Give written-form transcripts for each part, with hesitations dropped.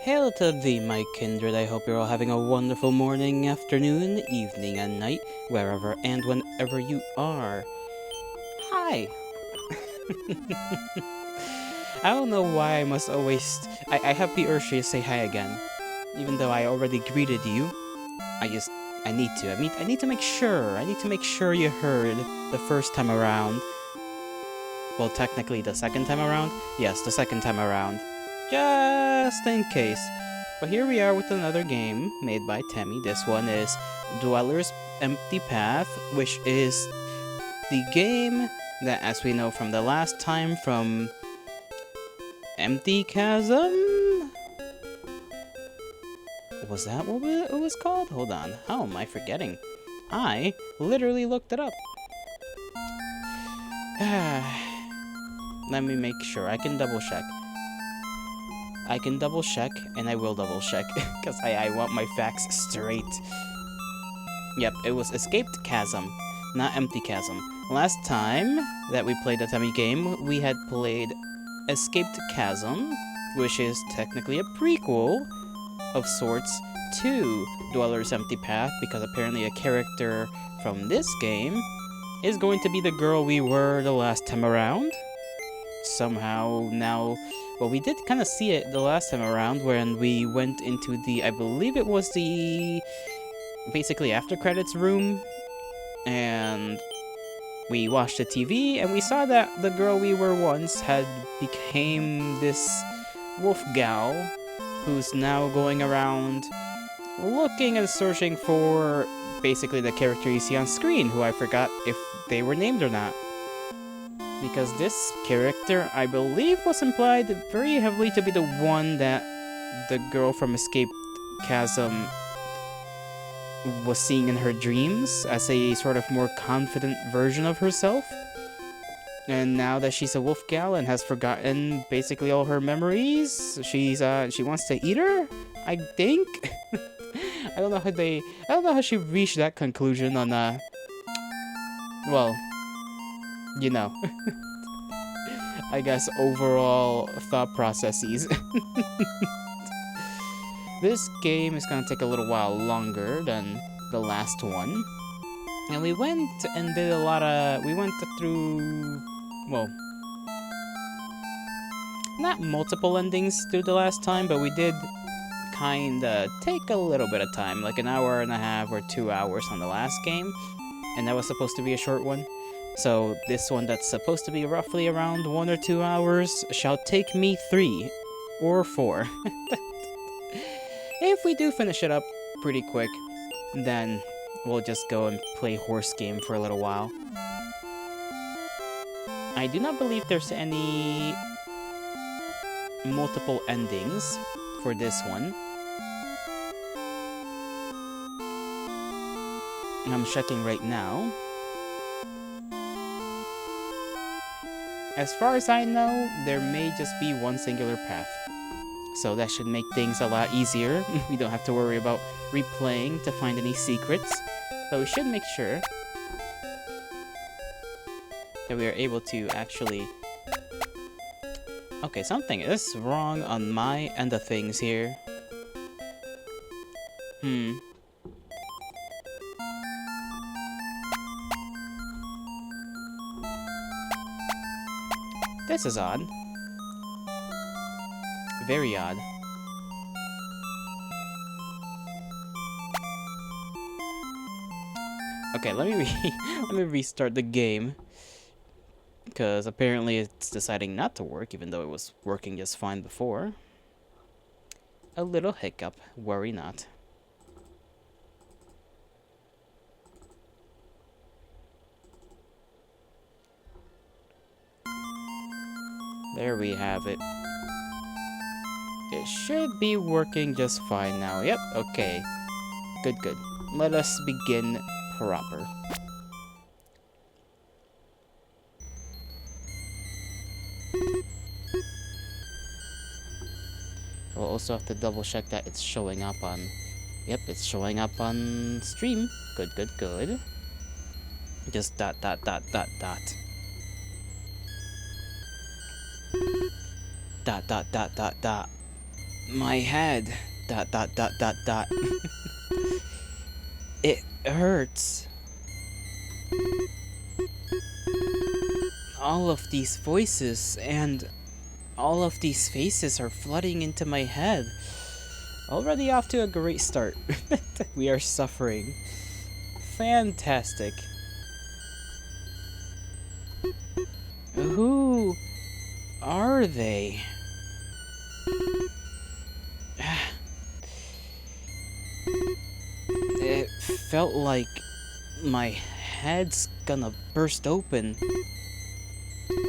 Hail to thee, my kindred. I hope you're all having a wonderful morning, afternoon, evening, and night, wherever and whenever you are. Hi! I don't know why I must always... I have the urge to say hi again. Even though I already greeted you. I need to. I need to make sure. I need to make sure you heard the first time around. Well, technically the second time around? Yes, the second time around. Just in case. But here we are with another game made by Temmie. This one is Dweller's Empty Path, which is the game that, as we know from the last time, from Empty Chasm? Was that what it was called? Hold on. How am I forgetting? I literally looked it up. Let me make sure. I can double check. I can double check, and I will double check, because I want my facts straight. Yep, it was Escaped Chasm, not Empty Chasm. Last time that we played the Temmie game, we had played Escaped Chasm, which is technically a prequel of sorts to Dweller's Empty Path, because apparently a character from this game is going to be the girl we were the last time around. Somehow now, well, we did kind of see it the last time around when we went into the, I believe it was the basically after credits room, and we watched the TV and we saw that the girl we were once had became this wolf gal who's now going around looking and searching for basically the character you see on screen, who I forgot if they were named or not. Because this character, I believe, was implied very heavily to be the one that the girl from Escape Chasm was seeing in her dreams as a sort of more confident version of herself. And now that she's a wolf gal and has forgotten basically all her memories, she wants to eat her, I think. I don't know how she reached that conclusion on well, you know. I guess overall thought processes. This game is gonna take a little while longer than the last one. And we went and did we went through, well, not multiple endings through the last time, but we did kinda take a little bit of time, like an hour and a half or 2 hours on the last game. And that was supposed to be a short one. So this one that's supposed to be roughly around 1 or 2 hours shall take me 3 or 4. If we do finish it up pretty quick, then we'll just go and play horse game for a little while. I do not believe there's any multiple endings for this one. I'm checking right now. As far as I know, there may just be one singular path. So that should make things a lot easier. We don't have to worry about replaying to find any secrets. But we should make sure that we are able to actually... Okay, something is wrong on my end of things here. This is odd. Very odd. Okay, let me restart the game, because apparently it's deciding not to work, even though it was working just fine before. A little hiccup, worry not. There we have it. It should be working just fine now. Yep, okay. Good, good. Let us begin proper. We'll also have to double check that it's showing up on... Yep, it's showing up on stream. Good, good, good. Just dot. Dot. My head. Dot dot dot dot dot. It hurts. All of these voices and all of these faces are flooding into my head. Already off to a great start. We are suffering. Fantastic. Who are they? It felt like my head's gonna burst open.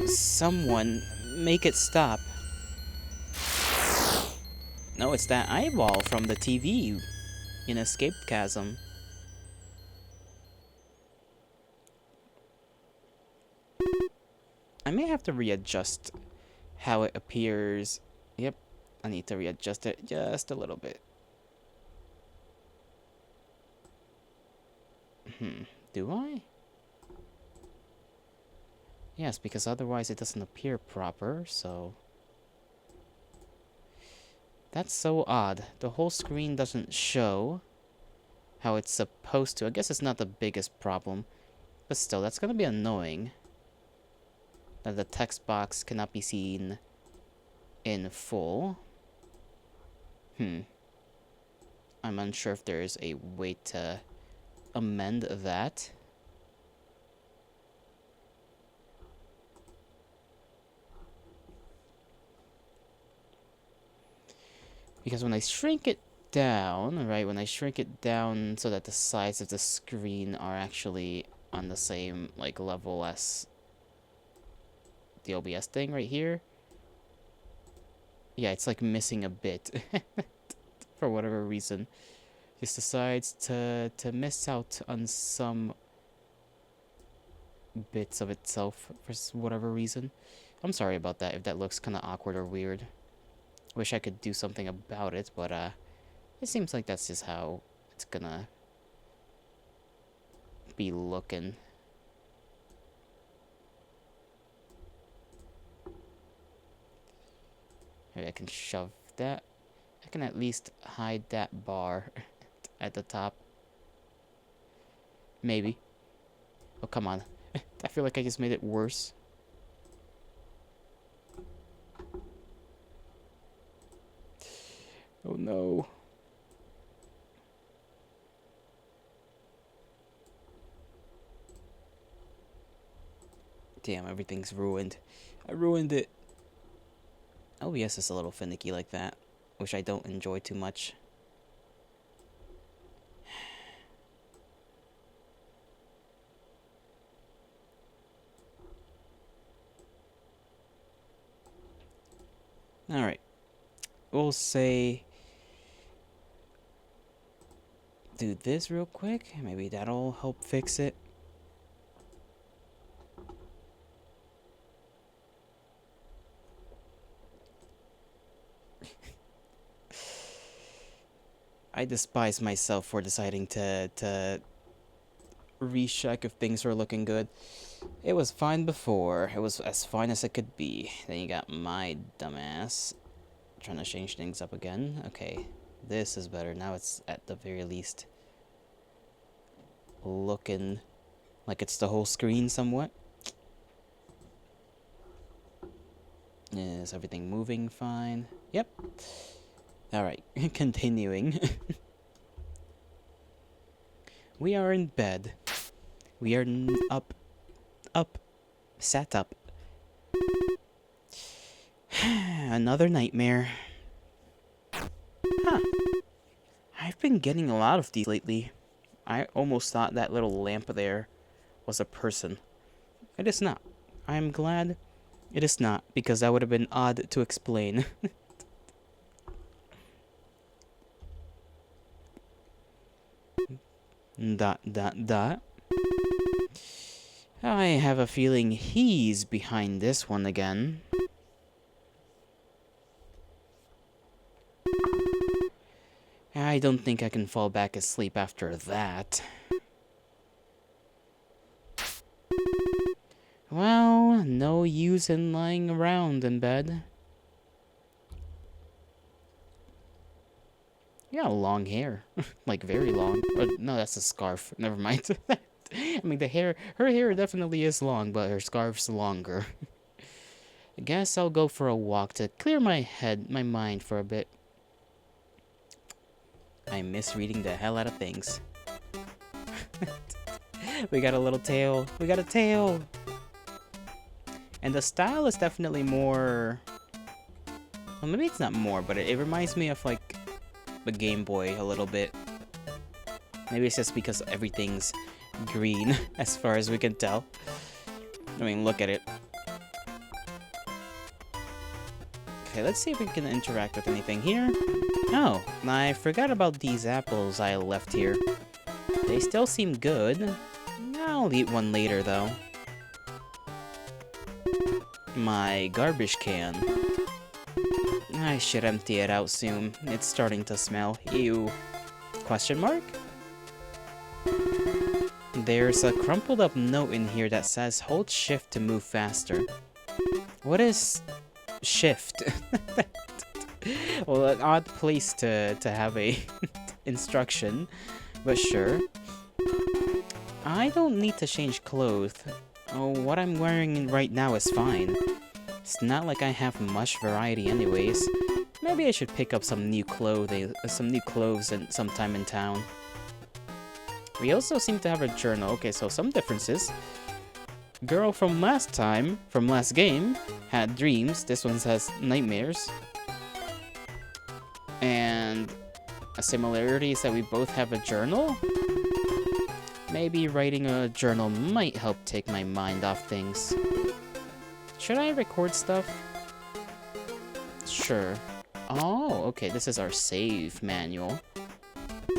Someone make it stop. No, it's that eyeball from the TV in Escaped Chasm. I may have to readjust how it appears. Yep, I need to readjust it just a little bit. Do I? Yes, because otherwise it doesn't appear proper, so... That's so odd. The whole screen doesn't show how it's supposed to. I guess it's not the biggest problem, but still, that's gonna be annoying. That the text box cannot be seen in full. I'm unsure if there's a way to amend that. Because when I shrink it down, right, when I shrink it down so that the sides of the screen are actually on the same, like, level as the OBS thing right here. Yeah, it's like missing a bit. For whatever reason. Just decides to miss out on some bits of itself for whatever reason. I'm sorry about that if that looks kind of awkward or weird. Wish I could do something about it, but it seems like that's just how it's gonna be looking. Maybe I can shove that. I can at least hide that bar at the top. Maybe. Oh, come on. I feel like I just made it worse. Oh no. Damn, everything's ruined. I ruined it. OBS is a little finicky like that, which I don't enjoy too much. Alright. We'll say... do this real quick. Maybe that'll help fix it. I despise myself for deciding to recheck if things were looking good. It was fine before. It was as fine as it could be. Then you got my dumbass trying to change things up again. Okay, this is better. Now it's at the very least looking like it's the whole screen somewhat. Is everything moving fine? Yep. Alright, continuing. We are in bed. We are up, sat up. Another nightmare. Huh. I've been getting a lot of these lately. I almost thought that little lamp there was a person. It is not. I am glad it is not, because that would have been odd to explain. Dot dot dot. I have a feeling he's behind this one again. I don't think I can fall back asleep after that. Well, no use in lying around in bed. Yeah, long hair. Like, very long. Or, no, that's a scarf. Never mind. I mean, her hair definitely is long, but her scarf's longer. I guess I'll go for a walk to clear my mind for a bit. I miss reading the hell out of things. We got a little tail. We got a tail! And the style is definitely more... Well, maybe it's not more, but it reminds me of, like, the Game Boy a little bit. Maybe it's just because everything's green, as far as we can tell. I mean, look at it. Okay, let's see if we can interact with anything here. Oh, I forgot about these apples I left here. They still seem good. I'll eat one later, though. My garbage can. I should empty it out soon. It's starting to smell. Ew. Question mark? There's a crumpled up note in here that says hold shift to move faster. What is shift? Well, an odd place to have a instruction, but sure. I don't need to change clothes. Oh, what I'm wearing right now is fine. It's not like I have much variety anyways. Maybe I should pick up some new clothes sometime in town. We also seem to have a journal. Okay, so some differences. Girl from last game, had dreams. This one has nightmares. And a similarity is that we both have a journal. Maybe writing a journal might help take my mind off things. Should I record stuff? Sure. Oh, okay, this is our save manual.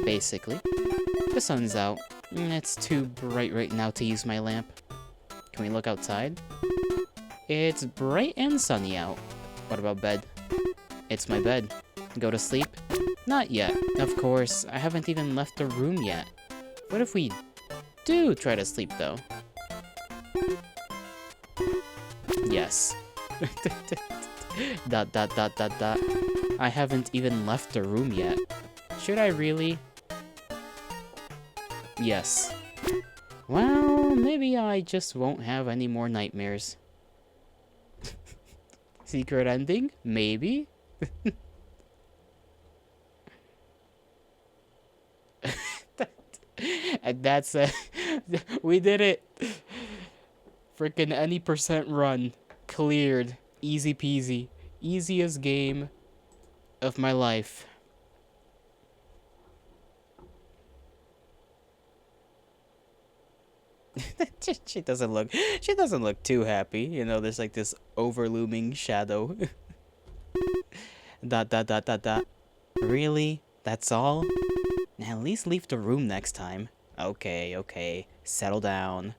Basically. The sun's out. It's too bright right now to use my lamp. Can we look outside? It's bright and sunny out. What about bed? It's my bed. Go to sleep? Not yet. Of course, I haven't even left the room yet. What if we do try to sleep, though? Yes. Dot, dot, dot, dot, dot. I haven't even left the room yet. Should I really? Yes. Well, maybe I just won't have any more nightmares. Secret ending? Maybe? And that's we did it. Freaking any percent run. Cleared. Easy peasy. Easiest game of my life. She doesn't look too happy. You know, there's like this overlooming shadow. Dot dot dot dot dot. Really? That's all? At least leave the room next time. Okay, okay. Settle down.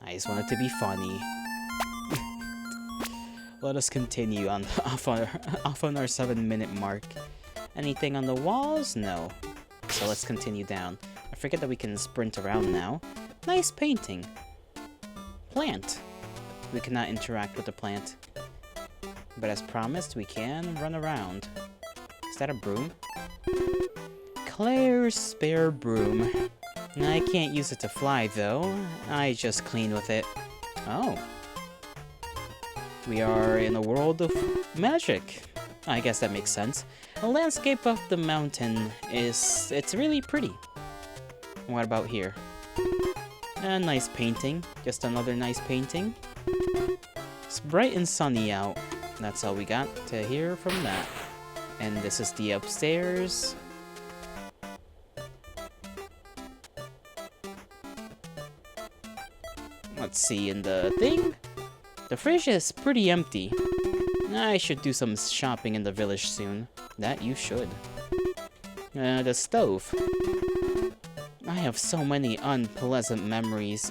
I just want it to be funny. Let us continue on off on our 7-minute mark. Anything on the walls? No. So let's continue down. I forget that we can sprint around now. Nice painting. Plant. We cannot interact with the plant. But as promised, we can run around. Is that a broom? Claire's spare broom. I can't use it to fly, though. I just clean with it. Oh. We are in a world of magic. I guess that makes sense. The landscape of the mountain it's really pretty. What about here? A nice painting. Just another nice painting. It's bright and sunny out. That's all we got to hear from that. And this is the upstairs. Let's see in the thing. The fridge is pretty empty. I should do some shopping in the village soon. That you should. The stove. I have so many unpleasant memories,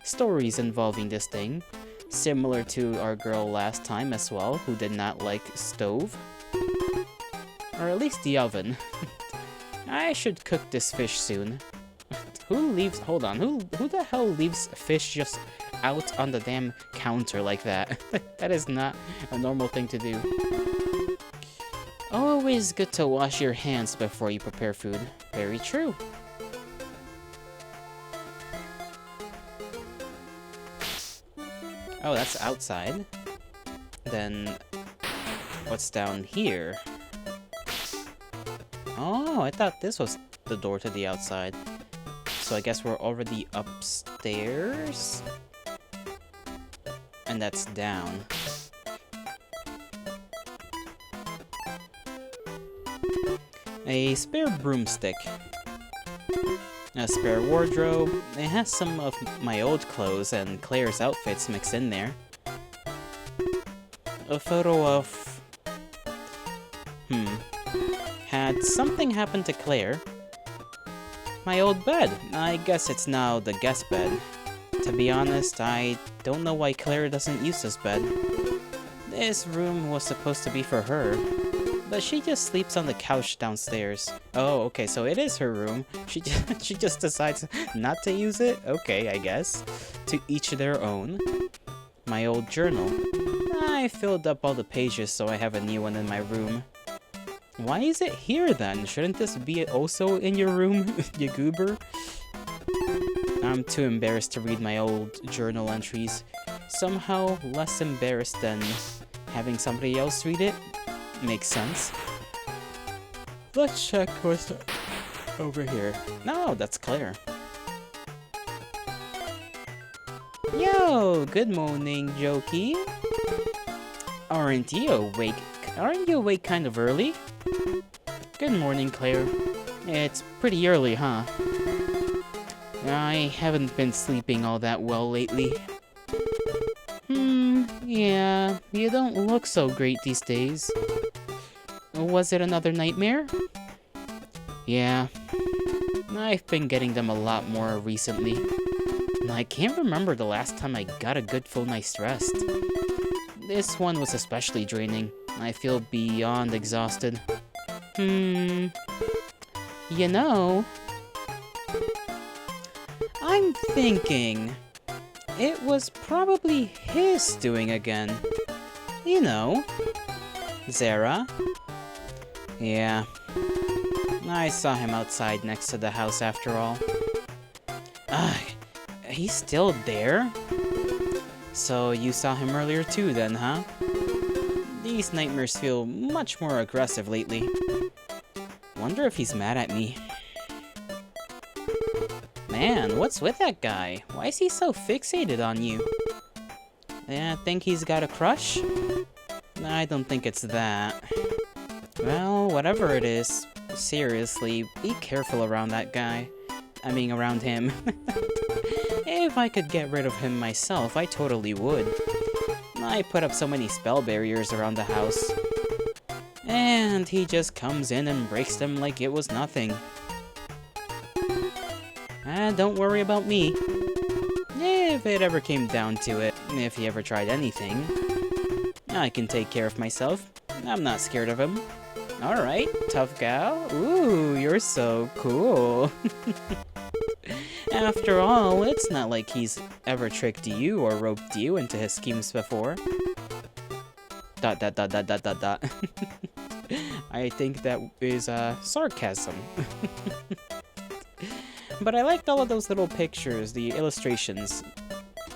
stories involving this thing. Similar to our girl last time as well, who did not like stove. Or at least the oven. I should cook this fish soon. Hold on, who the hell leaves fish just out on the damn counter like that? That is not a normal thing to do. Always good to wash your hands before you prepare food. Very true. Oh, that's outside. Then, what's down here? Oh, I thought this was the door to the outside. So I guess we're already upstairs? And that's down. A spare broomstick. A spare wardrobe. It has some of my old clothes and Claire's outfits mixed in there. A photo of... Had something happened to Claire? My old bed. I guess it's now the guest bed. To be honest, I don't know why Claire doesn't use this bed. This room was supposed to be for her, but she just sleeps on the couch downstairs. Oh, okay, so it is her room. She just decides not to use it? Okay, I guess. To each their own. My old journal. I filled up all the pages so I have a new one in my room. Why is it here then? Shouldn't this be also in your room, you goober? I'm too embarrassed to read my old journal entries. Somehow less embarrassed than having somebody else read it. Makes sense. Let's check what's over here. No, that's Claire. Yo, good morning, Jokey. Aren't you awake? Aren't you awake kind of early? Good morning, Claire. It's pretty early, huh? I haven't been sleeping all that well lately. Yeah, you don't look so great these days. Was it another nightmare? Yeah, I've been getting them a lot more recently. I can't remember the last time I got a good full night's rest. This one was especially draining. I feel beyond exhausted. You know, I'm thinking it was probably his doing again. You know, Zara. Yeah, I saw him outside next to the house after all. He's still there? So you saw him earlier too then, huh? These nightmares feel much more aggressive lately. Wonder if he's mad at me. Man, what's with that guy? Why is he so fixated on you? Yeah, think he's got a crush? I don't think it's that. Well, whatever it is, seriously, be careful around that guy. I mean, around him. If I could get rid of him myself, I totally would. I put up so many spell barriers around the house. And he just comes in and breaks them like it was nothing. Don't worry about me. If it ever came down to it, if he ever tried anything, I can take care of myself. I'm not scared of him. Alright, tough gal. Ooh, you're so cool. After all, it's not like he's ever tricked you or roped you into his schemes before. ... I think that is sarcasm. But I liked all of those little pictures, the illustrations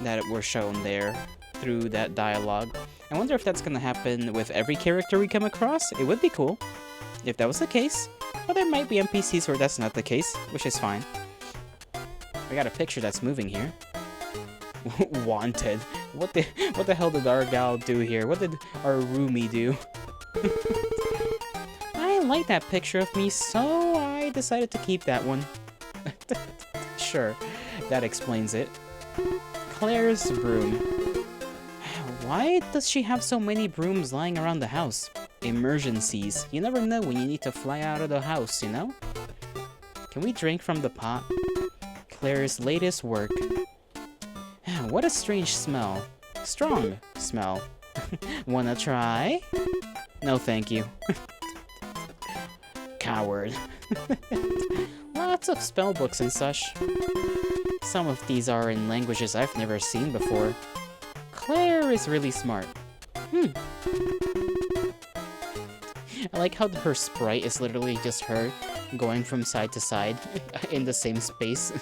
that were shown there through that dialogue. I wonder if that's gonna happen with every character we come across. It would be cool if that was the case, but there might be NPCs where that's not the case, which is fine. We got a picture that's moving here. Wanted. What the hell did our gal do here? What did our roomie do? I like that picture of me, so I decided to keep that one. Sure, that explains it. Claire's broom. Why does she have so many brooms lying around the house? Emergencies. You never know when you need to fly out of the house, you know? Can we drink from the pot? Claire's latest work. What a strange smell. Strong smell. Wanna try? No, thank you. Coward. Lots of spell books and such. Some of these are in languages I've never seen before. Claire is really smart. I like how her sprite is literally just her going from side to side in the same space.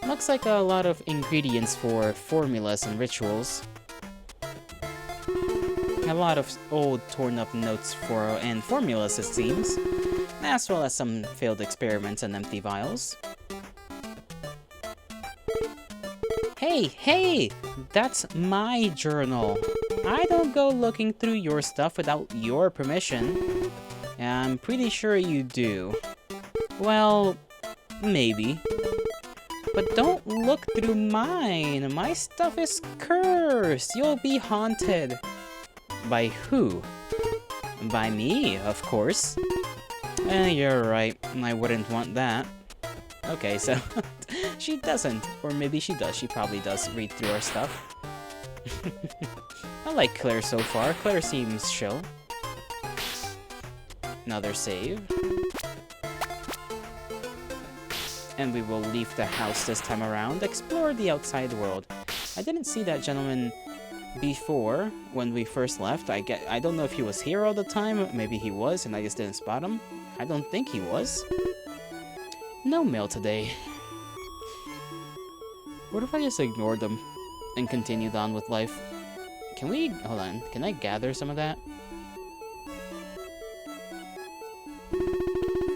Looks like a lot of ingredients for formulas and rituals. A lot of old torn up notes and formulas, it seems, as well as some failed experiments and empty vials. Hey! That's my journal. I don't go looking through your stuff without your permission. I'm pretty sure you do. Well, maybe. But don't look through mine. My stuff is cursed. You'll be haunted. By who? By me, of course. You're right. I wouldn't want that. Okay, so she doesn't. Or maybe she does. She probably does read through our stuff. I like Claire so far. Claire seems chill. Another save. And we will leave the house this time around. Explore the outside world. I didn't see that gentleman before when we first left. I don't know if he was here all the time. Maybe he was and I just didn't spot him. I don't think he was. No mail today. What if I just ignored them and continued on with life? Can we... hold on. Can I gather some of that?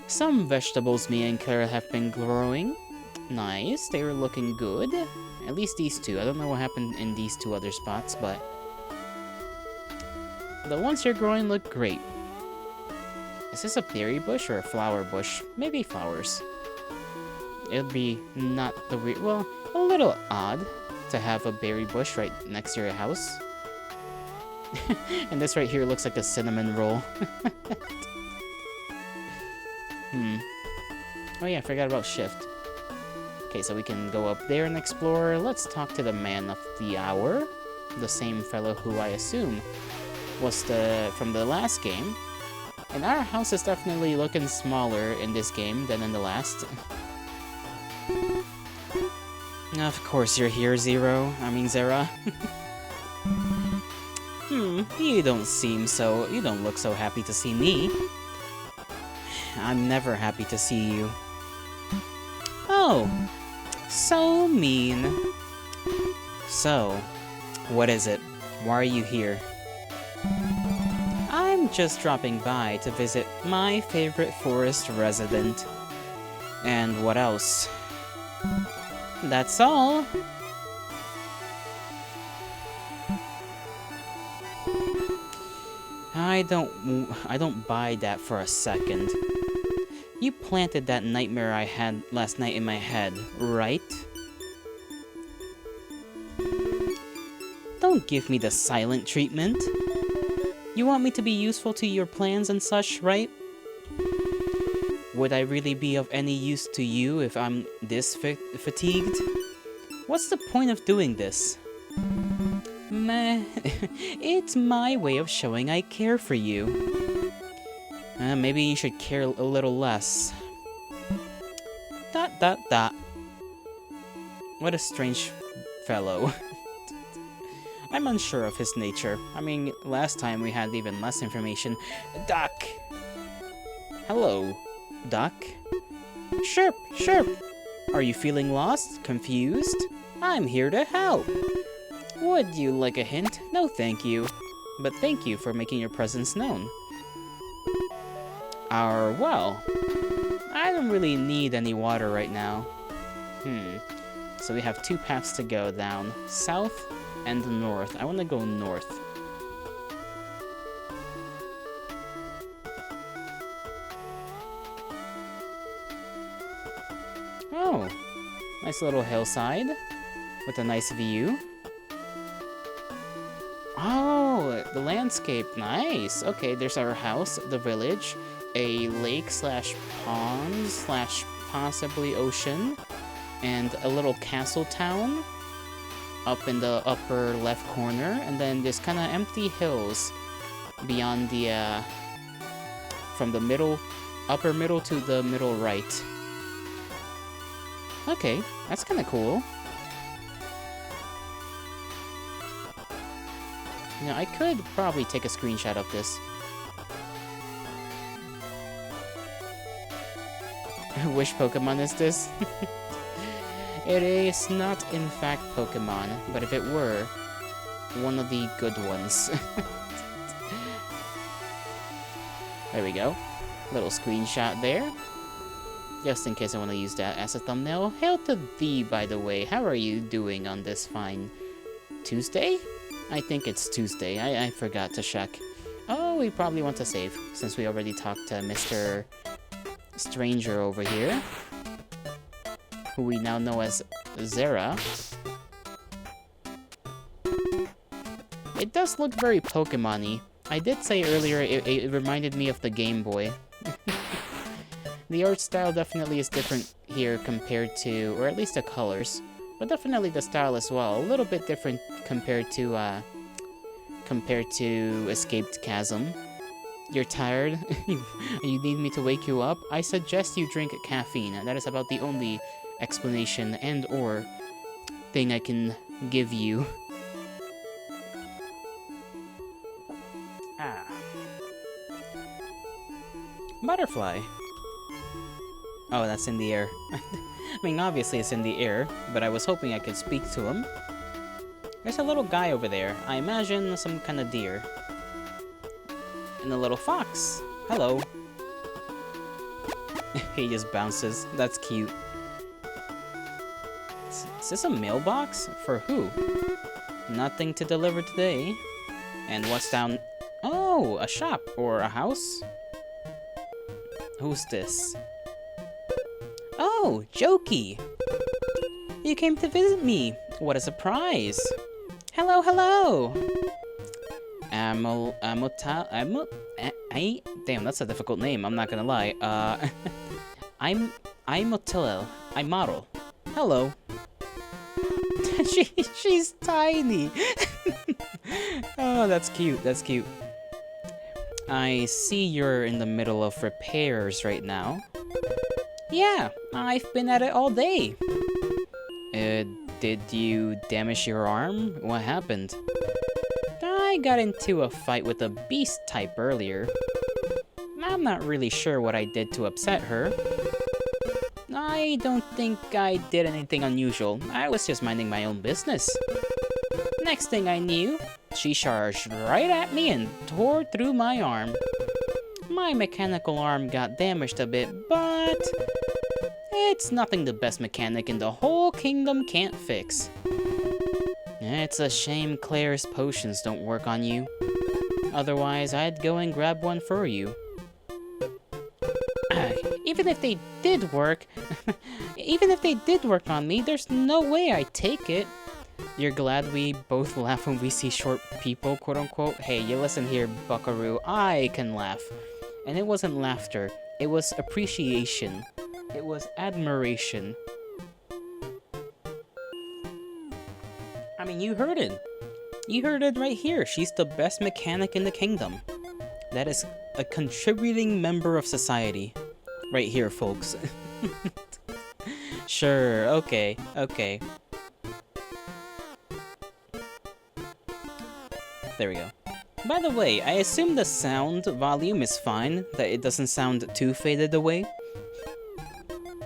Some vegetables me and Clara have been growing. Nice. They were looking good. At least these two. I don't know what happened in these two other spots, but... the ones you're growing look great. Is this a berry bush or a flower bush? Maybe flowers. It'd be not the weird... well, a little odd to have a berry bush right next to your house. And this right here looks like a cinnamon roll. Oh yeah, I forgot about shift. Okay, so we can go up there and explore. Let's talk to the man of the hour. The same fellow who I assume was from the last game. And our house is definitely looking smaller in this game than in the last. Of course you're here, Zera. You don't look so happy to see me. I'm never happy to see you. Oh, so mean. So, what is it? Why are you here? I'm just dropping by to visit my favorite forest resident. And what else? That's all. I don't buy that for a second. You planted that nightmare I had last night in my head, right? Don't give me the silent treatment. You want me to be useful to your plans and such, right? Would I really be of any use to you if I'm this fatigued? What's the point of doing this? Meh, it's my way of showing I care for you. Maybe you should care a little less. ... What a strange fellow. I'm unsure of his nature. I mean, last time we had even less information. Duck! Hello, Duck. Chirp, chirp! Are you feeling lost? Confused? I'm here to help. Would you like a hint? No, thank you. But thank you for making your presence known. Well, I don't really need any water right now. So we have two paths to go down. South and north. I want to go north. Oh, nice little hillside with a nice view. Oh, the landscape, nice. Okay, there's our house, the village, a lake slash pond slash possibly ocean, and a little castle town up in the upper left corner, and then there's kind of empty hills beyond the, from the middle, upper middle to the middle right. Okay, that's kind of cool. You know, I could probably take a screenshot of this. Which Pokemon is this? It is not, in fact, Pokemon, but if it were, one of the good ones. There we go. Little screenshot there. Just in case I want to use that as a thumbnail. Hail to thee, by the way. How are you doing on this fine Tuesday? I think it's Tuesday. I forgot to check. Oh, we probably want to save, since we already talked to Mr. Stranger over here, who we now know as Zera. It does look very Pokemon-y. I did say earlier it reminded me of the Game Boy. The art style definitely is different here compared to, or at least the colors, but definitely the style as well. A little bit different compared to Escaped Chasm. You're tired? You need me to wake you up? I suggest you drink caffeine. That is about the only explanation and or thing I can give you. Ah. Butterfly. Oh, that's in the air. I mean, obviously it's in the air, but I was hoping I could speak to him. There's a little guy over there. I imagine some kind of deer. And a little fox. Hello. He just bounces. That's cute. Is this a mailbox? For who? Nothing to deliver today. And what's down... Oh, a shop or a house? Who's this? Oh, Jokey! You came to visit me. What a surprise! Hello, hello! Damn, that's a difficult name, I'm not gonna lie. I'm Otilel. I'm Model. Hello. She's tiny! Oh, that's cute, that's cute. I see you're in the middle of repairs right now. Yeah, I've been at it all day. Did you damage your arm? What happened? I got into a fight with a beast type earlier. I'm not really sure what I did to upset her. I don't think I did anything unusual. I was just minding my own business. Next thing I knew, she charged right at me and tore through my arm. My mechanical arm got damaged a bit, but it's nothing the best mechanic in the whole kingdom can't fix. It's a shame Claire's potions don't work on you. Otherwise, I'd go and grab one for you. Even if they did work, on me, there's no way I'd take it. You're glad we both laugh when we see short people, quote unquote? Hey, you listen here, buckaroo, I can laugh. And it wasn't laughter, it was appreciation. It was admiration. I mean, you heard it. You heard it right here. She's the best mechanic in the kingdom. That is a contributing member of society. Right here, folks. Sure, okay, okay. There we go. By the way, I assume the sound volume is fine, that it doesn't sound too faded away.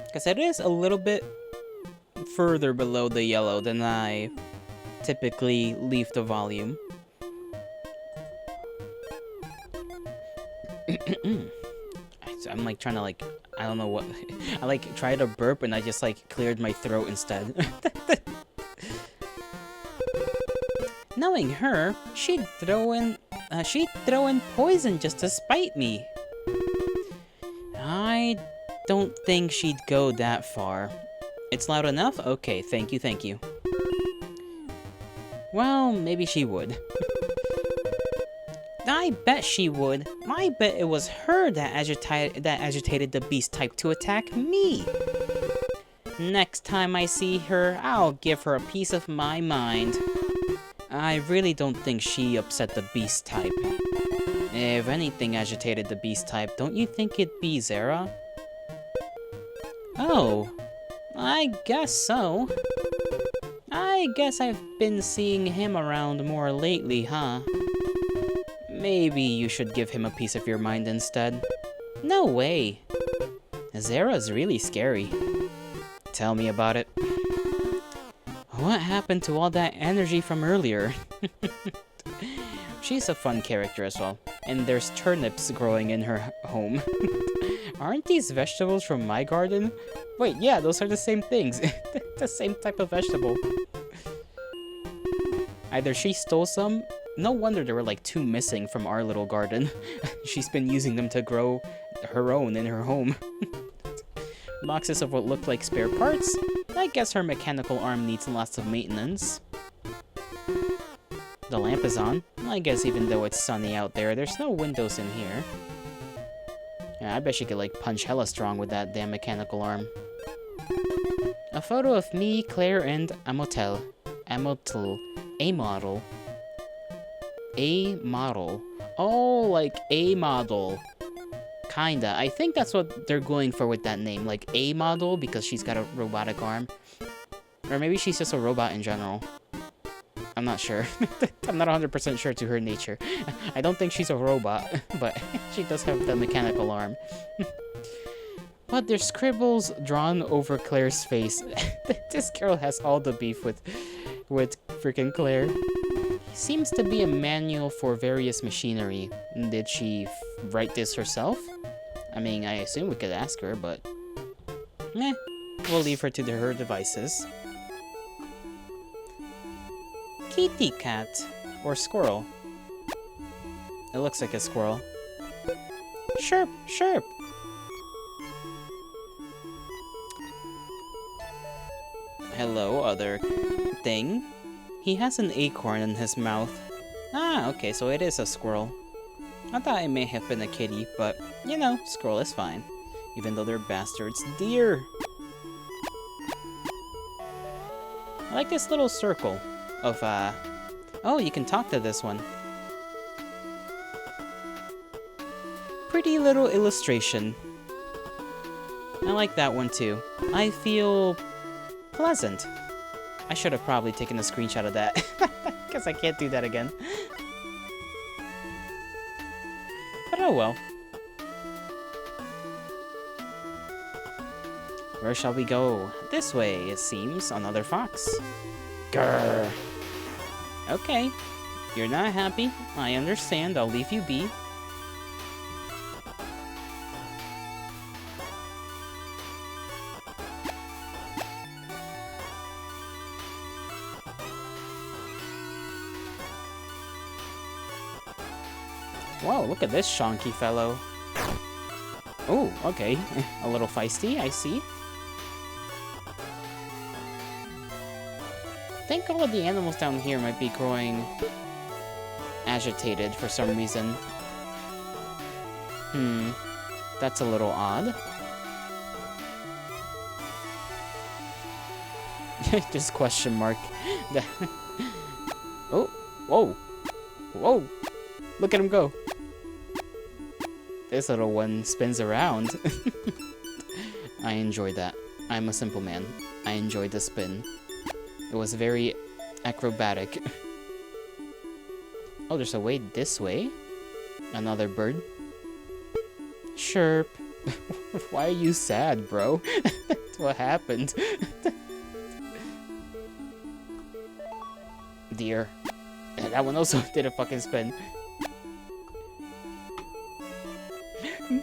Because it is a little bit further below the yellow than I typically leave the volume. I'm like trying to I don't know what, I tried to burp and I just cleared my throat instead. Knowing her, she'd throw in poison just to spite me. I don't think she'd go that far. It's loud enough? Okay, thank you, thank you. Well, maybe she would. I bet she would. I bet it was her that agitated the beast type to attack me. Next time I see her, I'll give her a piece of my mind. I really don't think she upset the beast type. If anything agitated the beast type, don't you think it'd be Zera? Oh, I guess so. I guess I've been seeing him around more lately, huh? Maybe you should give him a piece of your mind instead. No way. Zara's really scary. Tell me about it. What happened to all that energy from earlier? She's a fun character as well. And there's turnips growing in her home. Aren't these vegetables from my garden? Wait, yeah, those are the same things. The same type of vegetable. Either she stole some. No wonder there were like 2 missing from our little garden. She's been using them to grow her own in her home. Boxes of what look like spare parts. I guess her mechanical arm needs lots of maintenance. The lamp is on. I guess even though it's sunny out there, there's no windows in here. Yeah, I bet she could like punch hella strong with that damn mechanical arm. A photo of me, Claire, and Amotel. A model. A model. Oh, like a model. Kinda. I think that's what they're going for with that name. Like a model because she's got a robotic arm. Or maybe she's just a robot in general. I'm not sure. I'm not 100% sure to her nature. I don't think she's a robot, but she does have the mechanical arm. But there's scribbles drawn over Claire's face. This girl has all the beef with freaking Claire. Seems to be a manual for various machinery. Did she write this herself? I mean, I assume we could ask her, but... we'll leave her to her devices. Kitty cat. Or squirrel. It looks like a squirrel. Chirp, chirp. Hello, other thing. He has an acorn in his mouth. Ah, okay, so it is a squirrel. I thought it may have been a kitty, but, you know, squirrel is fine. Even though they're bastards. Deer! I like this little circle of, oh, you can talk to this one. Pretty little illustration. I like that one too. I feel pleasant. I should have probably taken a screenshot of that, because I can't do that again. But oh well. Where shall we go? This way, it seems. Another fox. Grrr. Okay. You're not happy. I understand. I'll leave you be. Whoa, look at this shonky fellow. Oh, okay. A little feisty, I see. I think all of the animals down here might be growing agitated for some reason. That's a little odd. Just question mark. Oh, whoa. Whoa. Look at him go. This little one spins around. I enjoyed that. I'm a simple man. I enjoyed the spin. It was very acrobatic. Oh, there's a way this way? Another bird? Chirp. Why are you sad, bro? What happened? Deer. That one also did a fucking spin.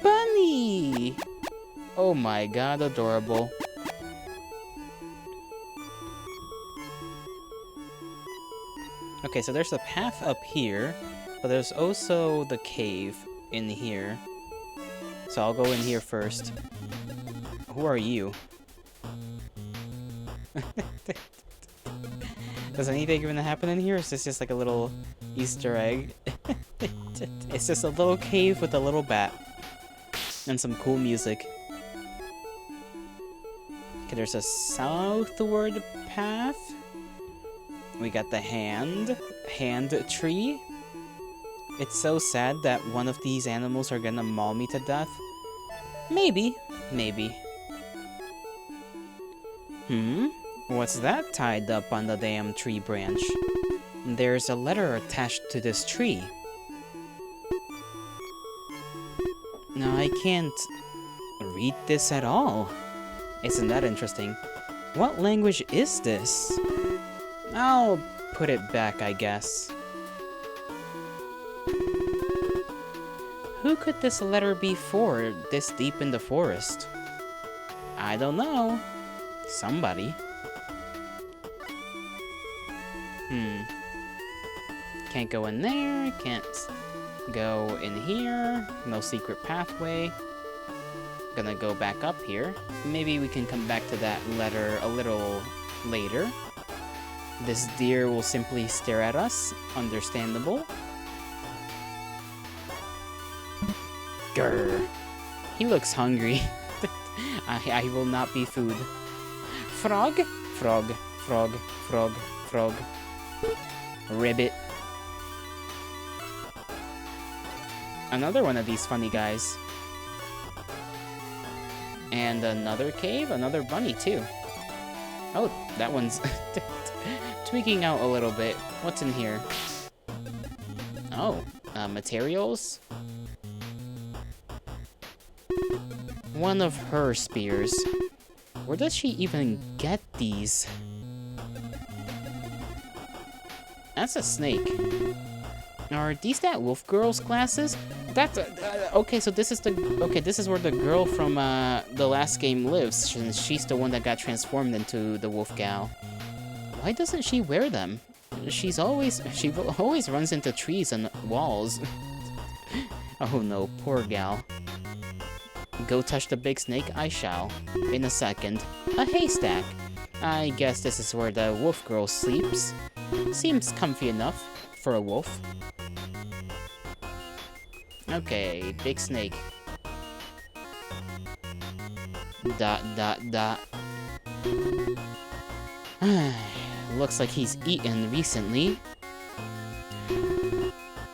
Bunny! Oh my god, adorable. Okay, so there's a path up here, but there's also the cave in here. So I'll go in here first. Who are you? Does anything even happen in here? Or is this just like a little Easter egg? It's just a little cave with a little bat. And some cool music. Okay, there's a southward path. We got the hand tree. It's so sad that one of these animals are gonna maul me to death. Maybe. What's that tied up on the damn tree branch? There's a letter attached to this tree. Now I can't read this at all. Isn't that interesting? What language is this? I'll put it back, I guess. Who could this letter be for this deep in the forest? I don't know. Somebody. Can't go in there, can't go in here, no secret pathway. Gonna go back up here. Maybe we can come back to that letter a little later. This deer will simply stare at us. Understandable. Grr. He looks hungry. I will not be food. Frog? Frog, frog, frog, frog. Ribbit. Another one of these funny guys. And another cave, another bunny too. Oh, that one's tweaking out a little bit. What's in here? Oh, materials? One of her spears. Where does she even get these? That's a snake. Are these that wolf girl's glasses? That's okay. So this is this is where the girl from the last game lives. Since she's the one that got transformed into the wolf gal. Why doesn't she wear them? She always runs into trees and walls. Oh no, poor gal. Go touch the big snake, I shall. In a second. A haystack. I guess this is where the wolf girl sleeps. Seems comfy enough for a wolf. Okay, big snake. Dot, dot, dot. Looks like he's eaten recently.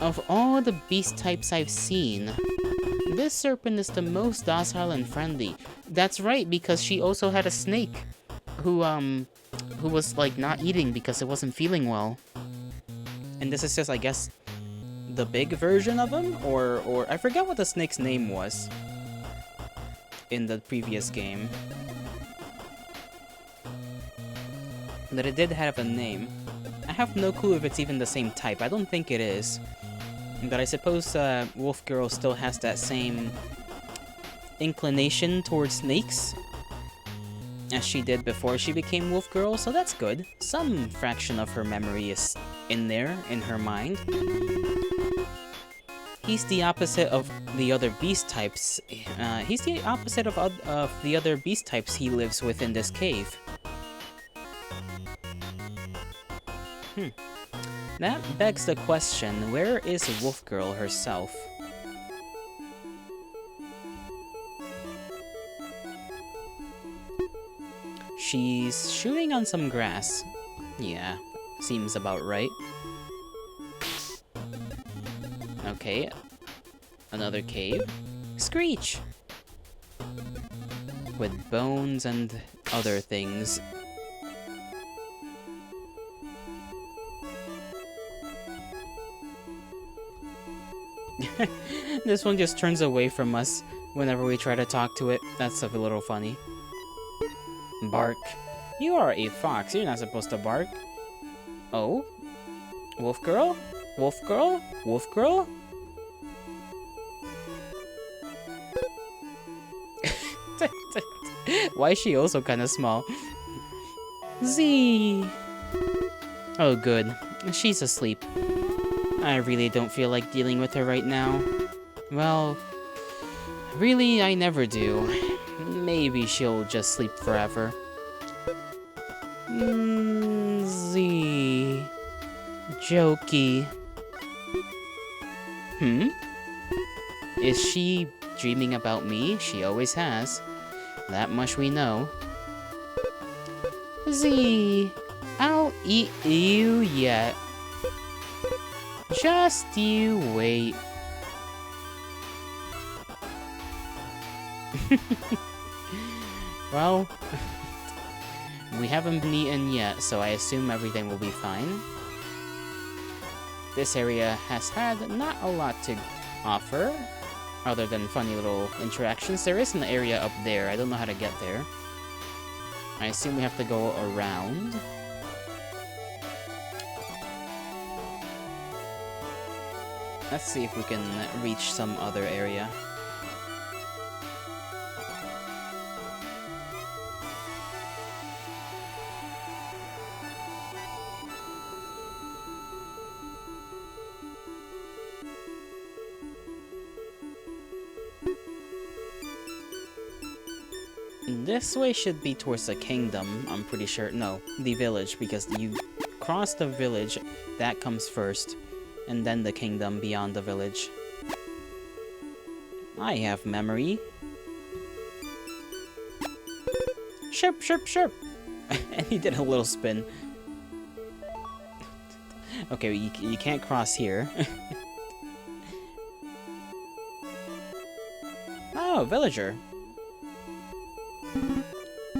Of all the beast types I've seen, this serpent is the most docile and friendly. That's right, because she also had a snake who was like not eating because it wasn't feeling well. And this is just, I guess, the big version of him, or I forget what the snake's name was in the previous game. But it did have a name. I have no clue if it's even the same type. I don't think it is. But I suppose Wolf Girl still has that same inclination towards snakes as she did before she became Wolf Girl, so that's good. Some fraction of her memory is in there, in her mind. He's the opposite of the other beast types. He's the opposite of the other beast types he lives with in this cave. That begs the question, where is Wolf Girl herself? She's shooting on some grass. Yeah, seems about right. Okay, another cave. Screech! With bones and other things. This one just turns away from us whenever we try to talk to it. That's a little funny. Bark. You are a fox. You're not supposed to bark. Oh? Wolf Girl? Wolf Girl? Wolf Girl? Why is she also kind of small? Z. Oh, good. She's asleep. I really don't feel like dealing with her right now. Well, really, I never do. Maybe she'll just sleep forever. Z. Jokey. Is she dreaming about me? She always has. That much we know. Z. I'll eat you yet. Just you wait. Well, we haven't been eaten yet, so I assume everything will be fine. This area has had not a lot to offer. other than funny little interactions. There is an area up there. I don't know how to get there. I assume we have to go around. Let's see if we can reach some other area. This way should be towards the kingdom, I'm pretty sure. No, the village, because you cross the village, that comes first, and then the kingdom beyond the village. I have memory. Chirp, chirp, chirp! And he did a little spin. Okay, you can't cross here. Oh, villager.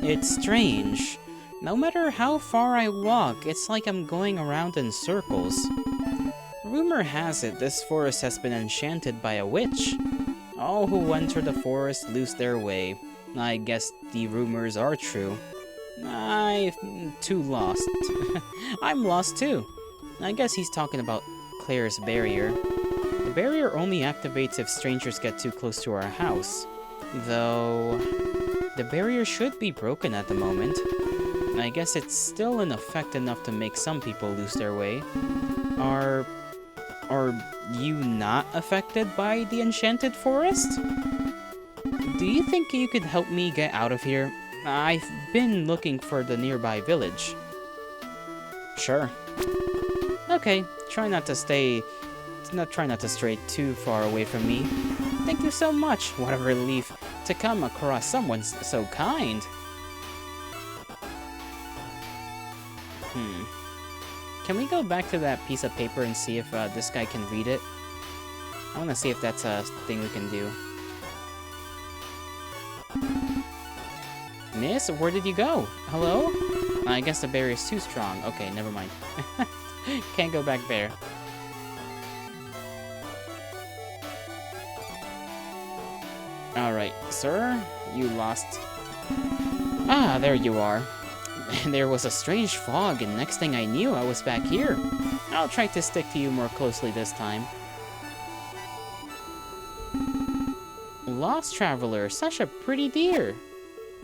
It's strange. No matter how far I walk, it's like I'm going around in circles. Rumor has it this forest has been enchanted by a witch. All who enter the forest lose their way. I guess the rumors are true. I'm too lost. I'm lost too. I guess he's talking about Claire's barrier. The barrier only activates if strangers get too close to our house. Though... the barrier should be broken at the moment. I guess it's still in effect enough to make some people lose their way. Are you not affected by the enchanted forest? Do you think you could help me get out of here? I've been looking for the nearby village. Sure. Okay, try not to stray too far away from me. Thank you so much. What a relief to come across someone so kind. Can we go back to that piece of paper and see if this guy can read it? I want to see if that's a thing we can do. Miss, where did you go? Hello? I guess the barrier's too strong. Okay, never mind. Can't go back there. Alright, sir, you lost. Ah, there you are. There was a strange fog, and next thing I knew, I was back here. I'll try to stick to you more closely this time. Lost traveler, such a pretty deer.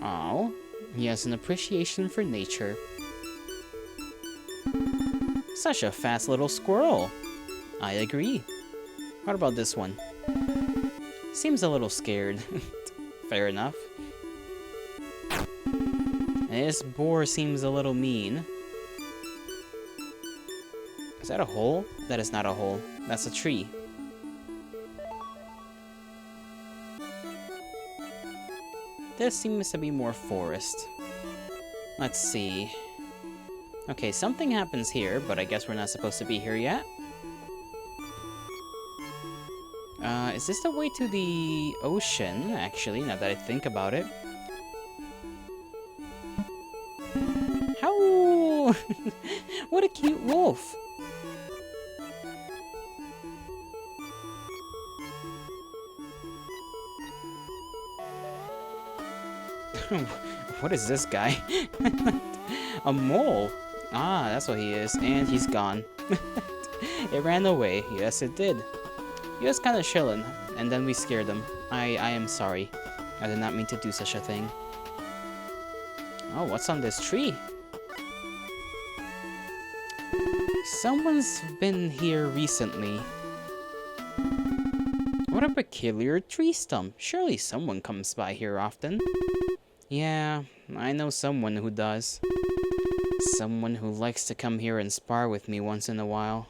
Oh, he has an appreciation for nature. Such a fast little squirrel. I agree. What about this one? Seems a little scared. Fair enough. This boar seems a little mean. Is that a hole? That is not a hole. That's a tree. This seems to be more forest. Let's see. Okay, something happens here, but I guess we're not supposed to be here yet. Is this the way to the ocean, actually, now that I think about it? How... What a cute wolf! What is this guy? A mole! Ah, that's what he is, and he's gone. It ran away, yes it did. He was kinda chillin', and then we scared him. I am sorry. I did not mean to do such a thing. Oh, what's on this tree? Someone's been here recently. What a peculiar tree stump. Surely someone comes by here often. Yeah, I know someone who does. Someone who likes to come here and spar with me once in a while.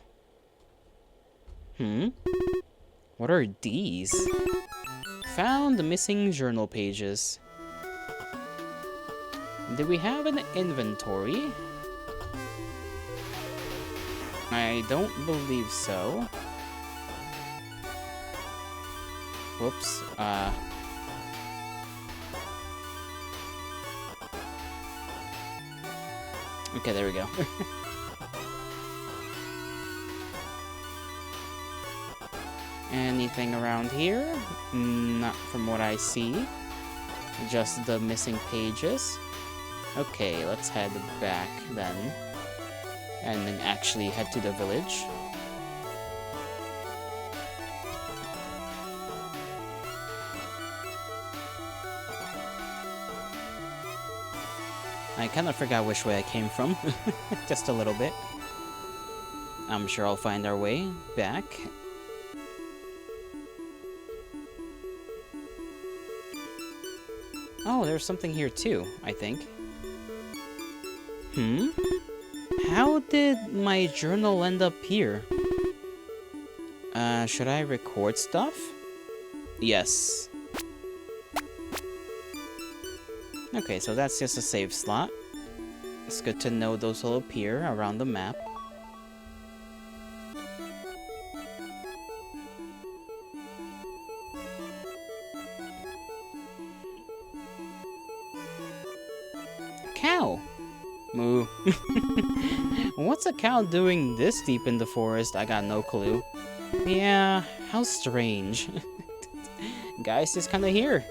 What are these? Found missing journal pages. Do we have an inventory? I don't believe so. Whoops. Okay, there we go. Anything around here? Not from what I see. Just the missing pages. Okay, let's head back then. And then actually head to the village. I kind of forgot which way I came from. Just a little bit. I'm sure I'll find our way back. Oh, there's something here too, I think. How did my journal end up here? Should I record stuff? Yes. Okay, so that's just a save slot. It's good to know those will appear around the map. Cow! Moo. What's a cow doing this deep in the forest? I got no clue. Yeah, how strange. Guy's just kinda here.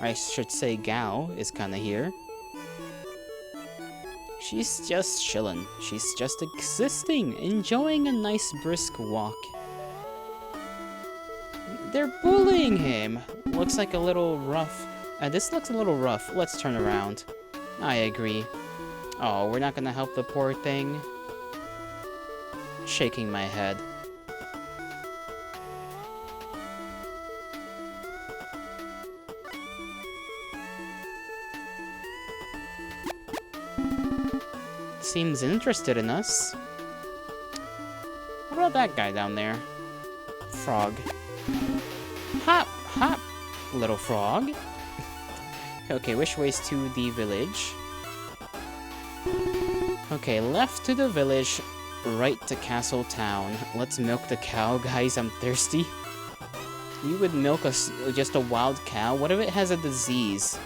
I should say gal is kinda here. She's just chillin'. She's just existing, enjoying a nice brisk walk. They're bullying him! Looks like a little rough. This looks a little rough. Let's turn around. I agree. Oh, we're not gonna help the poor thing? Shaking my head. Seems interested in us. What about that guy down there? Frog. Hop, hop, little frog. Okay, which way's to the village? Okay, left to the village, right to Castle Town. Let's milk the cow, guys. I'm thirsty. You would milk just a wild cow? What if it has a disease?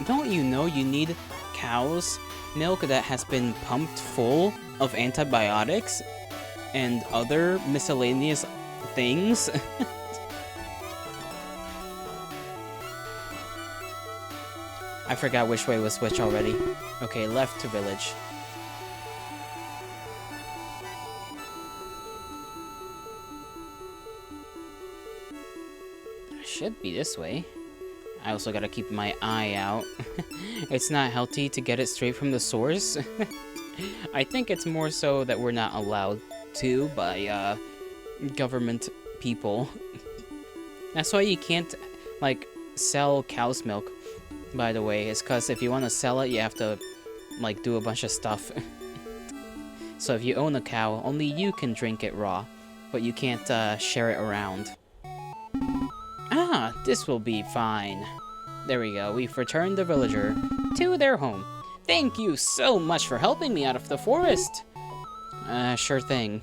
Don't you know you need cow's milk that has been pumped full of antibiotics and other miscellaneous things? I forgot which way was which already. Okay, left to village. Should be this way. I also gotta keep my eye out. It's not healthy to get it straight from the source. I think it's more so that we're not allowed to by, government people. That's why you can't, like, sell cow's milk, by the way. It's because if you want to sell it, you have to, like, do a bunch of stuff. So if you own a cow, only you can drink it raw, but you can't, share it around. Ah, this will be fine. There we go, we've returned the villager to their home. Thank you so much for helping me out of the forest. Sure thing.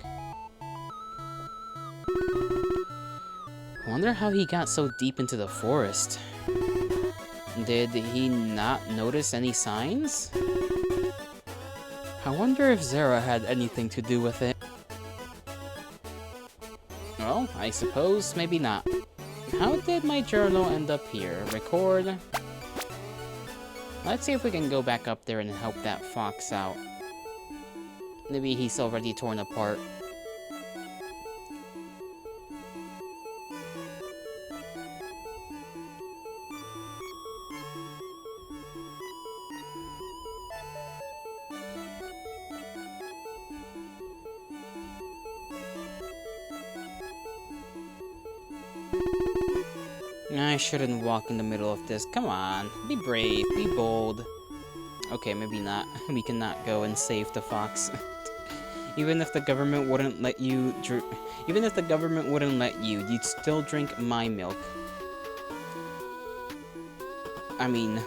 Wonder how he got so deep into the forest. Did he not notice any signs? I wonder if Zara had anything to do with it. Well, I suppose maybe not. How did my journal end up here? Record. Let's see if we can go back up there and help that fox out. Maybe he's already torn apart. I shouldn't walk in the middle of this. Come on, be brave, be bold. Okay, maybe not. We cannot go and save the fox. Even if the government wouldn't let you you'd still drink my milk. I mean,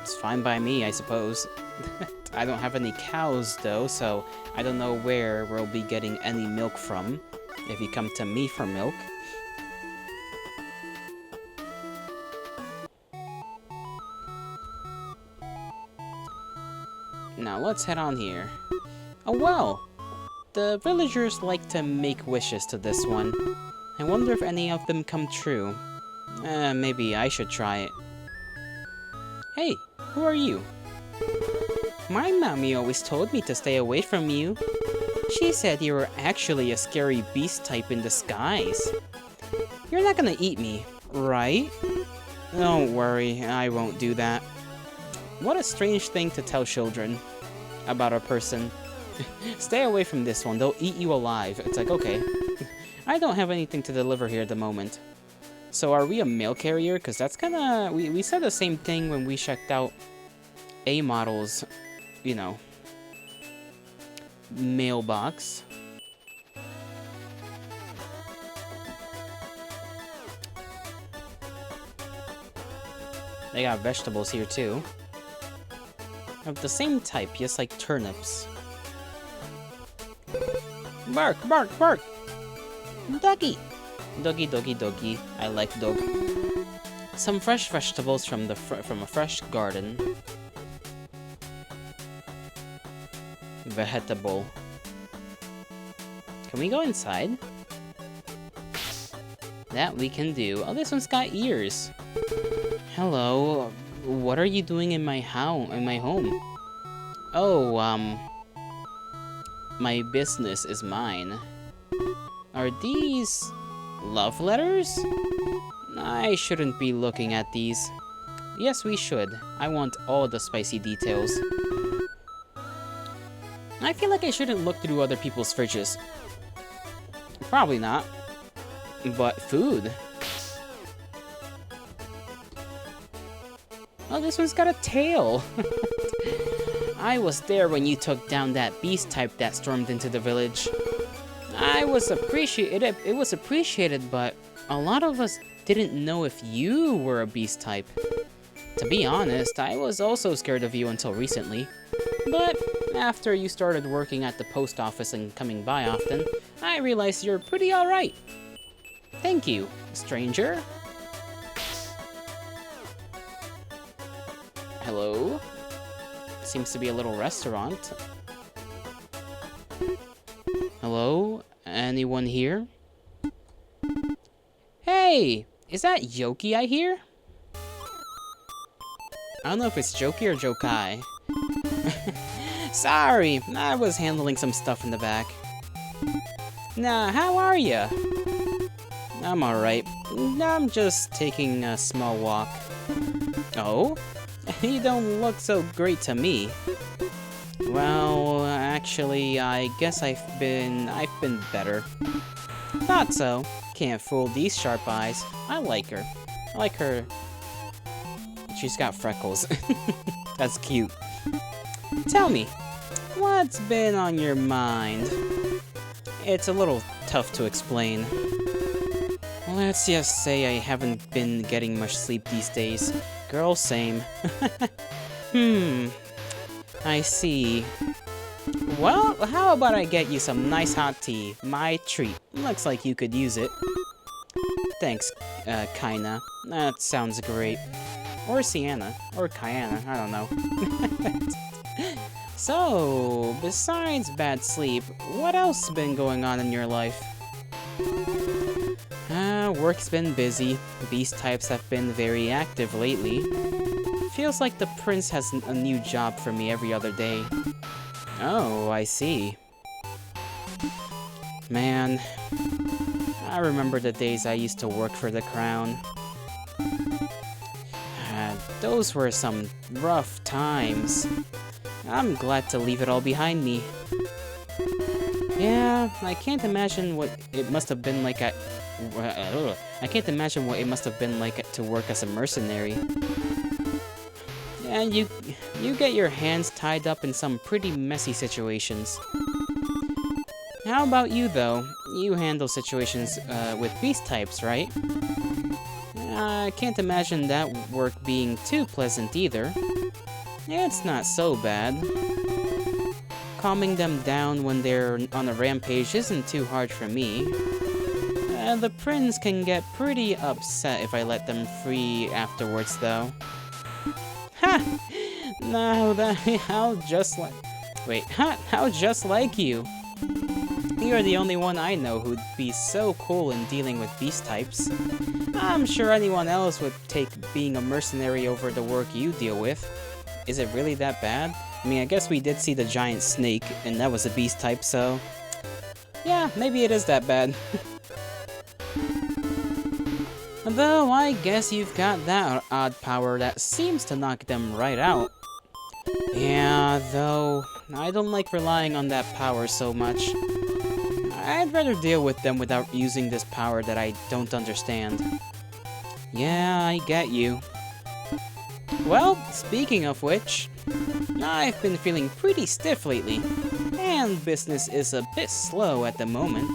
it's fine by me, I suppose. I don't have any cows, though, so I don't know where we'll be getting any milk from if you come to me for milk. Now let's head on here. A well! The villagers like to make wishes to this one. I wonder if any of them come true. Maybe I should try it. Hey, who are you? My mommy always told me to stay away from you. She said you were actually a scary beast type in disguise. You're not gonna eat me, right? Don't worry, I won't do that. What a strange thing to tell children about a person. Stay away from this one, they'll eat you alive. It's like, okay. I don't have anything to deliver here at the moment. So are we a mail carrier? Because that's kinda... We said the same thing when we checked out A model's, you know, mailbox. They got vegetables here too. Of the same type, just like turnips. Bark, bark, bark! Doggy! Doggy, doggy, doggy. I like dog. Some fresh vegetables from a fresh garden. Vegetable. Can we go inside? That we can do. Oh, this one's got ears. Hello. What are you doing in my home? Oh, my business is mine. Are these love letters? I shouldn't be looking at these. Yes, we should. I want all the spicy details. I feel like I shouldn't look through other people's fridges. Probably not. But food. Oh, this one's got a tail. I was there when you took down that beast type that stormed into the village. It was appreciated, but a lot of us didn't know if you were a beast type. To be honest, I was also scared of you until recently. But after you started working at the post office and coming by often, I realized you're pretty alright. Thank you, stranger. Hello? Seems to be a little restaurant. Hello? Anyone here? Hey! Is that Yoki I hear? I don't know if it's Joki or Jokai. Sorry, I was handling some stuff in the back. Nah, how are ya? I'm alright. I'm just taking a small walk. Oh? You don't look so great to me. Well, actually, I guess I've been better. Thought so. Can't fool these sharp eyes. I like her. I like her. She's got freckles. That's cute. Tell me, what's been on your mind? It's a little tough to explain. Let's just say I haven't been getting much sleep these days. Girl, same. I see. Well, how about I get you some nice hot tea? My treat. Looks like you could use it. Thanks, Kaina. That sounds great. Or Sienna. Or Kayana. I don't know. So, besides bad sleep, what else has been going on in your life? Work's been busy. Beast types have been very active lately. Feels like the prince has a new job for me every other day. Oh, I see. Man, I remember the days I used to work for the crown. Those were some rough times. I'm glad to leave it all behind me. Yeah, I can't imagine what it must have been like I can't imagine what it must have been like to work as a mercenary. And you get your hands tied up in some pretty messy situations. How about you, though? You handle situations with beast types, right? I can't imagine that work being too pleasant either. It's not so bad. Calming them down when they're on a rampage isn't too hard for me. The prince can get pretty upset if I let them free afterwards, though. Ha! No, how just like... Wait, how just like you? You're the only one I know who'd be so cool in dealing with beast types. I'm sure anyone else would take being a mercenary over the work you deal with. Is it really that bad? I mean, I guess we did see the giant snake, and that was a beast type, so... yeah, maybe it is that bad. Though, I guess you've got that odd power that seems to knock them right out. Yeah, though, I don't like relying on that power so much. I'd rather deal with them without using this power that I don't understand. Yeah, I get you. Well, speaking of which, I've been feeling pretty stiff lately, and business is a bit slow at the moment.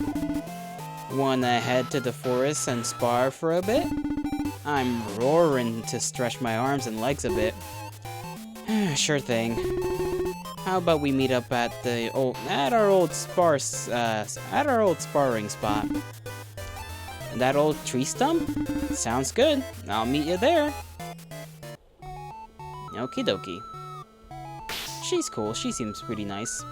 Wanna head to the forest and spar for a bit? I'm roaring to stretch my arms and legs a bit. Sure thing. How about we meet up at our old sparring spot? That old tree stump? Sounds good. I'll meet you there. Okie dokie. She's cool. She seems pretty nice.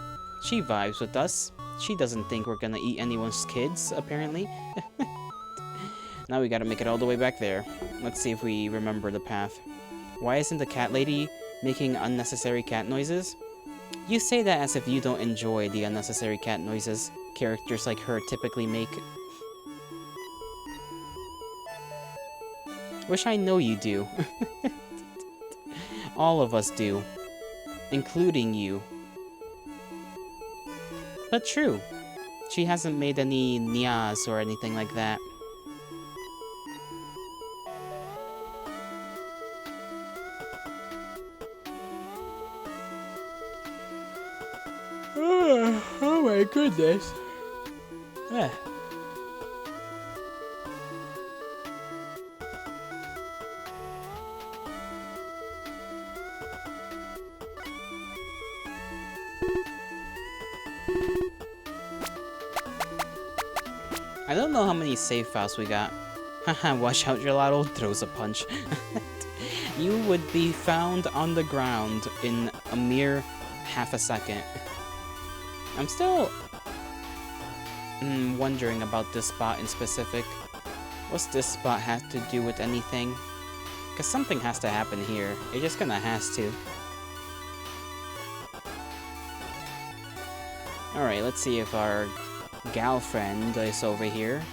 She vibes with us. She doesn't think we're gonna eat anyone's kids, apparently. Now we gotta make it all the way back there. Let's see if we remember the path. Why isn't the cat lady making unnecessary cat noises? You say that as if you don't enjoy the unnecessary cat noises characters like her typically make. Wish I know you do. All of us do. Including you. But true. She hasn't made any nyas or anything like that. Oh my goodness. I don't know how many save files we got. Haha, watch out, Gelato throws a punch. You would be found on the ground in a mere half a second. I'm still wondering about this spot in specific. What's this spot have to do with anything? Because something has to happen here. It just kinda has to. Alright, let's see if our gal friend is over here.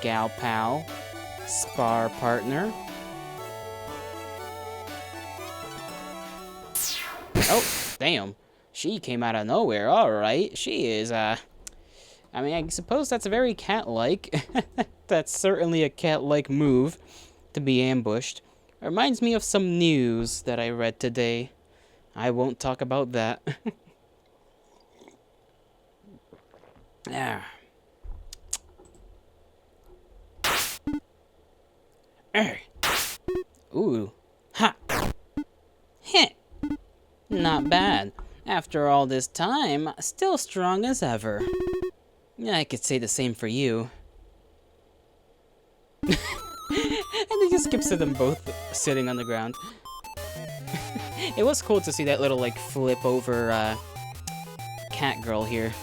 Gal pal. Spar partner. Oh, damn. She came out of nowhere. Alright. She is, I mean, I suppose that's very cat-like. That's certainly a cat-like move to be ambushed. It reminds me of some news that I read today. I won't talk about that. Ah. Ooh. Ha! Heh! Not bad. After all this time, still strong as ever. I could say the same for you. And he just skips to them both sitting on the ground. It was cool to see that little, like, flip over, cat girl here.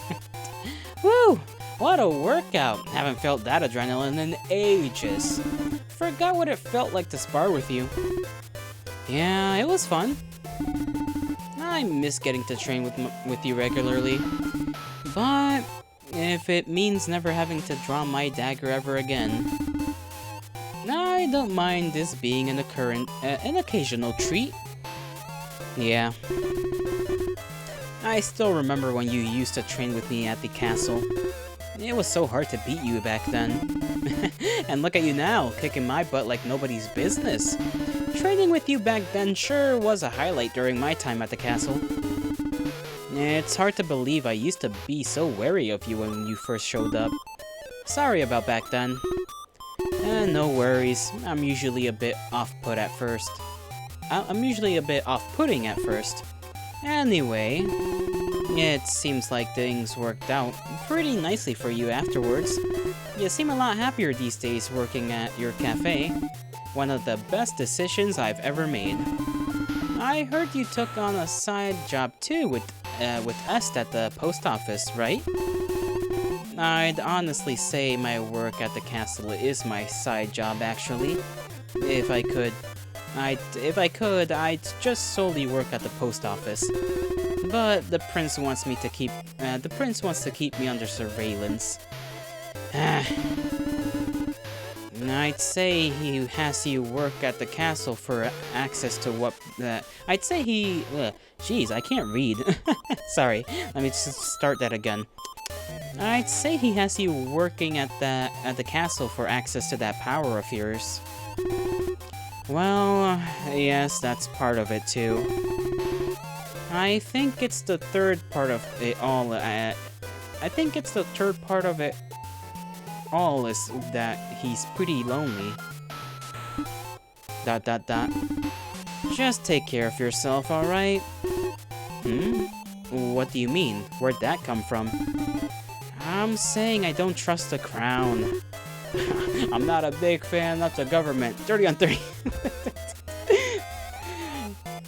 Woo! What a workout! Haven't felt that adrenaline in ages. Forgot what it felt like to spar with you. Yeah, it was fun. I miss getting to train with you regularly. But if it means never having to draw my dagger ever again, I don't mind this being an occasional treat. Yeah. I still remember when you used to train with me at the castle. It was so hard to beat you back then. And look at you now, kicking my butt like nobody's business. Training with you back then sure was a highlight during my time at the castle. It's hard to believe I used to be so wary of you when you first showed up. Sorry about back then. No worries, I'm usually a bit off-put at first. I'm usually a bit off-putting at first. Anyway, it seems like things worked out pretty nicely for you afterwards. You seem a lot happier these days working at your cafe. One of the best decisions I've ever made. I heard you took on a side job too with with Est at the post office, right? I'd honestly say my work at the castle is my side job, actually. If I could, I'd just solely work at the post office. But the prince wants me to keep, me under surveillance. I'd say he has you work at the castle for access to what, I'd say he, jeez, I can't read. Sorry, let me just start that again. I'd say he has you working at the castle for access to that power of yours. Well, yes, that's part of it too. I think it's the third part of it all. I think it's the third part of it all is that he's pretty lonely. ... Just take care of yourself, alright? What do you mean? Where'd that come from? I'm saying I don't trust the crown. I'm not a big fan of the government. 30 on 30.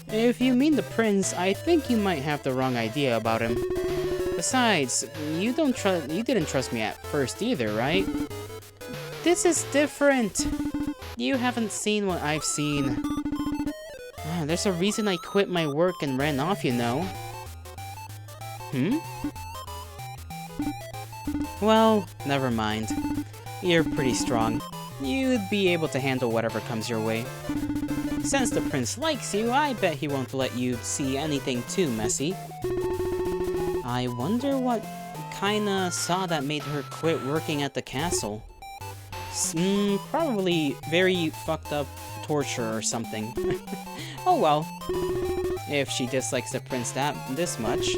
If you mean the prince, I think you might have the wrong idea about him. Besides, you didn't trust me at first either, right? This is different. You haven't seen what I've seen. There's a reason I quit my work and ran off, you know. Well, never mind. You're pretty strong. You'd be able to handle whatever comes your way. Since the prince likes you, I bet he won't let you see anything too messy. I wonder what kinda saw that made her quit working at the castle. Probably very fucked up torture or something. Oh well. If she dislikes the prince this much,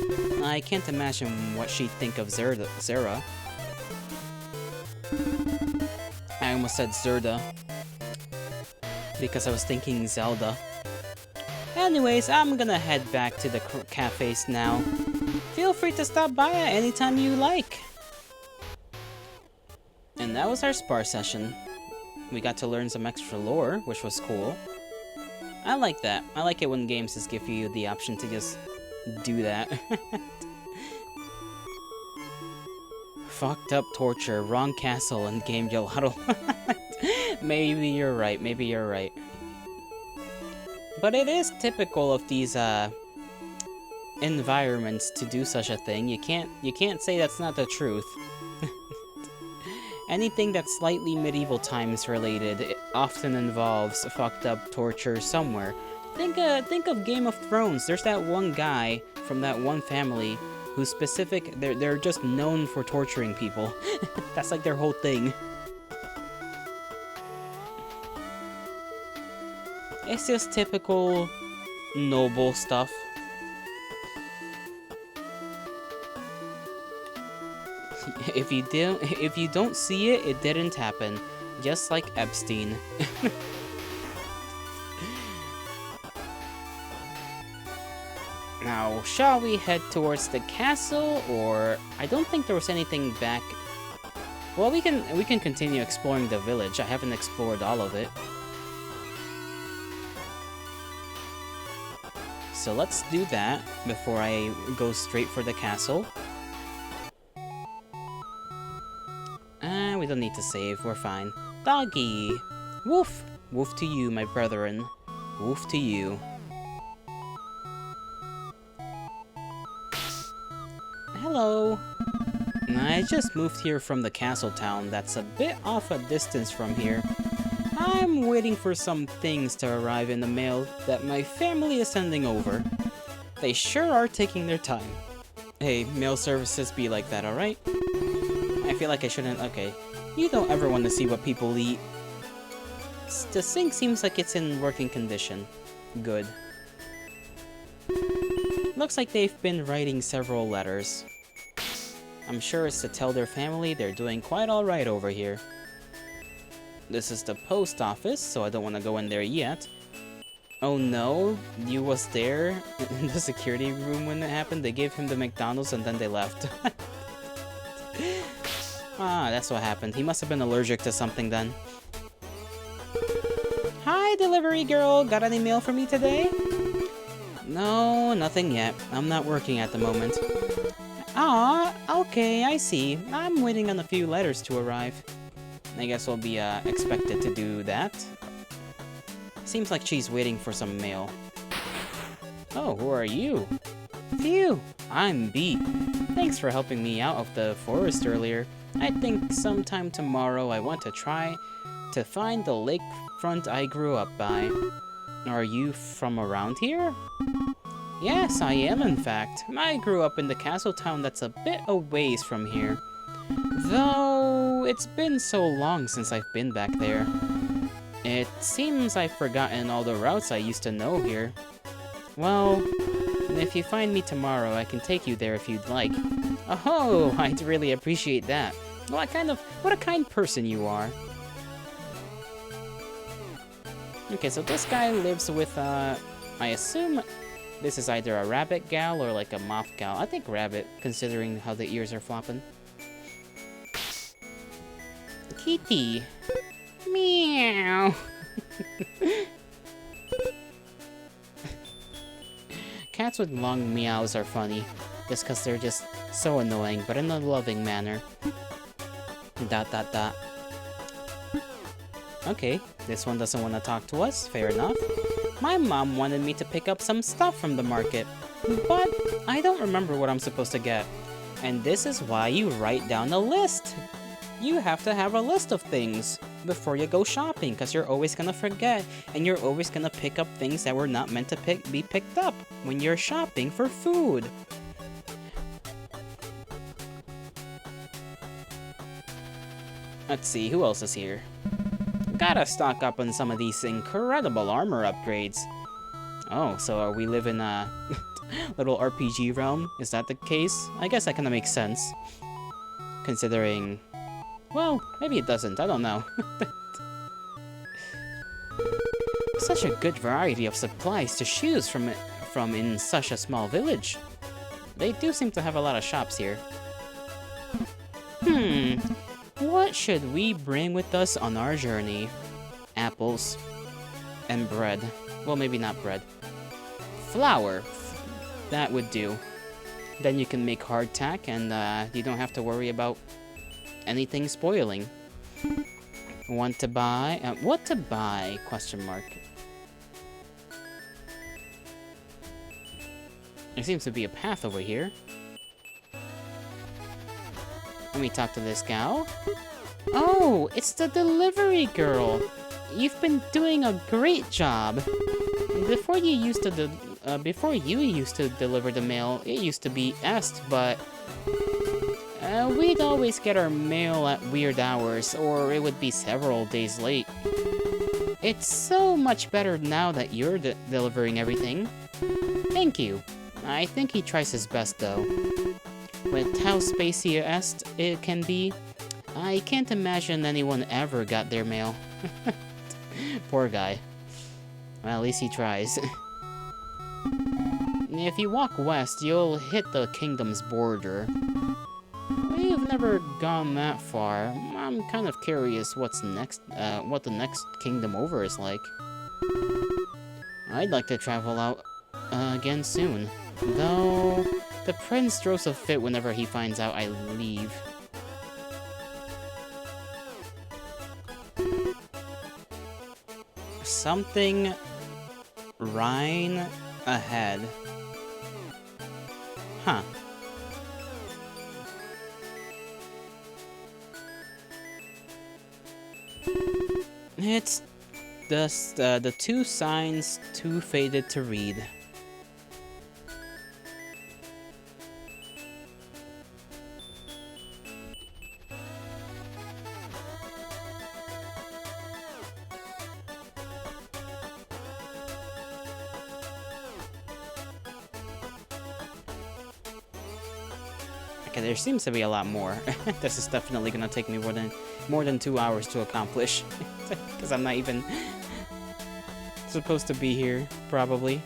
I can't imagine what she'd think of Zera. I almost said Zerda, because I was thinking Zelda. Anyways, I'm gonna head back to the cafes now. Feel free to stop by at any time you like. And that was our spar session. We got to learn some extra lore, which was cool. I like that. I like it when games just give you the option to just do that. Fucked up torture, wrong castle, and game gelato. Maybe you're right, maybe you're right. But it is typical of these environments to do such a thing. You can't say that's not the truth. Anything that's slightly medieval times related, it often involves fucked up torture somewhere. Think of Game of Thrones. There's that one guy from that one family who's they're just known for torturing people. That's like their whole thing. It's just typical noble stuff. If you don't see it, it didn't happen. Just like Epstein. Now, shall we head towards the castle, or I don't think there was anything back. Well, we can continue exploring the village. I haven't explored all of it. So let's do that before I go straight for the castle. We don't need to save, we're fine. Doggy! Woof! Woof to you, my brethren. Woof to you. Hello! I just moved here from the castle town that's a bit off a distance from here. I'm waiting for some things to arrive in the mail that my family is sending over. They sure are taking their time. Hey, mail services be like that, alright? I feel like I shouldn't. Okay. You don't ever want to see what people eat. The sink seems like it's in working condition. Good. Looks like they've been writing several letters. I'm sure it's to tell their family they're doing quite alright over here. This is the post office, so I don't want to go in there yet. Oh no, you was there in the security room when it happened? They gave him the McDonald's and then they left. Ah, that's what happened. He must have been allergic to something then. Hi, delivery girl. Got any mail for me today? No, nothing yet. I'm not working at the moment. Ah, okay, I see. I'm waiting on a few letters to arrive. I guess we'll be expected to do that. Seems like she's waiting for some mail. Oh, who are you? Phew, I'm B. Thanks for helping me out of the forest earlier. I think sometime tomorrow I want to try to find the lakefront I grew up by. Are you from around here? Yes, I am in fact. I grew up in the castle town that's a bit a ways from here. Though, it's been so long since I've been back there. It seems I've forgotten all the routes I used to know here. Well, if you find me tomorrow, I can take you there if you'd like. Oh, I'd really appreciate that. What a kind person you are. Okay, so this guy lives with, I assume this is either a rabbit gal or like a moth gal. I think rabbit, considering how the ears are flopping. Kitty. Meow. Cats with long meows are funny, just because they're just so annoying, but in a loving manner. ... Okay, this one doesn't want to talk to us, fair enough. My mom wanted me to pick up some stuff from the market, but I don't remember what I'm supposed to get. And this is why you write down a list. You have to have a list of things before you go shopping, because you're always gonna forget, and you're always gonna pick up things that were not meant to be picked up when you're shopping for food. Let's see, who else is here? Gotta stock up on some of these incredible armor upgrades. Oh, so we live in a little RPG realm? Is that the case? I guess that kinda makes sense. Considering... Well, maybe it doesn't, I don't know. Such a good variety of supplies to choose from in such a small village. They do seem to have a lot of shops here. What should we bring with us on our journey? Apples. And bread. Well, maybe not bread. Flour. That would do. Then you can make hardtack, and you don't have to worry about anything spoiling. Want to buy? What to buy? Question mark. There seems to be a path over here. Let me talk to this gal. Oh, it's the delivery girl. You've been doing a great job. Before you used to deliver the mail, it used to be est, but we'd always get our mail at weird hours, or it would be several days late. It's so much better now that you're delivering everything. Thank you. I think he tries his best, though. With how spacey it can be, I can't imagine anyone ever got their mail. Poor guy. Well, at least he tries. If you walk west, you'll hit the kingdom's border. We've never gone that far. I'm kind of curious what's next, what the next kingdom over is like. I'd like to travel out again soon. Though, the prince throws a fit whenever he finds out I leave. Something Rhine ahead. Huh. It's the two signs too faded to read. Okay, there seems to be a lot more. This is definitely gonna take me more than 2 hours to accomplish. Because I'm not even supposed to be here, probably.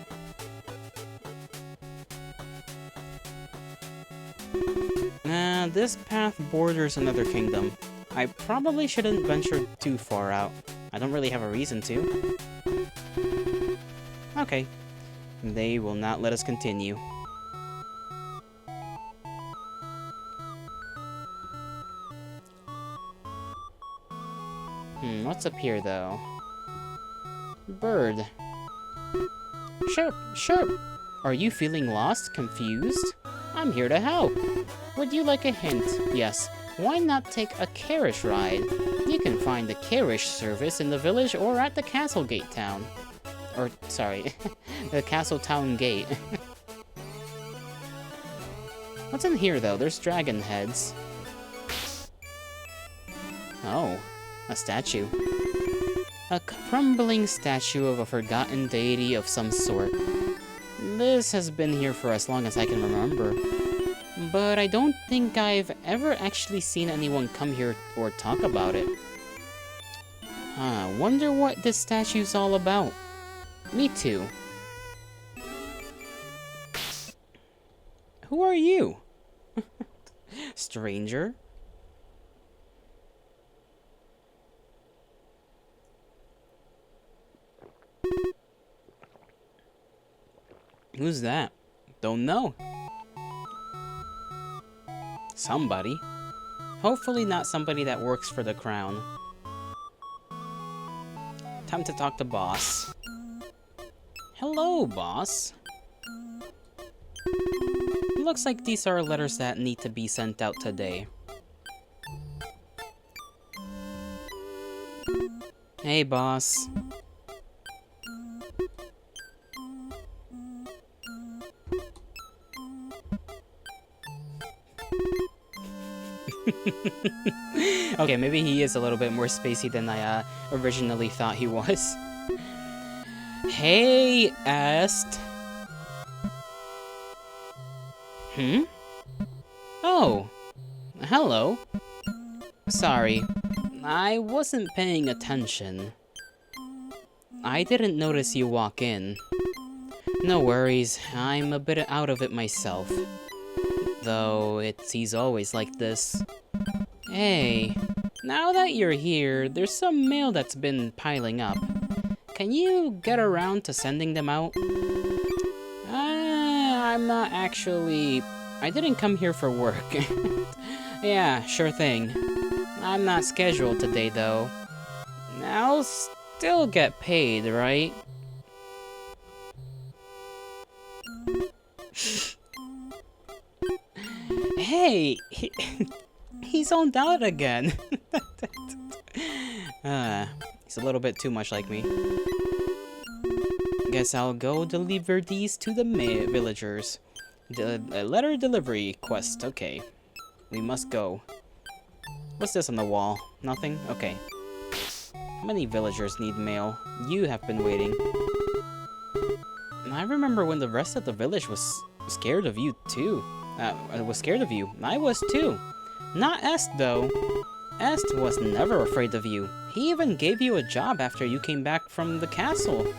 This path borders another kingdom. I probably shouldn't venture too far out. I don't really have a reason to. Okay. They will not let us continue. What's up here, though? Bird. Chirp, chirp! Are you feeling lost, confused? I'm here to help. Would you like a hint? Yes. Why not take a carriage ride? You can find the carriage service in the village or at the Castle Gate Town. Or, sorry, the Castle Town Gate. What's in here, though? There's dragon heads. Oh, a statue. A crumbling statue of a forgotten deity of some sort. This has been here for as long as I can remember. But I don't think I've ever actually seen anyone come here or talk about it. Wonder what this statue's all about. Me too. Who are you? Stranger? Who's that? Don't know. Somebody. Hopefully not somebody that works for the crown. Time to talk to boss. Hello, boss. Looks like these are letters that need to be sent out today. Hey, boss. Okay, maybe he is a little bit more spacey than I originally thought he was. Hey, Est. Oh, hello. Sorry, I wasn't paying attention. I didn't notice you walk in. No worries, I'm a bit out of it myself. Though he's always like this. Hey, now that you're here, there's some mail that's been piling up. Can you get around to sending them out? I'm not actually... I didn't come here for work. Yeah, sure thing. I'm not scheduled today, though. I'll still get paid, right? Hey! He's on out again. He's a little bit too much like me. Guess I'll go deliver these to the villagers. A letter delivery quest. Okay. We must go. What's this on the wall? Nothing? Okay. How many villagers need mail? You have been waiting. I remember when the rest of the village was scared of you, too. I was scared of you. I was, too. Not Est, though. Est was never afraid of you. He even gave you a job after you came back from the castle.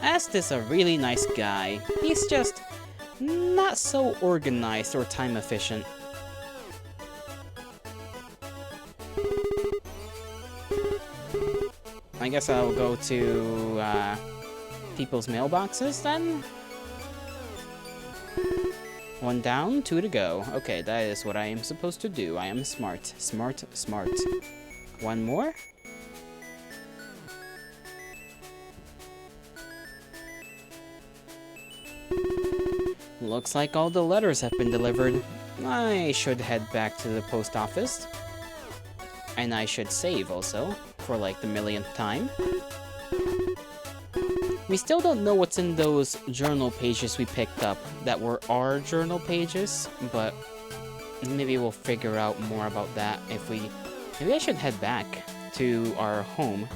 Est is a really nice guy. He's just not so organized or time efficient. I guess I'll go to people's mailboxes then? One down, two to go. Okay, that is what I am supposed to do. I am smart. Smart, smart. One more? Looks like all the letters have been delivered. I should head back to the post office. And I should save also, for like the millionth time. We still don't know what's in those journal pages we picked up that were our journal pages, but maybe we'll figure out more about that if we... Maybe I should head back to our home.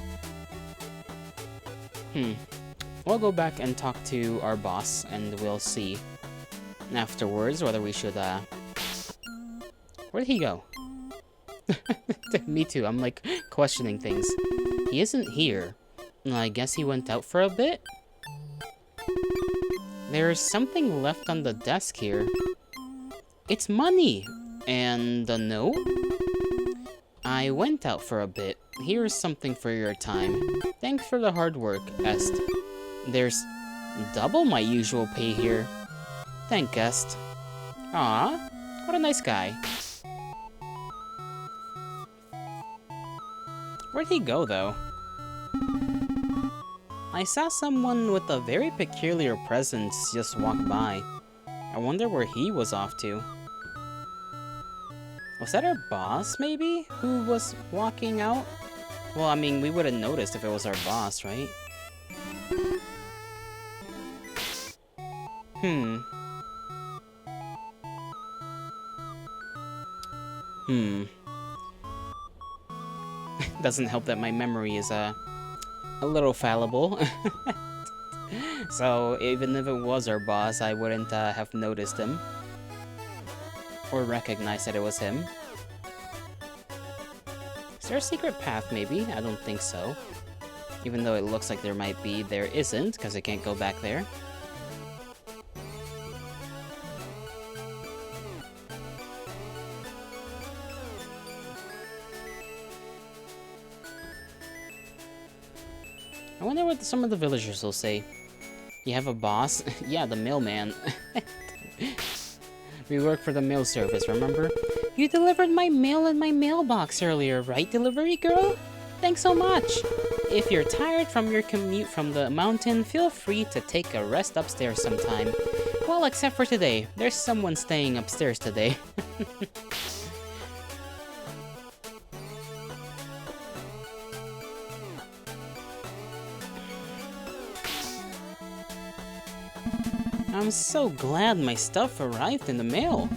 We'll go back and talk to our boss, and we'll see afterwards whether we should, Where'd he go? Me too, I'm like questioning things. He isn't here. I guess he went out for a bit? There's something left on the desk here. It's money! And a note? I went out for a bit. Here's something for your time. Thanks for the hard work, Est. Double my usual pay here. Thank guest. Aw, what a nice guy. Where'd he go, though? I saw someone with a very peculiar presence just walk by. I wonder where he was off to. Was that our boss, maybe? Who was walking out? Well, I mean, we would have noticed if it was our boss, right? Doesn't help that my memory is, a little fallible. So, even if it was our boss, I wouldn't, have noticed him. Or recognized that it was him. Is there a secret path, maybe? I don't think so. Even though it looks like there might be, there isn't, because I can't go back there. I wonder what some of the villagers will say. You have a boss? Yeah, the mailman. We work for the mail service, remember? You delivered my mail in my mailbox earlier, right, delivery girl? Thanks so much! If you're tired from your commute from the mountain, feel free to take a rest upstairs sometime. Well, except for today. There's someone staying upstairs today. I'm so glad my stuff arrived in the mail.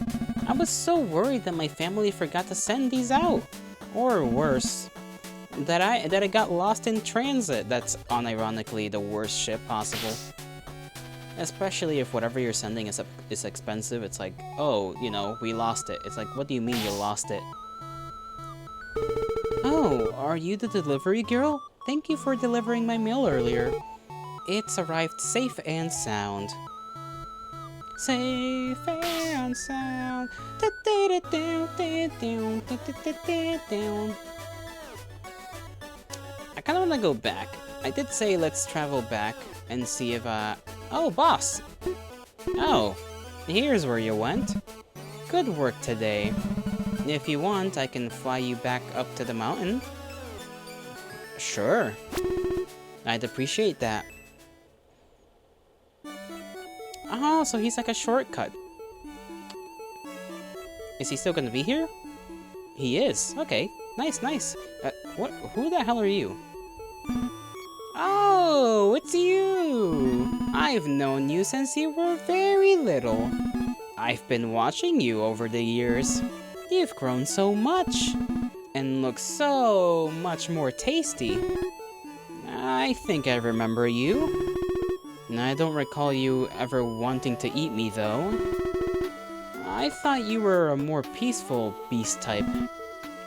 I was so worried that my family forgot to send these out. Or worse, that I got lost in transit. That's unironically the worst shit possible. Especially if whatever you're sending is expensive. It's like, oh, you know, we lost it. It's like, what do you mean you lost it? Oh, are you the delivery girl? Thank you for delivering my mail earlier. It's arrived safe and sound. Safe and sound. I kind of want to go back. I did say let's travel back and see if, oh, boss! Oh, here's where you went. Good work today. If you want, I can fly you back up to the mountain. Sure. I'd appreciate that. Oh, so he's like a shortcut. Is he still gonna be here? He is. Okay. Nice, nice. Who the hell are you? Oh, it's you! I've known you since you were very little. I've been watching you over the years. You've grown so much. And look so much more tasty. I think I remember you. I don't recall you ever wanting to eat me, though. I thought you were a more peaceful beast type.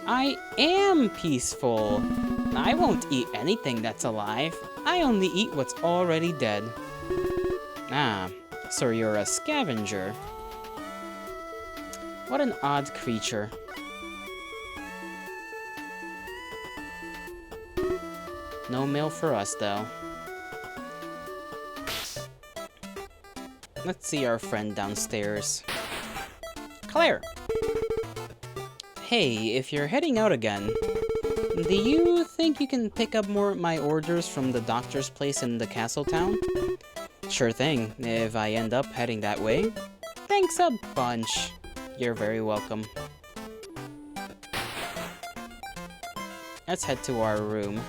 I am peaceful. I won't eat anything that's alive. I only eat what's already dead. Ah, so you're a scavenger. What an odd creature. No mail for us, though. Let's see our friend downstairs. Claire! Hey, if you're heading out again, do you think you can pick up more of my orders from the doctor's place in the castle town? Sure thing, if I end up heading that way. Thanks a bunch. You're very welcome. Let's head to our room.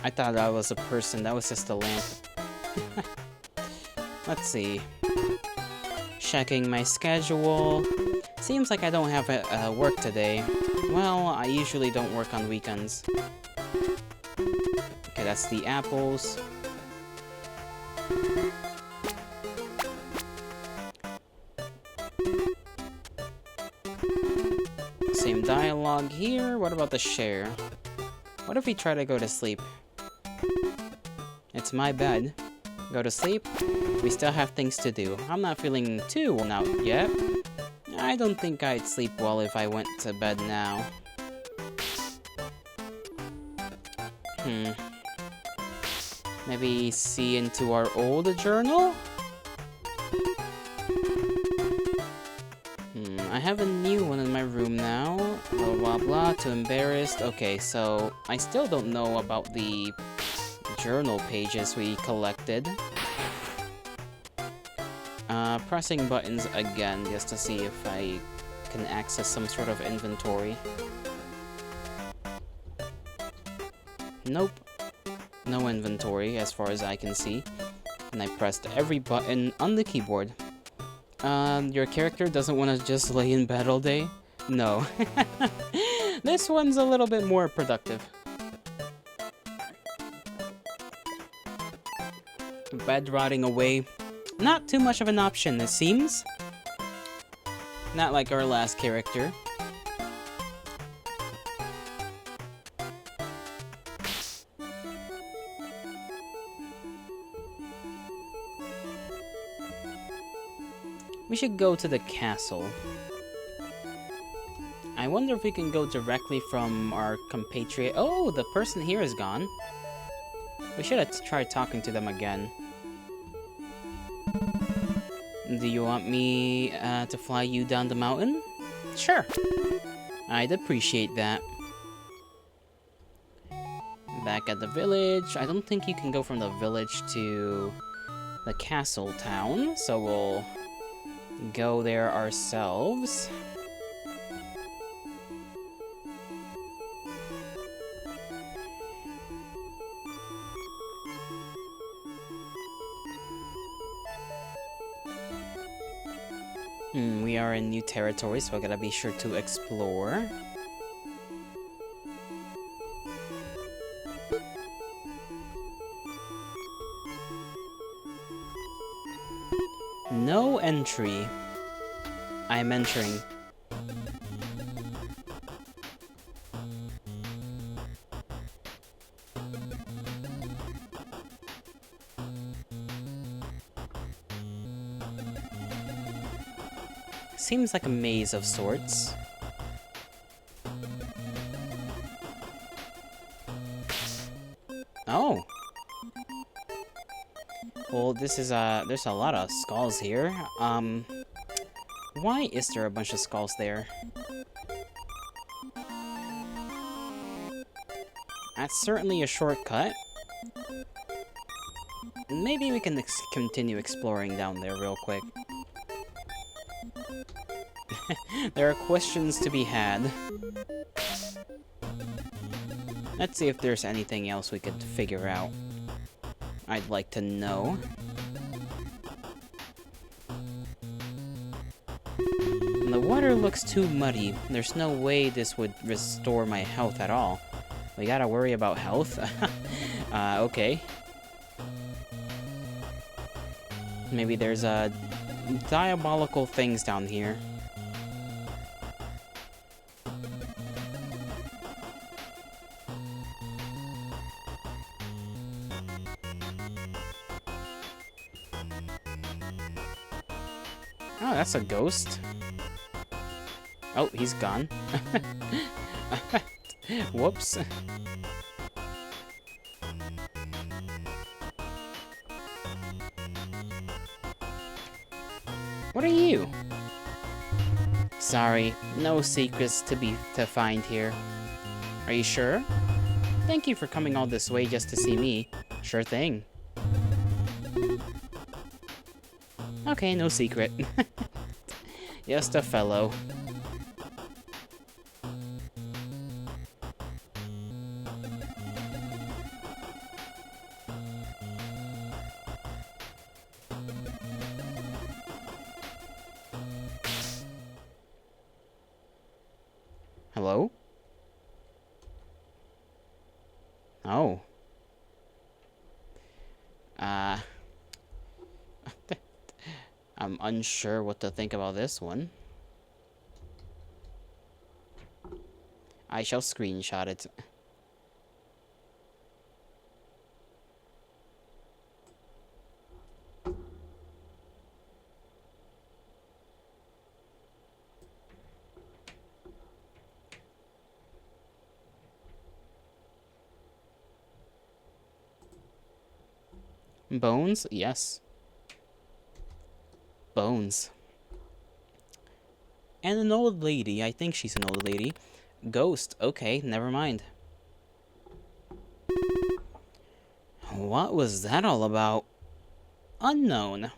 I thought that was a person, that was just a lamp. Let's see. Checking my schedule. Seems like I don't have work today. Well, I usually don't work on weekends. Okay, that's the apples. Same dialogue here. What about the share? What if we try to go to sleep? It's my bed. Go to sleep. We still have things to do. I'm not feeling too worn out yet. I don't think I'd sleep well if I went to bed now. Maybe see into our old journal? I have a new one in my room now. Blah, blah, blah. Too embarrassed. Okay, so I still don't know about the journal pages we collected. Pressing buttons again just to see if I can access some sort of inventory. Nope. No inventory as far as I can see. And I pressed every button on the keyboard. Your character doesn't want to just lay in bed all day? No. This one's a little bit more productive. Bed rotting away. Not too much of an option, it seems. Not like our last character. We should go to the castle. I wonder if we can go directly from our compatriot. Oh, the person here is gone. We should have tried talking to them again. Do you want me to fly you down the mountain? Sure. I'd appreciate that. Back at the village. I don't think you can go from the village to the castle town, so we'll go there ourselves. We are in new territory, so I gotta be sure to explore. No entry. I'm entering. Seems like a maze of sorts. Oh. Well, this is there's a lot of skulls here. Why is there a bunch of skulls there? That's certainly a shortcut. Maybe we can continue exploring down there real quick. There are questions to be had. Let's see if there's anything else we could figure out. I'd like to know. The water looks too muddy. There's no way this would restore my health at all. We gotta worry about health? Okay. Maybe there's diabolical things down here. Oh, that's a ghost. Oh, he's gone. Whoops. What are you? Sorry, no secrets to find here. Are you sure? Thank you for coming all this way just to see me. Sure thing. Okay, no secret. Just a fellow. Hello? Oh. I'm unsure what to think about this one. I shall screenshot it. Bones? Yes. Bones. And an old lady. I think she's an old lady. Ghost. Okay, never mind. What was that all about? Unknown.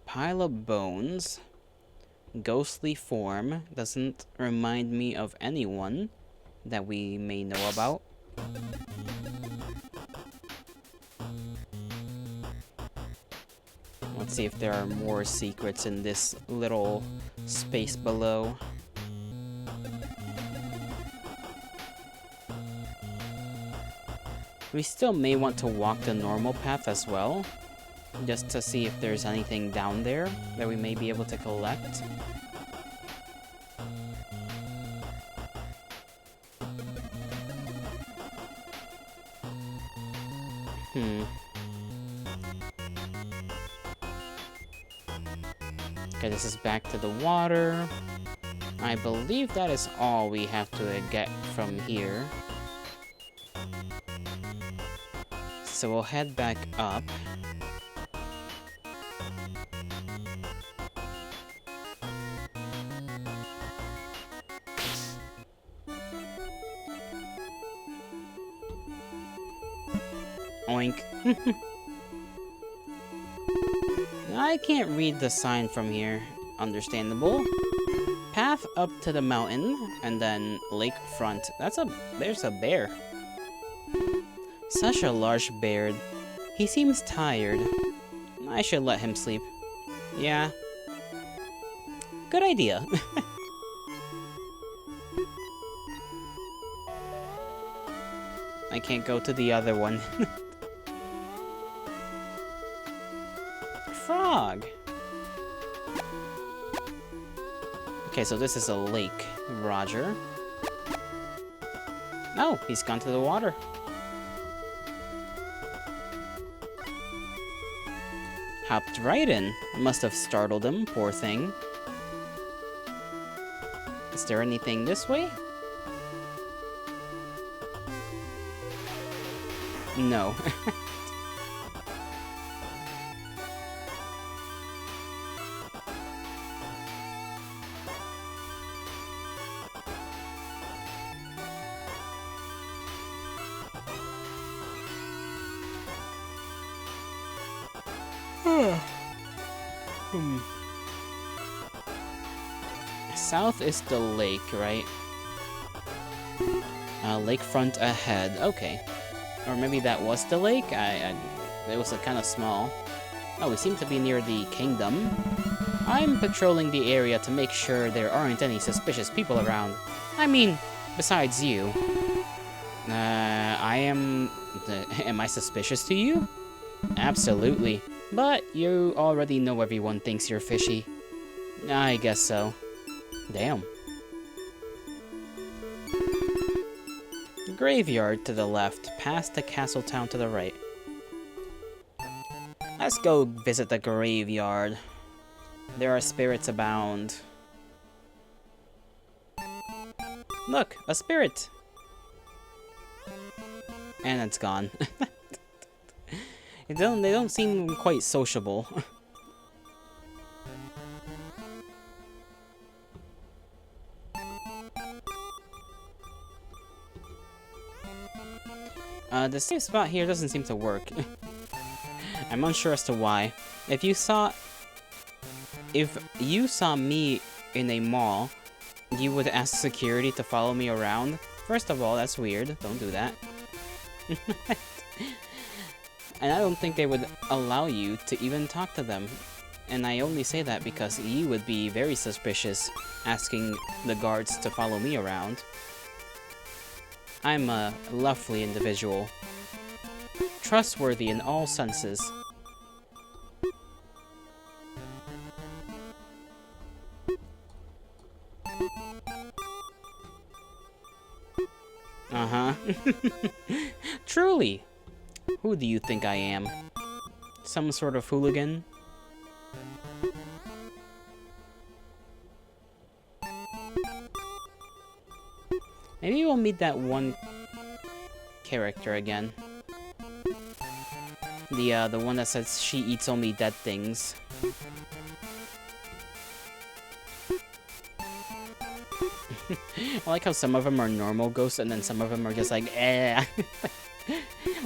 Pile of bones. Ghostly form. Doesn't remind me of anyone that we may know about. Let's see if there are more secrets in this little space below. We still may want to walk the normal path as well, just to see if there's anything down there that we may be able to collect. Okay, this is back to the water. I believe that is all we have to get from here. So we'll head back up. Oink. I can't read the sign from here. Understandable. Path up to the mountain, and then lakefront. There's a bear. Such a large bear. He seems tired. I should let him sleep. Yeah. Good idea. I can't go to the other one. Frog! Okay, so this is a lake. Roger. Oh, he's gone to the water. Hopped right in. Must have startled him, poor thing. Is there anything this way? No. South is the lake, right? Lakefront ahead. Okay. Or maybe that was the lake? It was kind of small. Oh, we seem to be near the kingdom. I'm patrolling the area to make sure there aren't any suspicious people around. I mean, besides you. Am I suspicious to you? Absolutely. But you already know everyone thinks you're fishy. I guess so. Damn. Graveyard to the left, past the castle town to the right. Let's go visit the graveyard. There are spirits abound. Look, a spirit! And it's gone. They don't seem quite sociable. The safe spot here doesn't seem to work. I'm unsure as to why. If you saw me in a mall, you would ask security to follow me around. First of all, that's weird. Don't do that. And I don't think they would allow you to even talk to them. And I only say that because you would be very suspicious asking the guards to follow me around. I'm a lovely individual. Trustworthy in all senses. Uh-huh. Truly. Who do you think I am? Some sort of hooligan? Maybe we'll meet that one character again. The one that says she eats only dead things. I like how some of them are normal ghosts and then some of them are just like, eh.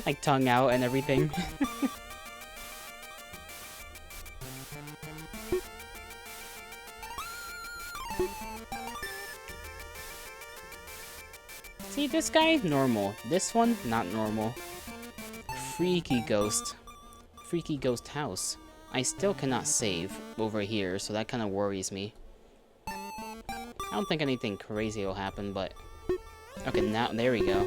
Like tongue out and everything. See, this guy, normal. This one, not normal. Freaky ghost. Freaky ghost house. I still cannot save over here, so that kind of worries me. I don't think anything crazy will happen, but... Okay, now, there we go.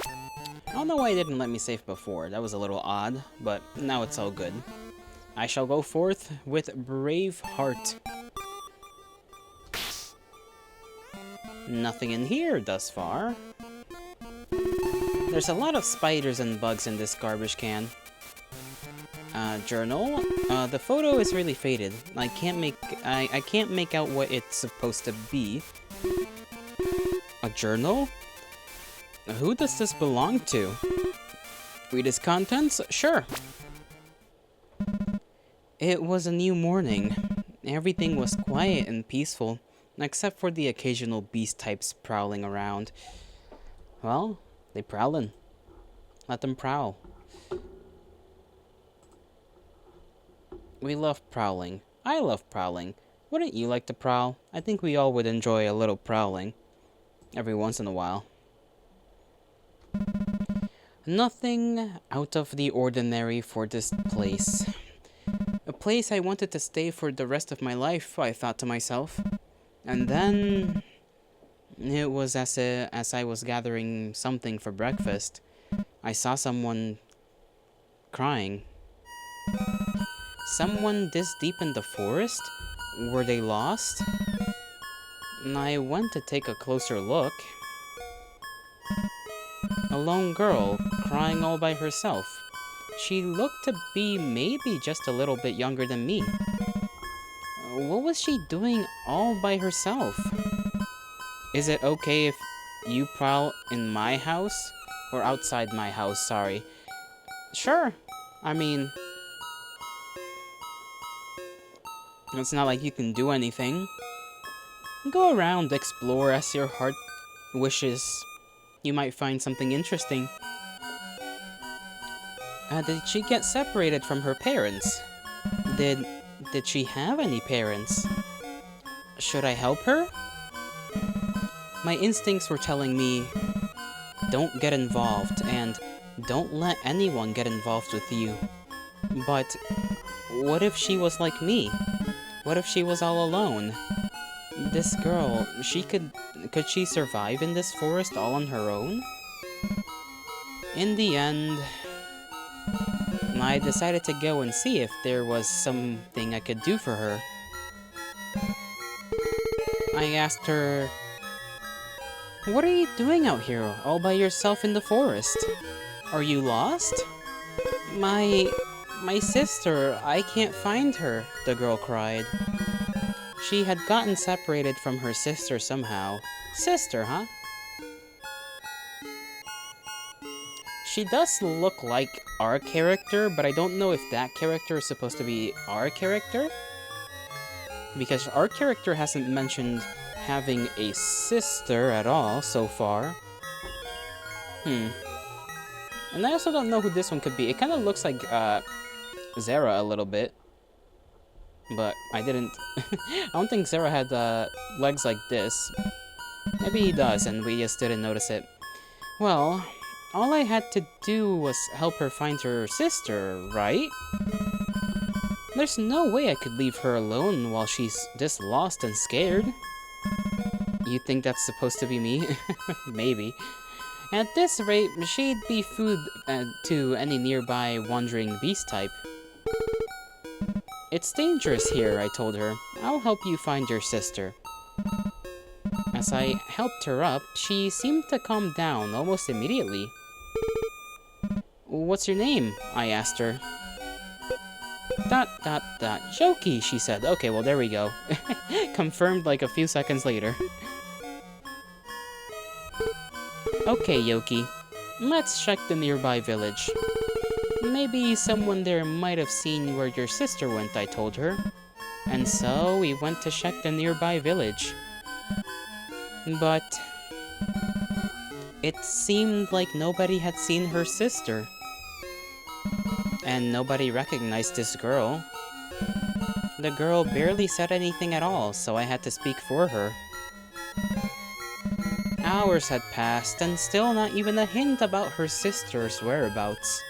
I don't know why it didn't let me save before. That was a little odd, but now it's all good. I shall go forth with brave heart. Nothing in here thus far. There's a lot of spiders and bugs in this garbage can. Journal. The photo is really faded. I can't make out what it's supposed to be. A journal? Who does this belong to? Read its contents? Sure. It was a new morning. Everything was quiet and peaceful, except for the occasional beast types prowling around. Well, they prowlin'. Let them prowl. We love prowling. I love prowling. Wouldn't you like to prowl? I think we all would enjoy a little prowling. Every once in a while. Nothing out of the ordinary for this place. A place I wanted to stay for the rest of my life, I thought to myself. And then... It was as I was gathering something for breakfast. I saw someone... crying. Someone this deep in the forest? Were they lost? I went to take a closer look. A lone girl, crying all by herself. She looked to be maybe just a little bit younger than me. What was she doing all by herself? Is it okay if you prowl in my house? Or outside my house, sorry. Sure. I mean... It's not like you can do anything. Go around, explore as your heart wishes. You might find something interesting. Did she get separated from her parents? Did she have any parents? Should I help her? My instincts were telling me, don't get involved, and don't let anyone get involved with you. But what if she was like me? What if she was all alone? This girl, could she survive in this forest all on her own? In the end, I decided to go and see if there was something I could do for her. I asked her, "What are you doing out here, all by yourself in the forest? Are you lost?" My sister, I can't find her," the girl cried. She had gotten separated from her sister somehow. Sister, huh? She does look like our character, but I don't know if that character is supposed to be our character. Because our character hasn't mentioned having a sister at all so far. And I also don't know who this one could be. It kind of looks like Zara a little bit. But I didn't... I don't think Zara had legs like this. Maybe he does, and we just didn't notice it. Well, all I had to do was help her find her sister, right? There's no way I could leave her alone while she's this lost and scared. You think that's supposed to be me? Maybe. At this rate, she'd be food to any nearby wandering beast type. It's dangerous here, I told her. I'll help you find your sister. As I helped her up, she seemed to calm down almost immediately. What's your name? I asked her. ... Joki, she said. Okay, well, there we go. Confirmed like a few seconds later. Okay, Yoki. Let's check the nearby village. Maybe someone there might have seen where your sister went, I told her. And so we went to check the nearby village. But it seemed like nobody had seen her sister. And nobody recognized this girl. The girl barely said anything at all, so I had to speak for her. Hours had passed, and still not even a hint about her sister's whereabouts.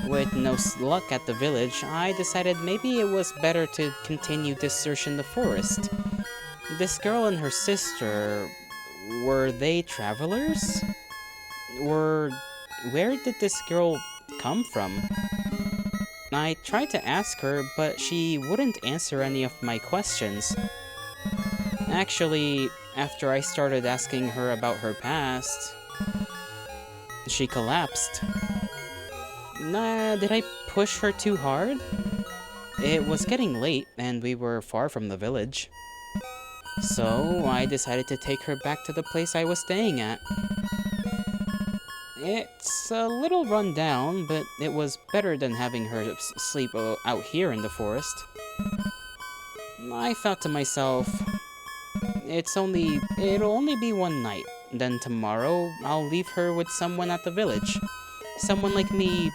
With no luck at the village, I decided maybe it was better to continue this search in the forest. This girl and her sister... were they travelers? Where did this girl come from? I tried to ask her, but she wouldn't answer any of my questions. Actually, after I started asking her about her past, she collapsed. Did I push her too hard? It was getting late, and we were far from the village. So, I decided to take her back to the place I was staying at. It's a little run down, but it was better than having her sleep out here in the forest. I thought to myself, it'll only be one night. Then tomorrow, I'll leave her with someone at the village. Someone like me,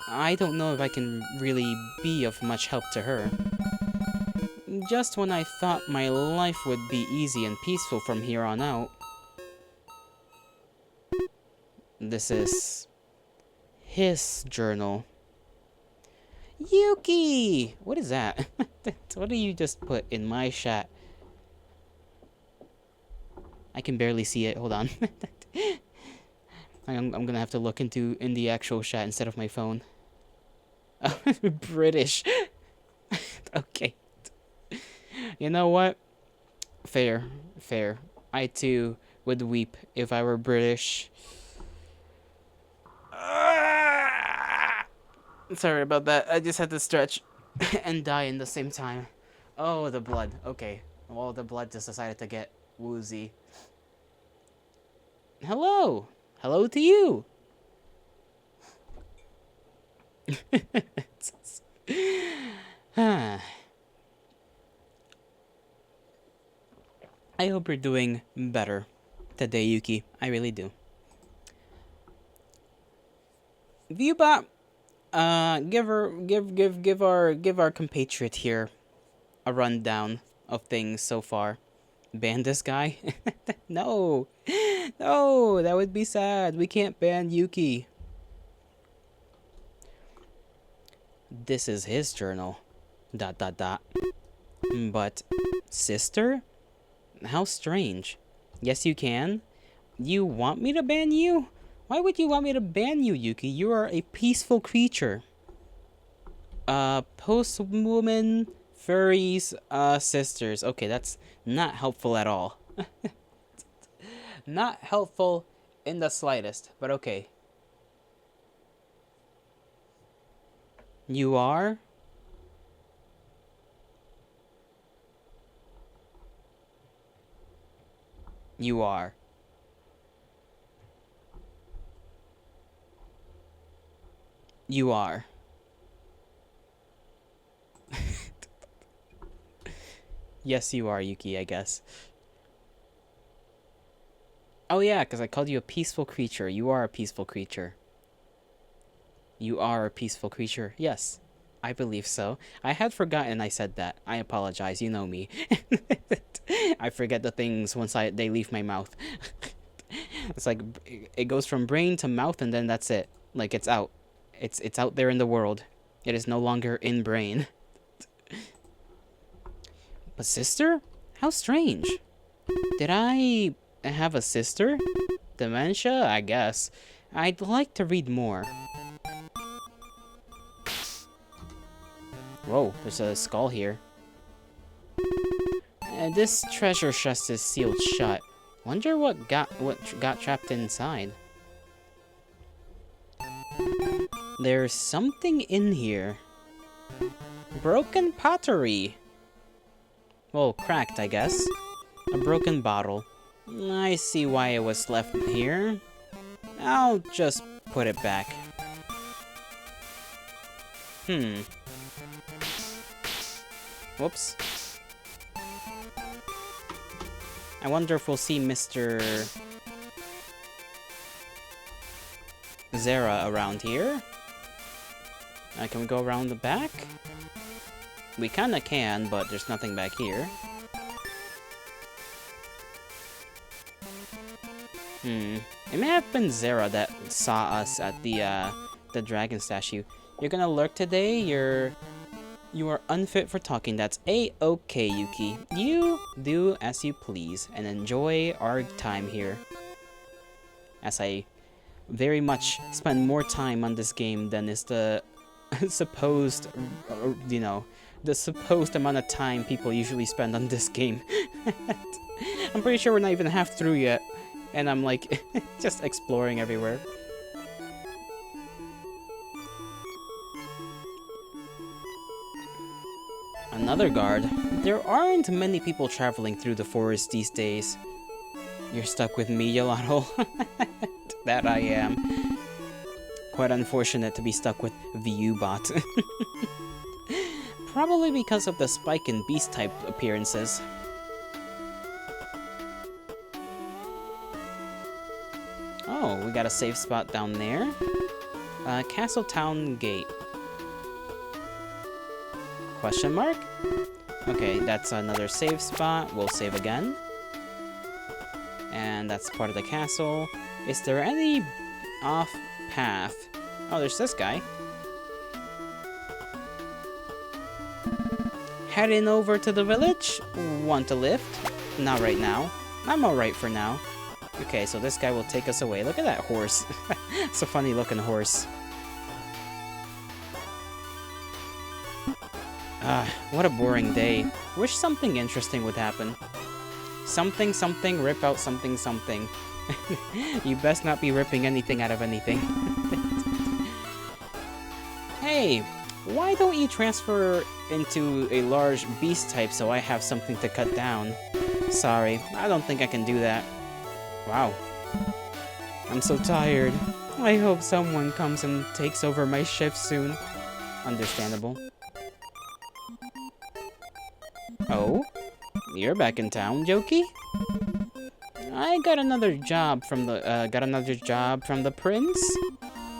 I don't know if I can really be of much help to her. Just when I thought my life would be easy and peaceful from here on out. This is his journal. Yuki! What is that? What do you just put in my chat? I can barely see it. Hold on. I'm gonna have to look in the actual chat instead of my phone. British. Okay. You know what? Fair. I too would weep if I were British. Sorry about that. I just had to stretch and die in the same time. Oh, the blood. Okay. Well, the blood just decided to get woozy. Hello. Hello to you. I hope you're doing better today, Yuki. I really do. Viewbot, give our compatriot here a rundown of things so far. Ban this guy? No, that would be sad. We can't ban Yuki. This is his journal. ... But sister? How strange. Yes, you can. You want me to ban you? Why would you want me to ban you, Yuki? You are a peaceful creature. Post-woman, furries, sisters. Okay, that's not helpful at all. Not helpful in the slightest, but okay. You are? You are. You are. Yes, you are, Yuki, I guess. Oh yeah, because I called you a peaceful creature. You are a peaceful creature. You are a peaceful creature. Yes, I believe so. I had forgotten I said that. I apologize. You know me. I forget the things once they leave my mouth. It's like it goes from brain to mouth, and then that's it. Like it's out. It's out there in the world. It is no longer in brain. But sister? How strange. Did I have a sister? Dementia? I guess. I'd like to read more. Whoa, there's a skull here. And this treasure chest is sealed shut. Wonder what got trapped inside. There's something in here. Broken pottery. Well, cracked, I guess. A broken bottle. I see why it was left here. I'll just put it back. Whoops. I wonder if we'll see Mr. Zera around here. Can we go around the back? We kinda can, but there's nothing back here. It may have been Zera that saw us at the dragon statue. You're gonna lurk today? You are unfit for talking. That's A-okay, Yuki. You do as you please and enjoy our time here. As I very much spend more time on this game than is the supposed, the supposed amount of time people usually spend on this game. I'm pretty sure we're not even half through yet. And I'm like, just exploring everywhere. Another guard. There aren't many people traveling through the forest these days. You're stuck with me, Yolato. That I am. Quite unfortunate to be stuck with the U-bot. Probably because of the spike in beast-type appearances. Oh, we got a safe spot down there. Castle Town Gate. Question mark? Okay, that's another save spot. We'll save again. And that's part of the castle. Is there any off path? Oh, there's this guy. Heading over to the village? Want a lift? Not right now. I'm alright for now. Okay, so this guy will take us away. Look at that horse. It's a funny looking horse. What a boring day. Wish something interesting would happen. Something, something, rip out something, something. You best not be ripping anything out of anything. Hey, why don't you transfer into a large beast type so I have something to cut down? Sorry, I don't think I can do that. Wow. I'm so tired. I hope someone comes and takes over my shift soon. Understandable. Oh? You're back in town, Jokey? I got another job from the prince?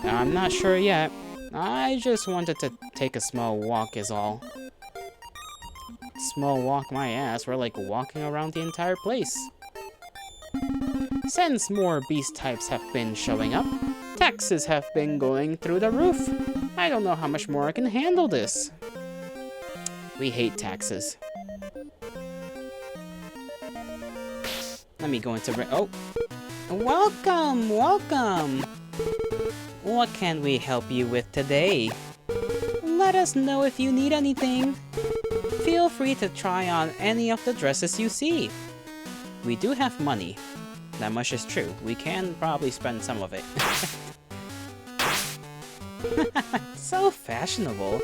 I'm not sure yet. I just wanted to take a small walk is all. Small walk my ass, we're like walking around the entire place. Since more beast types have been showing up, taxes have been going through the roof. I don't know how much more I can handle this. We hate taxes. Let me go into... Oh! Welcome! Welcome! What can we help you with today? Let us know if you need anything. Feel free to try on any of the dresses you see. We do have money. That much is true. We can probably spend some of it. So fashionable.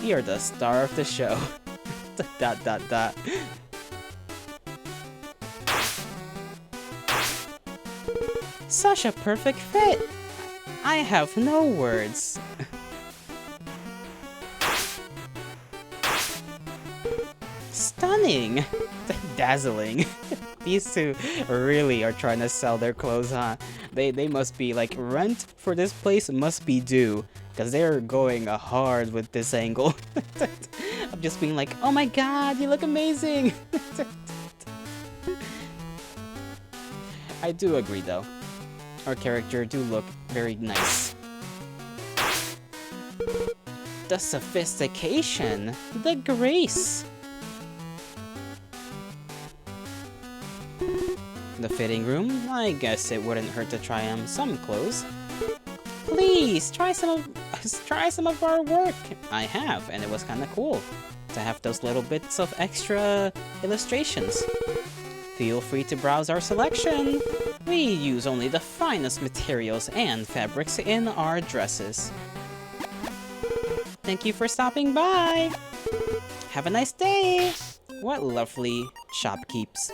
You're the star of the show. ... Such a perfect fit. I have no words. Stunning. Dazzling. These two really are trying to sell their clothes, huh? They must be like, rent for this place must be due, because they're going hard with this angle. I'm just being like, oh my god, you look amazing. I do agree though. Our character do look very nice. The sophistication, the grace. The fitting room? I guess it wouldn't hurt to try on some clothes. Please, try some of our work. I have, and it was kinda cool to have those little bits of extra illustrations. Feel free to browse our selection. We use only the finest materials and fabrics in our dresses. Thank you for stopping by. Have a nice day. What lovely shopkeepers.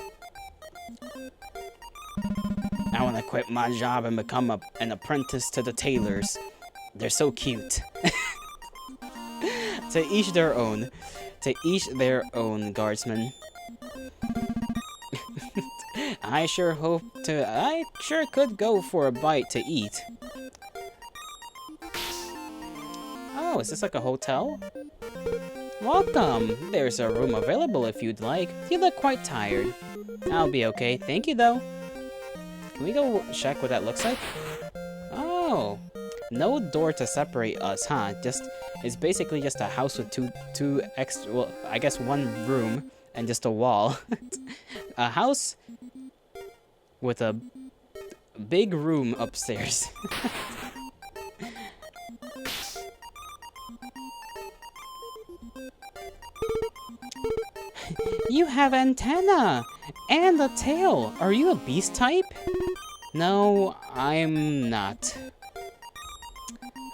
I want to quit my job and become an apprentice to the tailors. They're so cute. To each their own. To each their own, guardsman. I sure could go for a bite to eat. Oh, is this like a hotel? Welcome! There's a room available if you'd like. You look quite tired. I'll be okay. Thank you, though. Can we go check what that looks like? Oh. No door to separate us, huh? It's basically just a house with two extra, well, I guess one room and just a wall. A house with a big room upstairs. You have antenna and a tail. Are you a beast type? No, I'm not.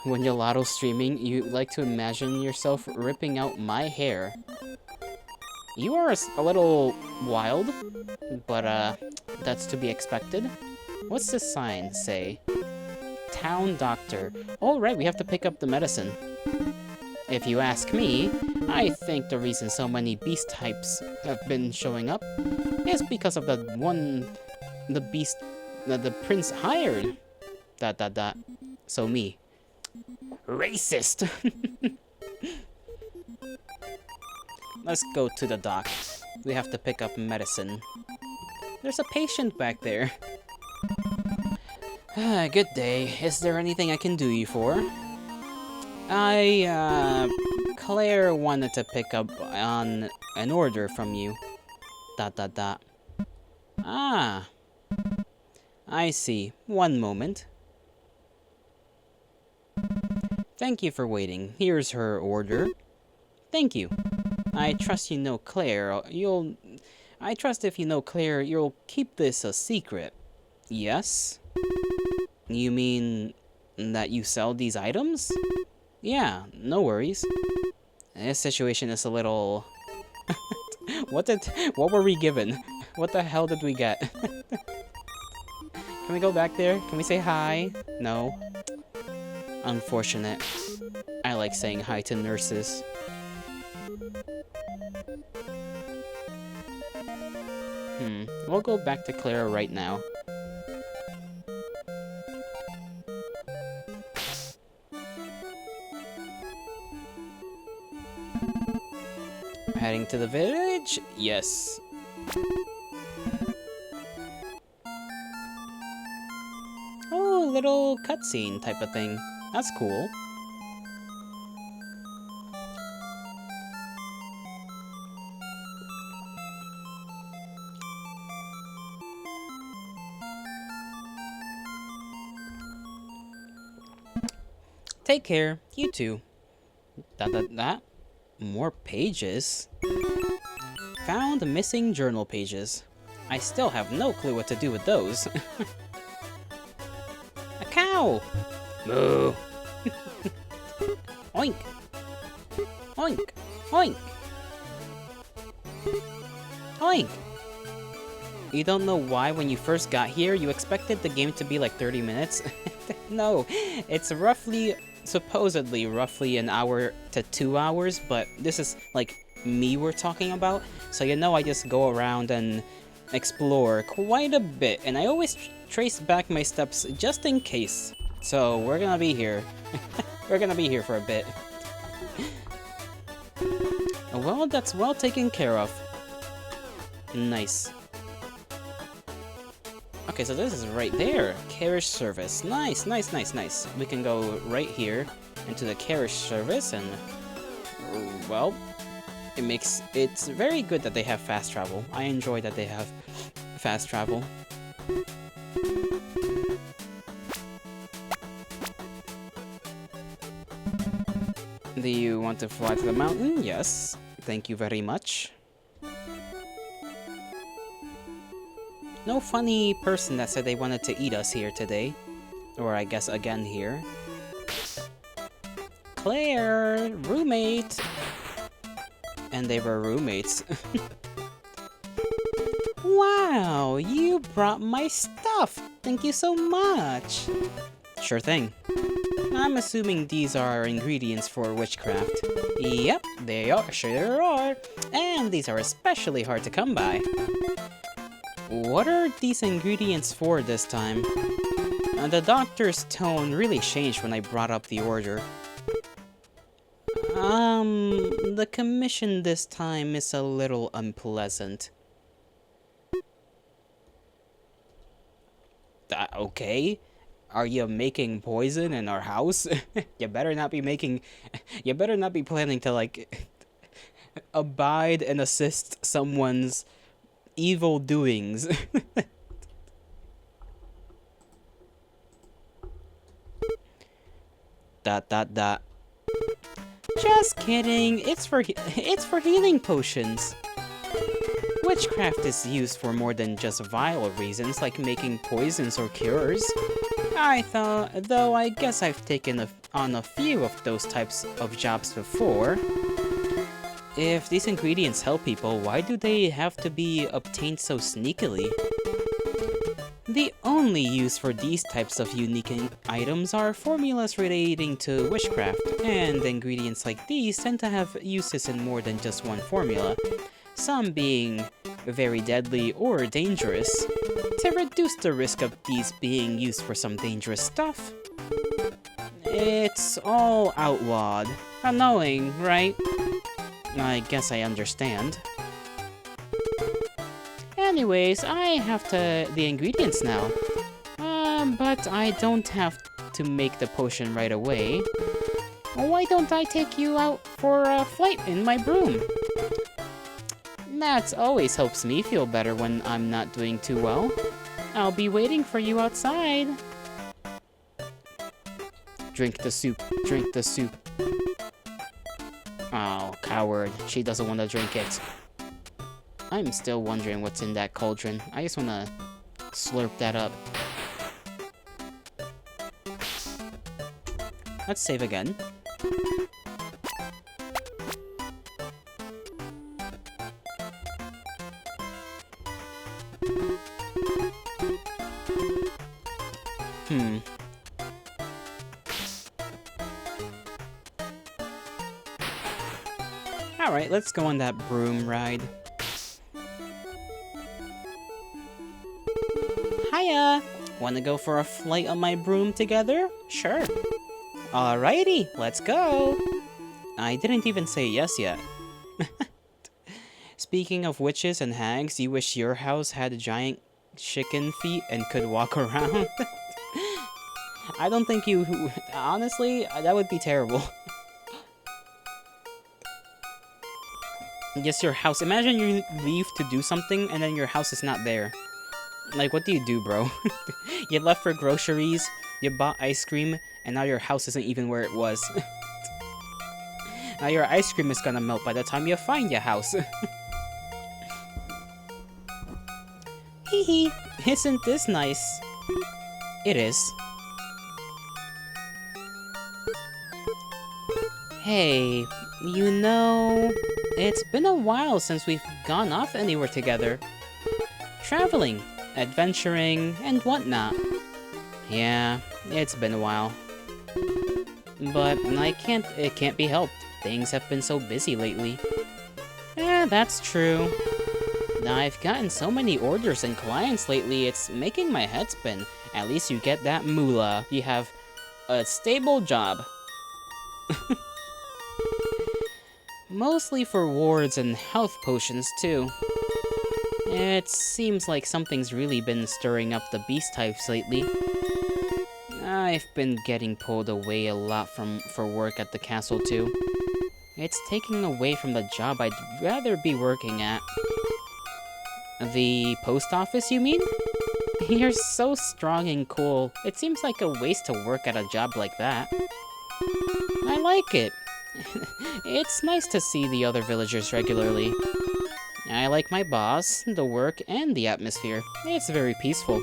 When you're lotto streaming, you like to imagine yourself ripping out my hair. You are a little wild, but that's to be expected. What's this sign say? Town doctor. Oh, right, we have to pick up the medicine. If you ask me, I think the reason so many beast types have been showing up is because of the beast that the prince hired. ... So me. Racist! Let's go to the dock. We have to pick up medicine. There's a patient back there. Good day. Is there anything I can do you for? Claire wanted to pick up on an order from you. ... Ah. I see. One moment. Thank you for waiting. Here's her order. Thank you. I trust you know Claire. I trust if you know Claire, you'll keep this a secret. Yes? You mean that you sell these items? Yeah, no worries. This situation is a little... What were we given? What the hell did we get? Can we go back there? Can we say hi? No. Unfortunate. I like saying hi to nurses. We'll go back to Clara right now. Heading to the village? Yes. Oh, little cutscene type of thing. That's cool. Take care. You too. More pages? Found missing journal pages. I still have no clue what to do with those. A cow! Moo! Oink! Oink! Oink! Oink! You don't know why when you first got here, you expected the game to be like 30 minutes? No, it's supposedly roughly an hour to 2 hours, but this is like me we're talking about, so you know I just go around and explore quite a bit, and I always trace back my steps just in case. So we're gonna be here. We're gonna be here for a bit. Well, that's well taken care of. Nice. Okay, so this is right there. Carriage service. Nice, nice, nice, nice. We can go right here into the carriage service and... well, it's very good that they have fast travel. I enjoy that they have fast travel. Do you want to fly to the mountain? Yes. Thank you very much. No funny person that said they wanted to eat us here today. Or I guess again here. Claire! Roommate! And they were roommates. Wow, you brought my stuff! Thank you so much! Sure thing. I'm assuming these are ingredients for witchcraft. Yep, they are, sure are. And these are especially hard to come by. What are these ingredients for this time? The doctor's tone really changed when I brought up the order. The commission this time is a little unpleasant. Okay. Are you making poison in our house? You better not be planning to, like, abide and assist someone's evil doings. Dot. Just kidding. It's for healing potions. Witchcraft is used for more than just vile reasons, like making poisons or cures. Though I guess I've taken on a few of those types of jobs before. If these ingredients help people, why do they have to be obtained so sneakily? The only use for these types of unique items are formulas relating to witchcraft, and ingredients like these tend to have uses in more than just one formula, some being very deadly or dangerous. To reduce the risk of these being used for some dangerous stuff, it's all outlawed. Annoying, right? I guess I understand. Anyways, I have the ingredients now. But I don't have to make the potion right away. Why don't I take you out for a flight in my broom? That always helps me feel better when I'm not doing too well. I'll be waiting for you outside. Drink the soup. Drink the soup. Oh, coward. She doesn't want to drink it. I'm still wondering what's in that cauldron. I just want to slurp that up. Let's save again. Alright, let's go on that broom ride. Hiya! Wanna go for a flight on my broom together? Sure. Alrighty, let's go! I didn't even say yes yet. Speaking of witches and hags, you wish your house had giant chicken feet and could walk around? I don't think you... Honestly, that would be terrible. Yes, your house. Imagine you leave to do something and then your house is not there. Like, what do you do, bro? You left for groceries, you bought ice cream, and now your house isn't even where it was. Now your ice cream is gonna melt by the time you find your house. Hee hee, isn't this nice? It is. Hey, you know, it's been a while since we've gone off anywhere together. Traveling, adventuring, and whatnot. Yeah, it's been a while. But it can't be helped. Things have been so busy lately. Yeah, that's true. I've gotten so many orders and clients lately, it's making my head spin. At least you get that moolah. You have a stable job. Mostly for wards and health potions, too. It seems like something's really been stirring up the beast types lately. I've been getting pulled away a lot for work at the castle, too. It's taking away from the job I'd rather be working at. The post office, you mean? You're so strong and cool. It seems like a waste to work at a job like that. I like it. It's nice to see the other villagers regularly. I like my boss, the work, and the atmosphere. It's very peaceful.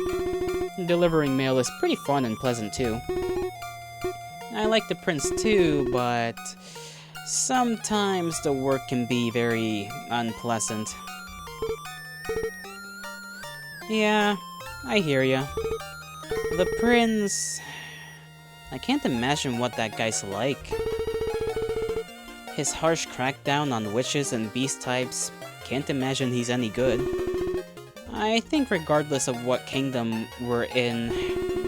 Delivering mail is pretty fun and pleasant too. I like the prince too, but sometimes the work can be very unpleasant. Yeah, I hear ya. The prince... I can't imagine what that guy's like. His harsh crackdown on witches and beast types, can't imagine he's any good. I think regardless of what kingdom we're in,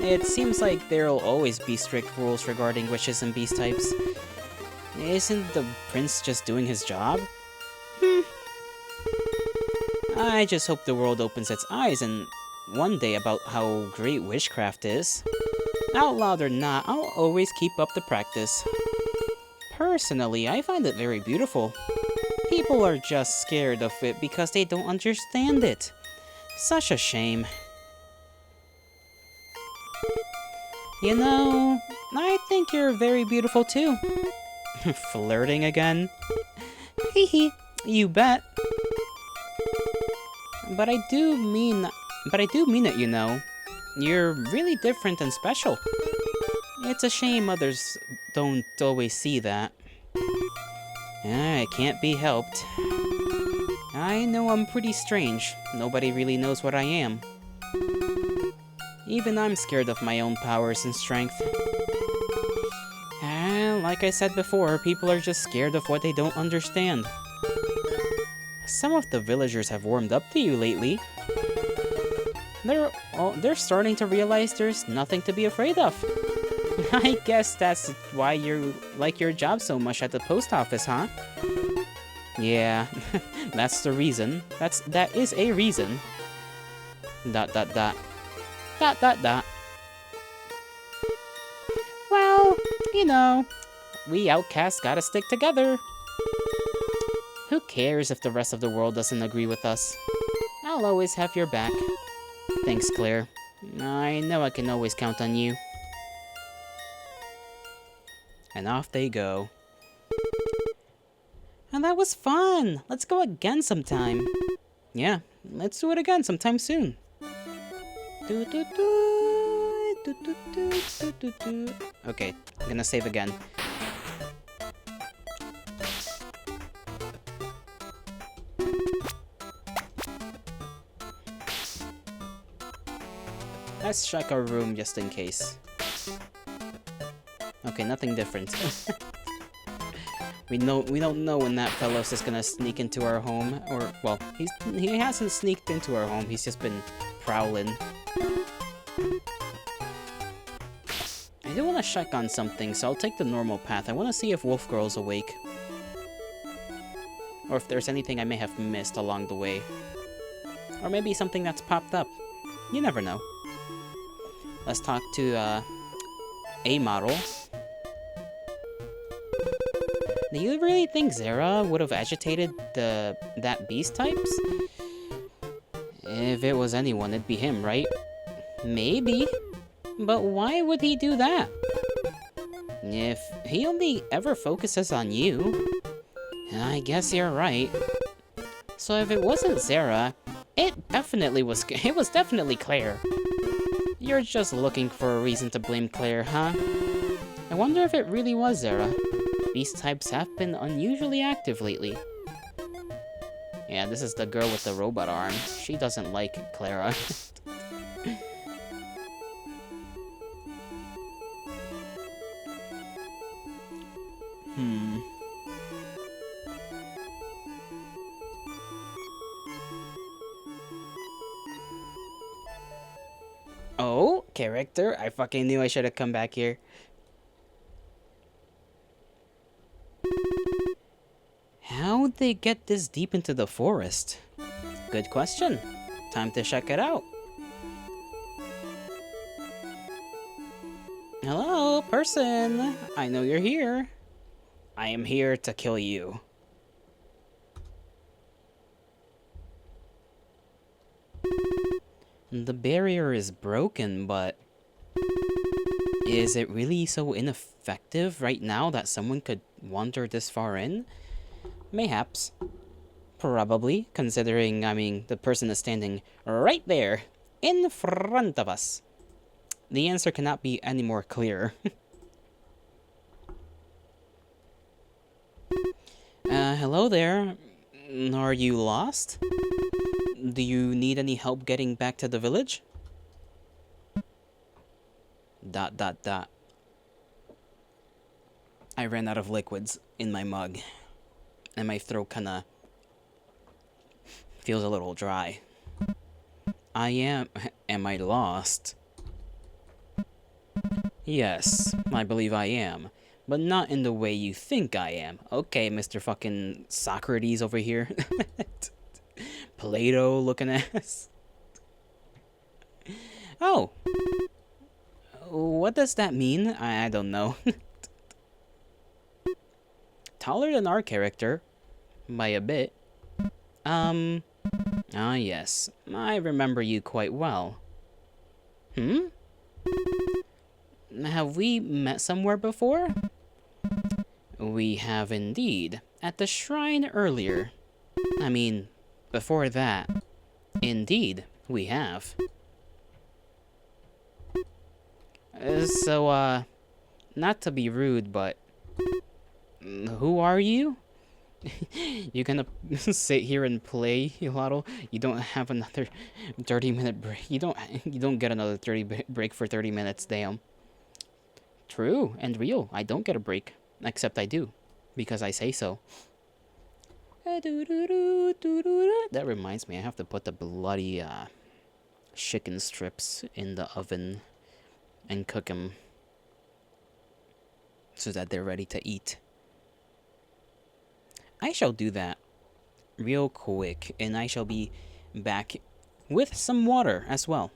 it seems like there'll always be strict rules regarding witches and beast types. Isn't the prince just doing his job? I just hope the world opens its eyes and one day about how great witchcraft is. Outlawed or not, I'll always keep up the practice. Personally, I find it very beautiful. People are just scared of it because they don't understand it. Such a shame. You know, I think you're very beautiful too. Flirting again? Hehe, you bet. But I do mean it, you know. You're really different and special. It's a shame others don't always see that. It can't be helped. I know I'm pretty strange. Nobody really knows what I am. Even I'm scared of my own powers and strength. And like I said before, people are just scared of what they don't understand. Some of the villagers have warmed up to you lately. They're starting to realize there's nothing to be afraid of. I guess that's why you like your job so much at the post office, huh? Yeah, that's the reason. That is a reason. ... Well, you know, we outcasts gotta stick together. Who cares if the rest of the world doesn't agree with us? I'll always have your back. Thanks, Claire. I know I can always count on you. And off they go. And that was fun! Let's go again sometime. Yeah, let's do it again sometime soon. Okay, I'm gonna save again. Let's check our room just in case. Okay, nothing different. We don't know when that fellow's just gonna sneak into our home, or well, he hasn't sneaked into our home. He's just been prowling. I do want to check on something, so I'll take the normal path. I want to see if Wolf Girl's awake, or if there's anything I may have missed along the way, or maybe something that's popped up. You never know. Let's talk to a model. Do you really think Zera would have agitated that beast types? If it was anyone, it'd be him, right? Maybe. But why would he do that? If he only ever focuses on you, I guess you're right. So if it wasn't Zera, it was definitely Claire. You're just looking for a reason to blame Claire, huh? I wonder if it really was Zera. Beast types have been unusually active lately. Yeah, this is the girl with the robot arm. She doesn't like Clara. Oh, character. I fucking knew I should have come back here. How'd they get this deep into the forest? Good question. Time to check it out. Hello, person. I know you're here. I am here to kill you. The barrier is broken, but is it really so ineffective right now that someone could wander this far in? Mayhaps. Probably, considering, I mean, the person is standing right there, in front of us. The answer cannot be any more clear. Hello there. Are you lost? Do you need any help getting back to the village? Dot dot dot. I ran out of liquids in my mug, and my throat kinda feels a little dry. Am I lost? Yes, I believe I am. But not in the way you think I am. Okay, Mr. fucking Socrates over here. Plato looking ass. Oh. What does that mean? I don't know. Taller than our character. By a bit. Ah yes. I remember you quite well. Hmm? Have we met somewhere before? We have indeed. At the shrine earlier. I mean, before that. Indeed, we have. Not to be rude, but who are you? You gonna sit here and play, Hilaro? You don't have another 30-minute break. You don't get another 30 break for 30 minutes, damn. True and real. I don't get a break, except I do, because I say so. That reminds me, I have to put the bloody chicken strips in the oven and cook them so that they're ready to eat. I shall do that real quick, and I shall be back with some water as well.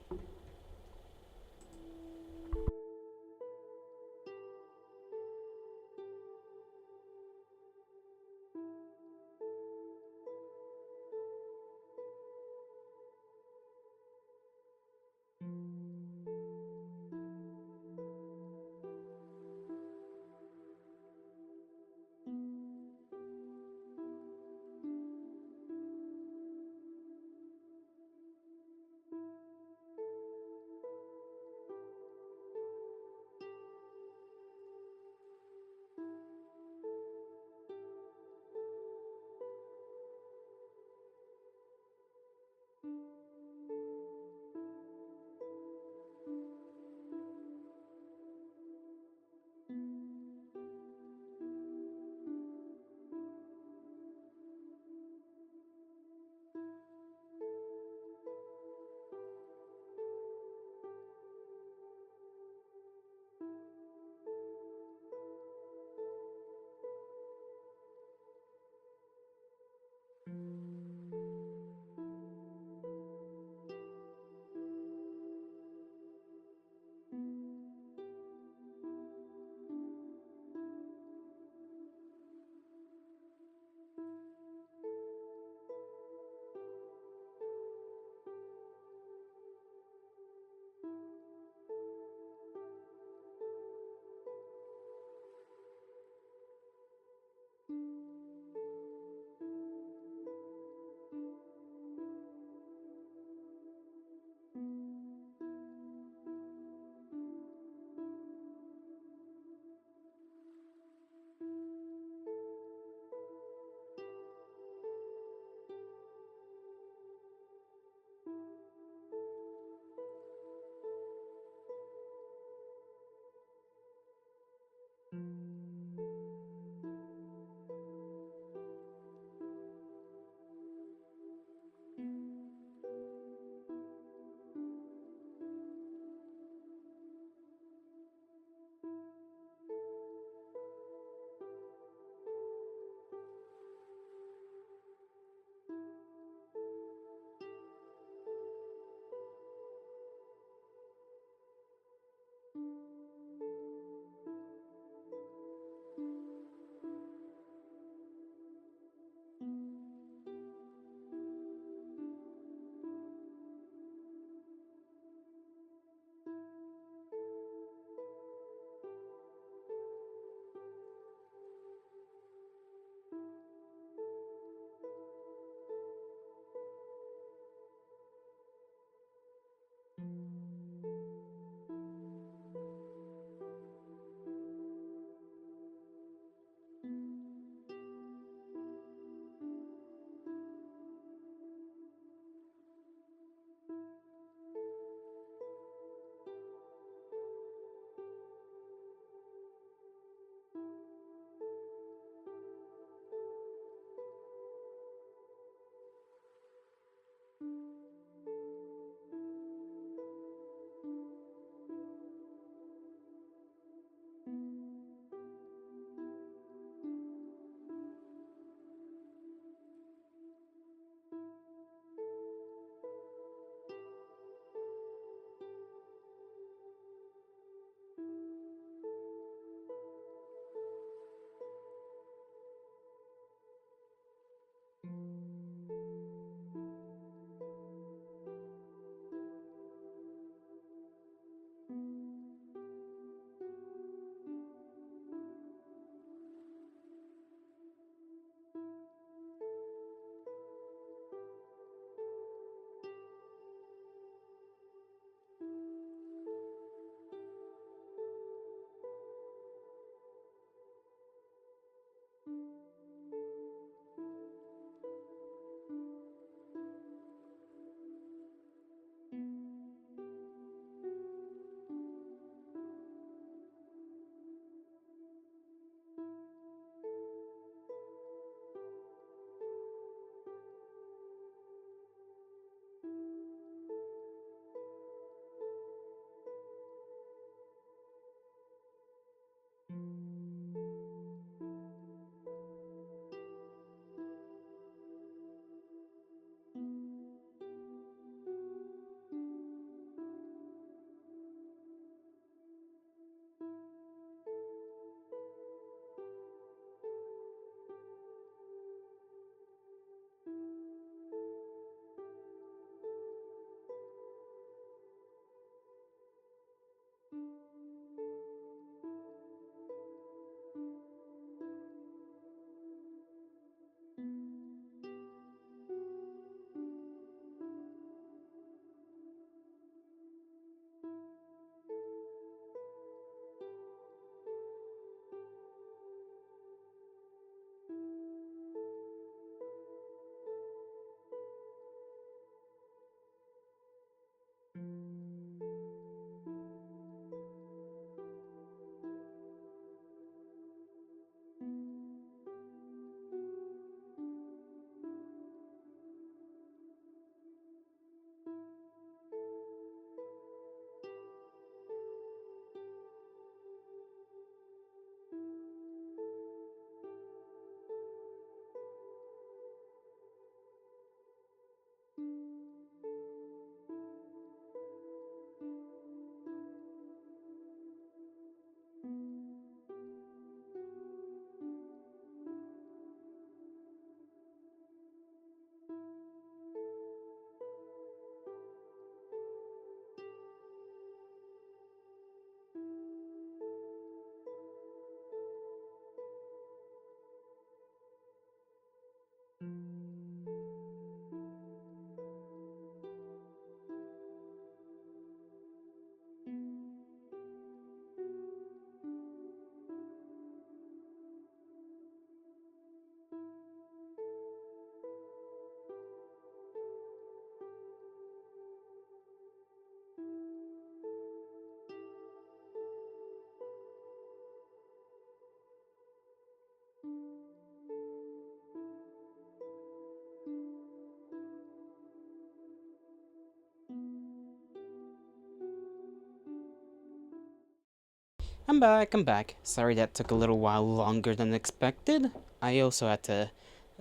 I'm back. Sorry that took a little while longer than expected. I also had to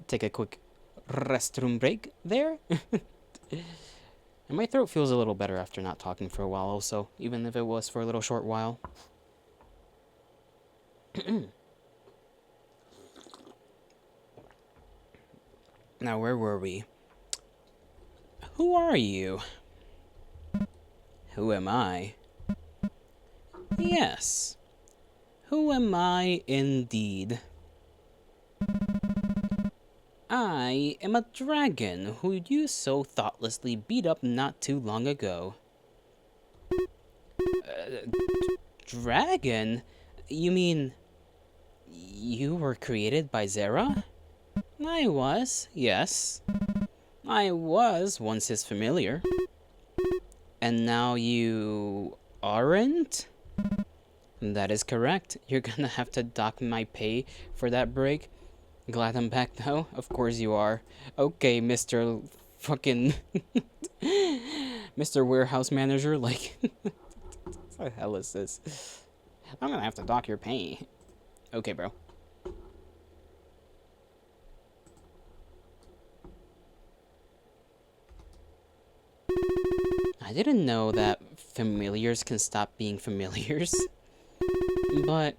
take a quick restroom break there. And my throat feels a little better after not talking for a while also, even if it was for a little short while. Now, where were we? Who are you? Who am I? Yes. Who am I indeed? I am a dragon who you so thoughtlessly beat up not too long ago. Dragon? You mean you were created by Zera? I was, yes. I was once his familiar. And now you aren't? That is correct. You're gonna have to dock my pay for that break. Glad I'm back now. Of course you are. Okay, Mr. fucking... Mr. Warehouse Manager, like... what the hell is this? I'm gonna have to dock your pay. Okay, bro. I didn't know that familiars can stop being familiars. But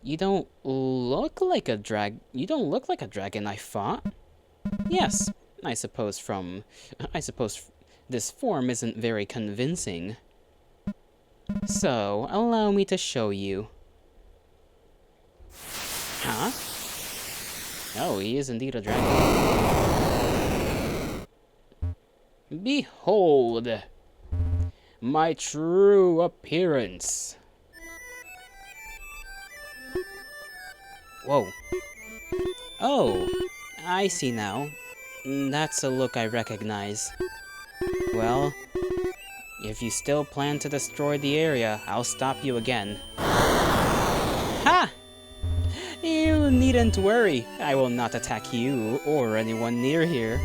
you don't look like a dragon I fought. Yes, I suppose this form isn't very convincing. So, allow me to show you. Huh? Oh, he is indeed a dragon. Behold my true appearance. Whoa. Oh, I see now. That's a look I recognize. Well, if you still plan to destroy the area, I'll stop you again. Ha! You needn't worry. I will not attack you or anyone near here.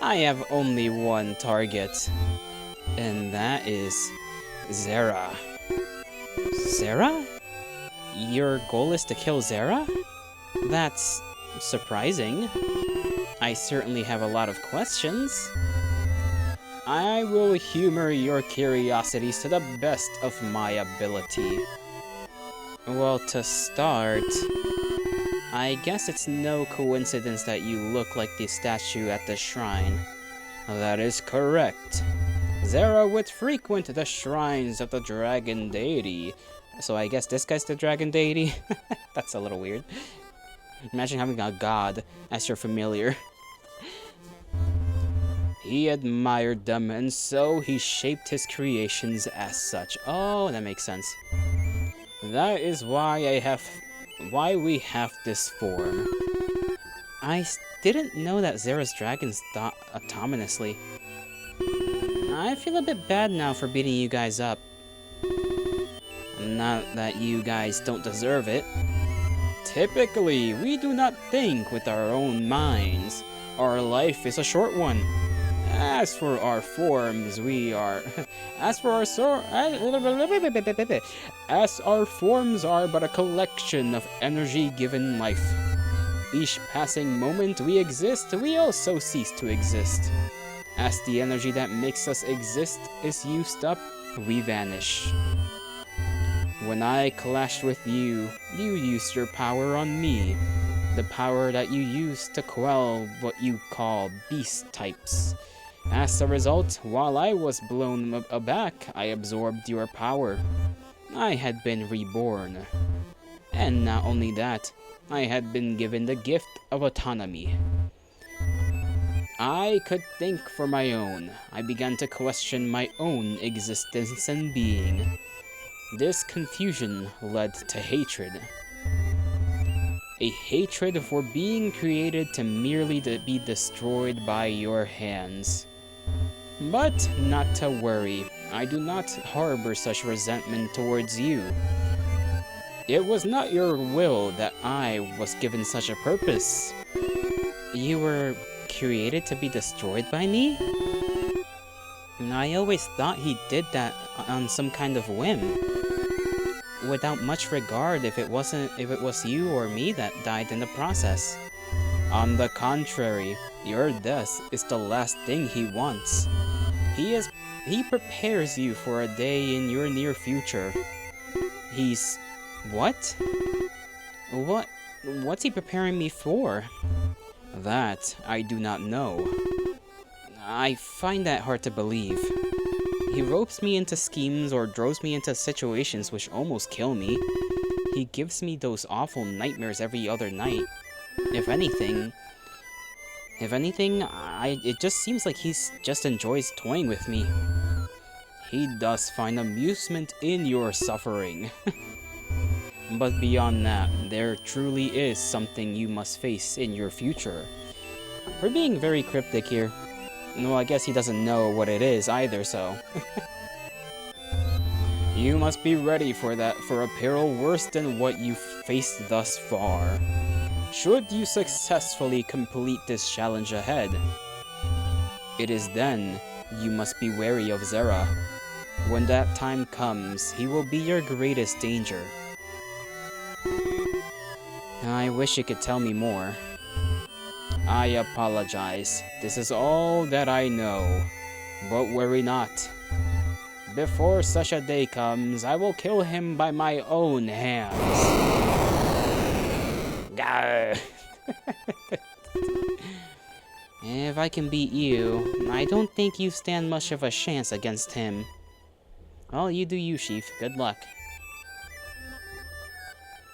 I have only one target, and that is Zera. Zera? Your goal is to kill Zera? That's surprising. I certainly have a lot of questions. I will humor your curiosities to the best of my ability. Well, to start, I guess it's no coincidence that you look like the statue at the shrine. That is correct. Zera would frequent the shrines of the dragon deity. So I guess this guy's the dragon deity? That's a little weird. Imagine having a god as your familiar. He admired them, and so he shaped his creations as such. Oh, that makes sense. That is why we have this form. I didn't know that Zera's dragons thought autonomously. I feel a bit bad now for beating you guys up. Not that you guys don't deserve it. Typically, we do not think with our own minds. Our life is a short one. As for our forms, as our forms are but a collection of energy given life. Each passing moment we exist, we also cease to exist. As the energy that makes us exist is used up, we vanish. When I clashed with you, you used your power on me. The power that you used to quell what you call beast types. As a result, while I was blown aback, I absorbed your power. I had been reborn. And not only that, I had been given the gift of autonomy. I could think for my own. I began to question my own existence and being. This confusion led to hatred. A hatred for being created to merely be destroyed by your hands. But not to worry, I do not harbor such resentment towards you. It was not your will that I was given such a purpose. You were created to be destroyed by me? I always thought he did that on some kind of whim. without much regard if it was you or me that died in the process. On the contrary, your death is the last thing he wants. He prepares you for a day in your near future. What? What's he preparing me for? That I do not know. I find that hard to believe. He ropes me into schemes or throws me into situations which almost kill me. He gives me those awful nightmares every other night. If anything, it just seems like he just enjoys toying with me. He does find amusement in your suffering. But beyond that, there truly is something you must face in your future. We're being very cryptic here. Well, I guess he doesn't know what it is either, so... You must be ready for a peril worse than what you've faced thus far. Should you successfully complete this challenge ahead, it is then you must be wary of Zera. When that time comes, he will be your greatest danger. I wish you could tell me more. I apologize. This is all that I know. But worry not. Before such a day comes, I will kill him by my own hands. If I can beat you, I don't think you stand much of a chance against him. Well, you do you, Sheaf. Good luck.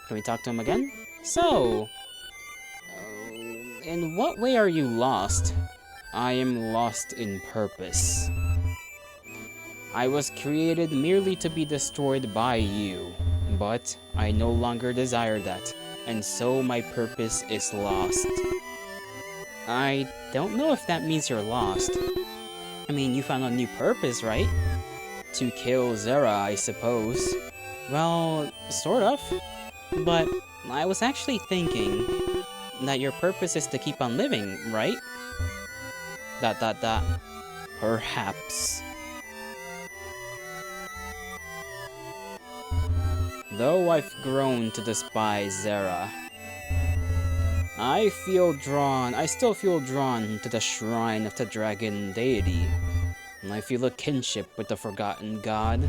Can we talk to him again? So... in what way are you lost? I am lost in purpose. I was created merely to be destroyed by you, but I no longer desire that, and so my purpose is lost. I don't know if that means you're lost. I mean, you found a new purpose, right? To kill Zera, I suppose. Well, sort of. But I was actually thinking that your purpose is to keep on living, right? ... Perhaps. Though I've grown to despise Zera, I still feel drawn to the shrine of the dragon deity. I feel a kinship with the forgotten god.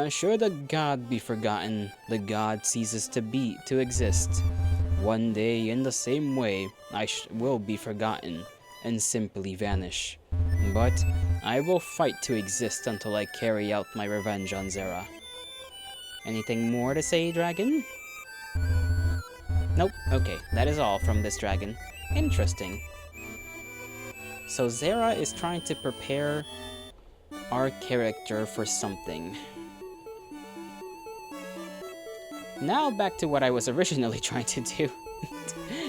Should the god be forgotten, the god ceases to exist. One day, in the same way, I will be forgotten and simply vanish. But I will fight to exist until I carry out my revenge on Zera. Anything more to say, dragon? Nope. Okay, that is all from this dragon. Interesting. So Zera is trying to prepare our character for something. Now back to what I was originally trying to do,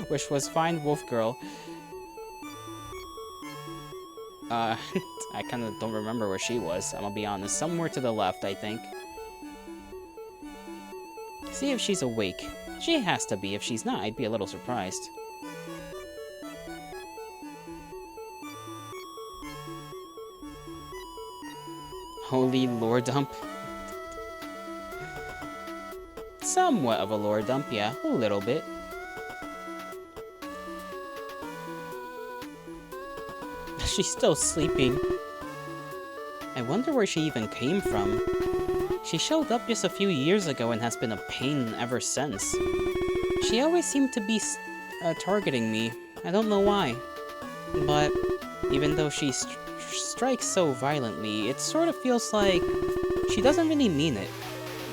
which was find Wolf Girl. I kinda don't remember where she was, I'm gonna be honest. Somewhere to the left, I think. See if she's awake. She has to be. If she's not, I'd be a little surprised. Holy lore dump. Somewhat of a lore dump, yeah. A little bit. She's still sleeping. I wonder where she even came from. She showed up just a few years ago and has been a pain ever since. She always seemed to be targeting me. I don't know why. But even though she strikes so violently, it sort of feels like she doesn't really mean it.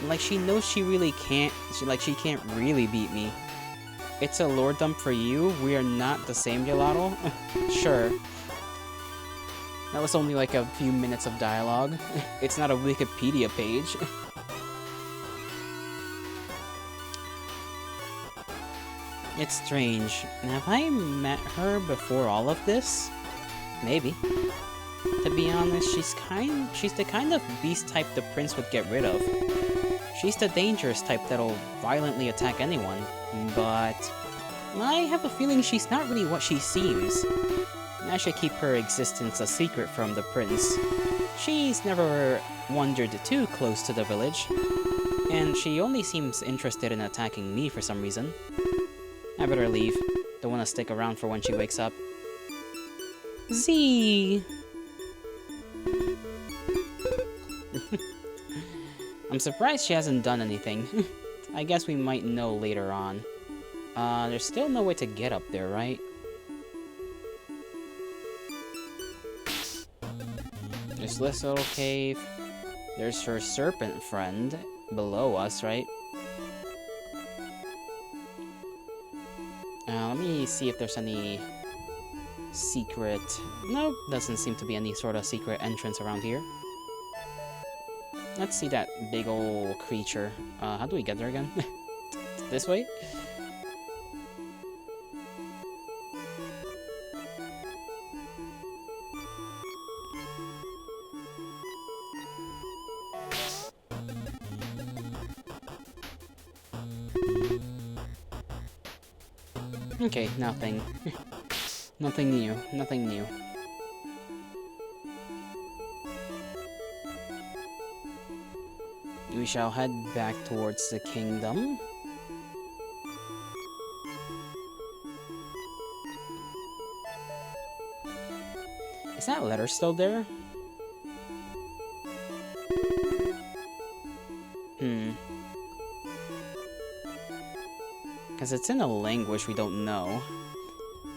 Like she knows she really can't, she can't really beat me. It's a lore dump for you? We are not the same, Gelato? Sure. That was only like a few minutes of dialogue. It's not a Wikipedia page. It's strange. Have I met her before all of this? Maybe. To be honest, she's the kind of beast type the prince would get rid of. She's the dangerous type that'll violently attack anyone, but I have a feeling she's not really what she seems. I should keep her existence a secret from the prince. She's never wandered too close to the village. And she only seems interested in attacking me for some reason. I better leave. Don't want to stick around for when she wakes up. Z. I'm surprised she hasn't done anything. I guess we might know later on. There's still no way to get up there, right? There's this little cave. There's her serpent friend below us, right? Let me see if there's any secret... Nope, doesn't seem to be any sort of secret entrance around here. Let's see that big old creature. How do we get there again? This way? Okay, nothing. Nothing new. Nothing new. We shall head back towards the kingdom. Is that letter still there? Because it's in a language we don't know.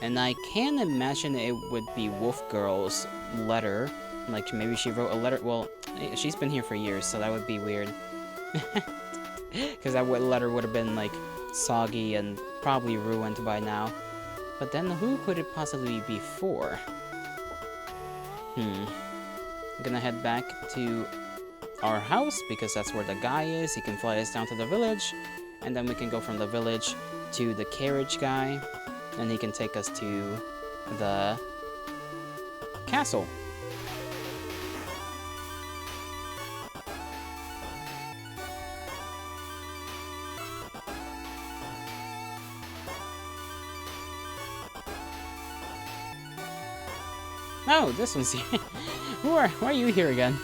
And I can imagine it would be Wolf Girl's letter. Like, maybe she wrote a letter. Well, she's been here for years, so that would be weird. Because that letter would have been, like, soggy and probably ruined by now. But then who could it possibly be for? I'm gonna head back to our house, because that's where the guy is. He can fly us down to the village. And then we can go from the village to the carriage guy. And he can take us to the castle. Oh, this one's here. Why are you here again?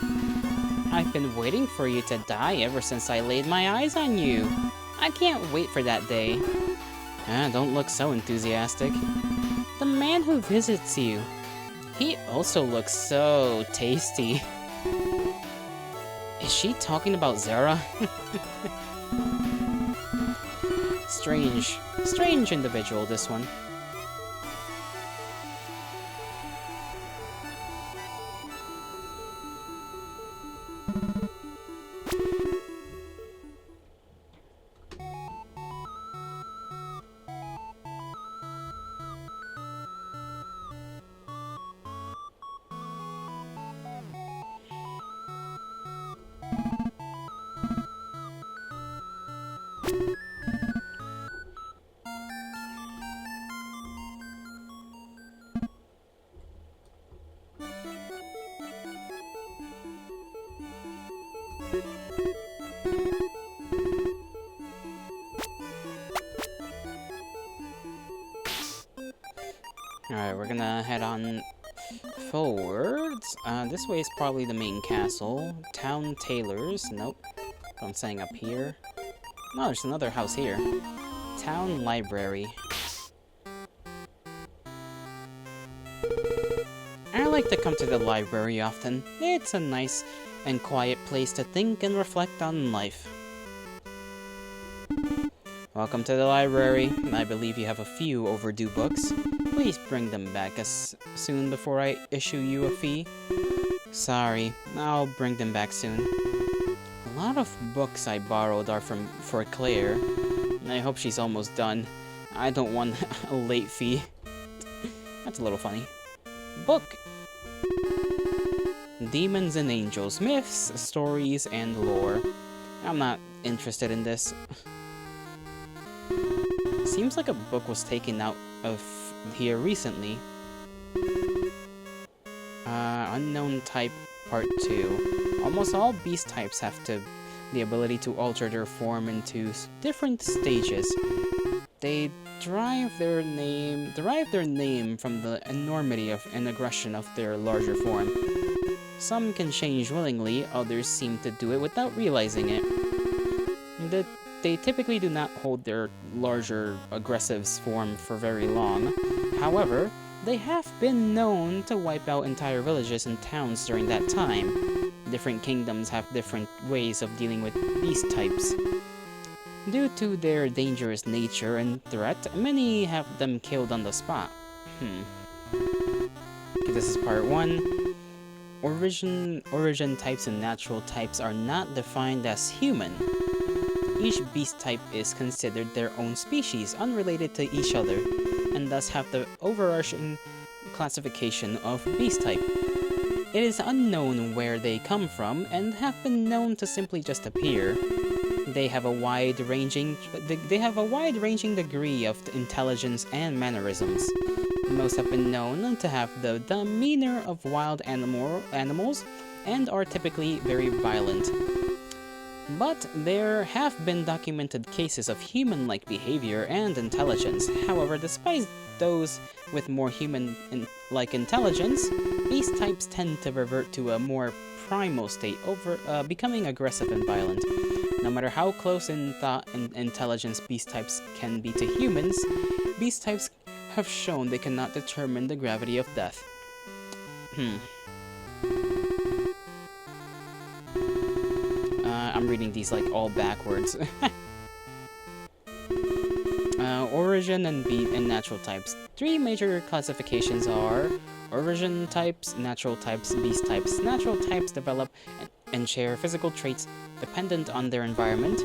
I've been waiting for you to die ever since I laid my eyes on you. I can't wait for that day. Don't look so enthusiastic. The man who visits you. He also looks so tasty. Is she talking about Zara? Strange individual, this one. Alright, we're gonna head on forwards. This way is probably the main castle. Town Tailors. Nope. I'm saying up here. No, there's another house here. Town Library. I like to come to the library often. It's a nice and quiet place to think and reflect on life. Welcome to the library. I believe you have a few overdue books. Please bring them back as soon before I issue you a fee. Sorry, I'll bring them back soon. A lot of books I borrowed are for Claire. And I hope she's almost done. I don't want a late fee. That's a little funny. Book. Demons and Angels. Myths, stories, and lore. I'm not interested in this. Seems like a book was taken out of here recently. Unknown type part 2. Almost all beast types have the ability to alter their form into different stages. They derive their name from the enormity and aggression of their larger form. Some can change willingly, others seem to do it without realizing it. They typically do not hold their larger aggressive form for very long. However, they have been known to wipe out entire villages and towns during that time. Different kingdoms have different ways of dealing with beast types. Due to their dangerous nature and threat, many have them killed on the spot. Okay, this is part 1. Origin types and natural types are not defined as human. Each beast type is considered their own species, unrelated to each other, and thus have the overarching classification of beast type. It is unknown where they come from and have been known to simply just appear. They have a wide-ranging degree of intelligence and mannerisms. Most have been known to have the demeanor of wild animals and are typically very violent. But there have been documented cases of human-like behavior and intelligence. However, despite those with more human-like intelligence, beast types tend to revert to a more primal state, becoming aggressive and violent. No matter how close in thought and intelligence beast types can be to humans, beast types have shown they cannot determine the gravity of death. I'm reading these like all backwards. Origin and natural types. 3 major classifications are origin types, natural types, beast types. Natural types develop and share physical traits dependent on their environment.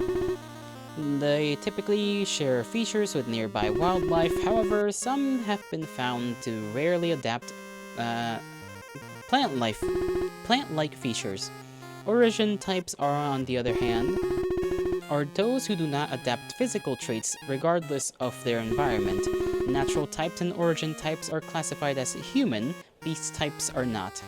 They typically share features with nearby wildlife. However, some have been found to rarely adapt plant-like features. Origin types are, on the other hand, are those who do not adapt physical traits regardless of their environment. Natural types and origin types are classified as human, beast types are not.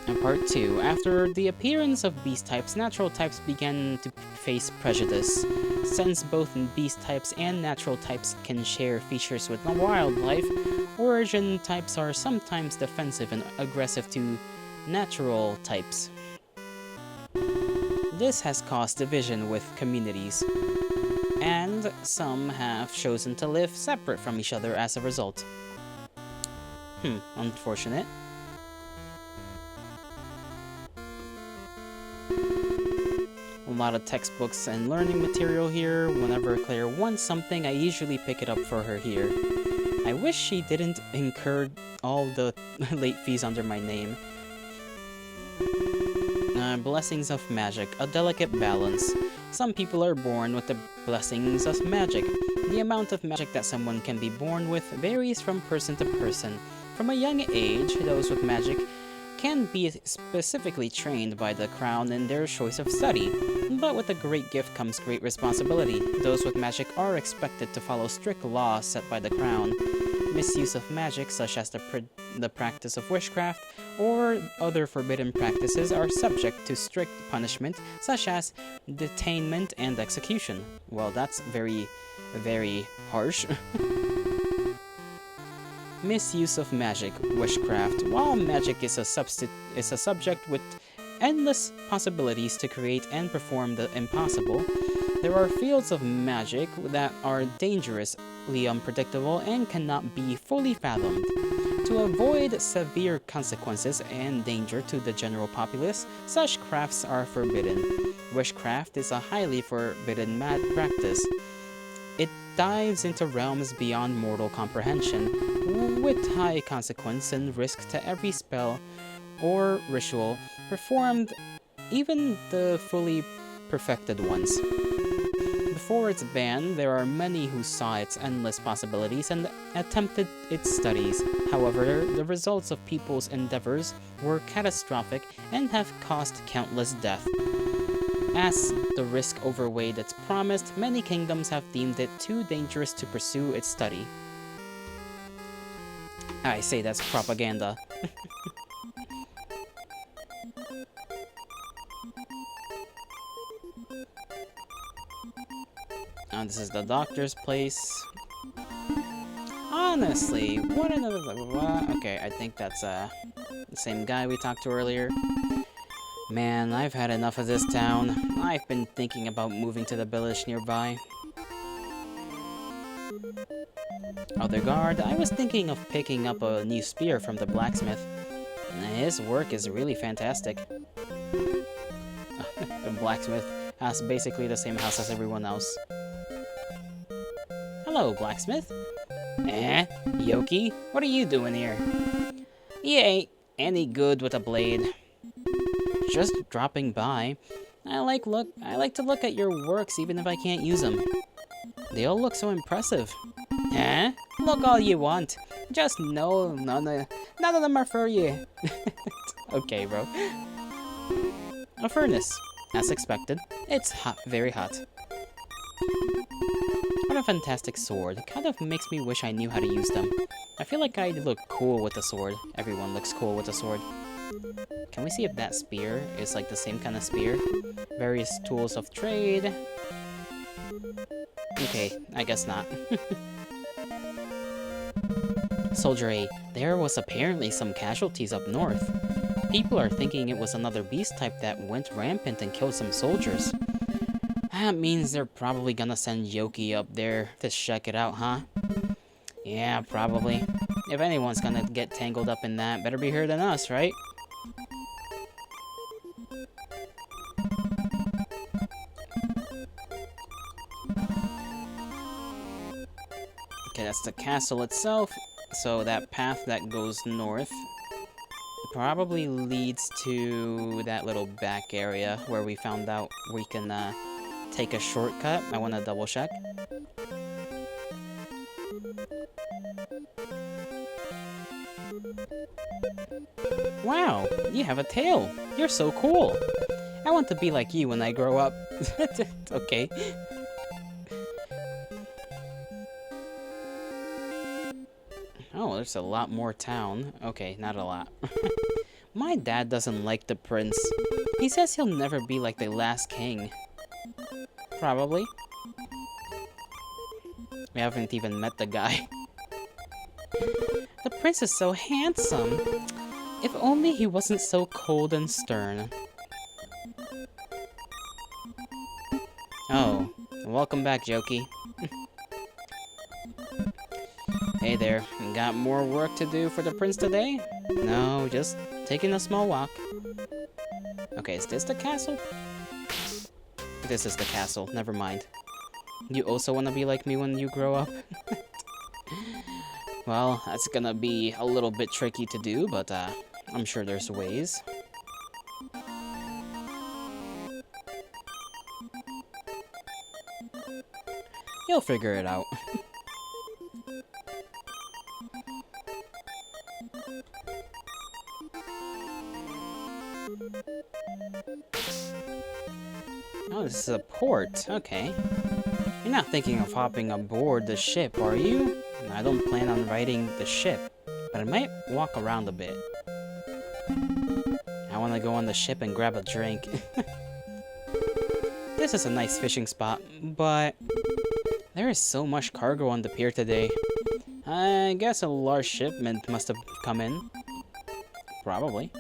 And part 2. After the appearance of beast types, natural types began to face prejudice. Since both beast types and natural types can share features with wildlife, origin types are sometimes defensive and aggressive to natural types. This has caused division with communities, and some have chosen to live separate from each other as a result. Unfortunate. A lot of textbooks and learning material here. Whenever Claire wants something, I usually pick it up for her here. I wish she didn't incur all the late fees under my name. Blessings of magic, a delicate balance. Some people are born with the blessings of magic. The amount of magic that someone can be born with varies from person to person. From a young age, those with magic can be specifically trained by the crown in their choice of study. But with a great gift comes great responsibility. Those with magic are expected to follow strict laws set by the crown. Misuse of magic, such as the practice of witchcraft or other forbidden practices, are subject to strict punishment, such as detainment and execution. Well, that's very, very harsh. Misuse of magic, witchcraft. While magic is a subject with endless possibilities to create and perform the impossible, there are fields of magic that are dangerously unpredictable and cannot be fully fathomed. To avoid severe consequences and danger to the general populace, such crafts are forbidden. Witchcraft is a highly forbidden practice. It dives into realms beyond mortal comprehension, with high consequence and risk to every spell or ritual performed, even the fully perfected ones. Before its ban, there are many who saw its endless possibilities and attempted its studies. However, the results of people's endeavors were catastrophic and have caused countless death. As the risk overweighed its promise, many kingdoms have deemed it too dangerous to pursue its study. I say that's propaganda. This is the doctor's place. Honestly, what another... Okay, I think that's the same guy we talked to earlier. Man, I've had enough of this town. I've been thinking about moving to the village nearby. Other guard, I was thinking of picking up a new spear from the blacksmith. His work is really fantastic. The blacksmith has basically the same house as everyone else. Hello, blacksmith. Yoki, what are you doing here? You ain't any good with a blade. Just dropping by. I like to look at your works even if I can't use them. They all look so impressive. Look all you want. Just know none of them are for you. Okay, bro. A furnace. As expected. It's hot, very hot. What a fantastic sword. It kind of makes me wish I knew how to use them. I feel like I'd look cool with a sword. Everyone looks cool with a sword. Can we see if that spear is like the same kind of spear? Various tools of trade. Okay, I guess not. Soldier A, there was apparently some casualties up north. People are thinking it was another beast type that went rampant and killed some soldiers. That means they're probably gonna send Yoki up there to check it out, huh? Yeah, probably. If anyone's gonna get tangled up in that, better be here than us, right? Okay, that's the castle itself. So that path that goes north probably leads to that little back area where we found out we can take a shortcut. I want to double check. Wow, you have a tail. You're so cool. I want to be like you when I grow up. Okay. Oh, there's a lot more town. Okay, not a lot. My dad doesn't like the prince. He says he'll never be like the last king. Probably. We haven't even met the guy. The prince is so handsome. If only he wasn't so cold and stern. Oh, welcome back, Yoki. Hey there, got more work to do for the prince today? No, just taking a small walk. Okay, is this the castle? This is the castle, never mind. You also want to be like me when you grow up? Well, that's gonna be a little bit tricky to do, but I'm sure there's ways. You'll figure it out. Oh, this is a port. Okay. You're not thinking of hopping aboard the ship, are you? I don't plan on riding the ship, but I might walk around a bit. I want to go on the ship and grab a drink. This is a nice fishing spot, but there is so much cargo on the pier today. I guess a large shipment must have come in. Probably.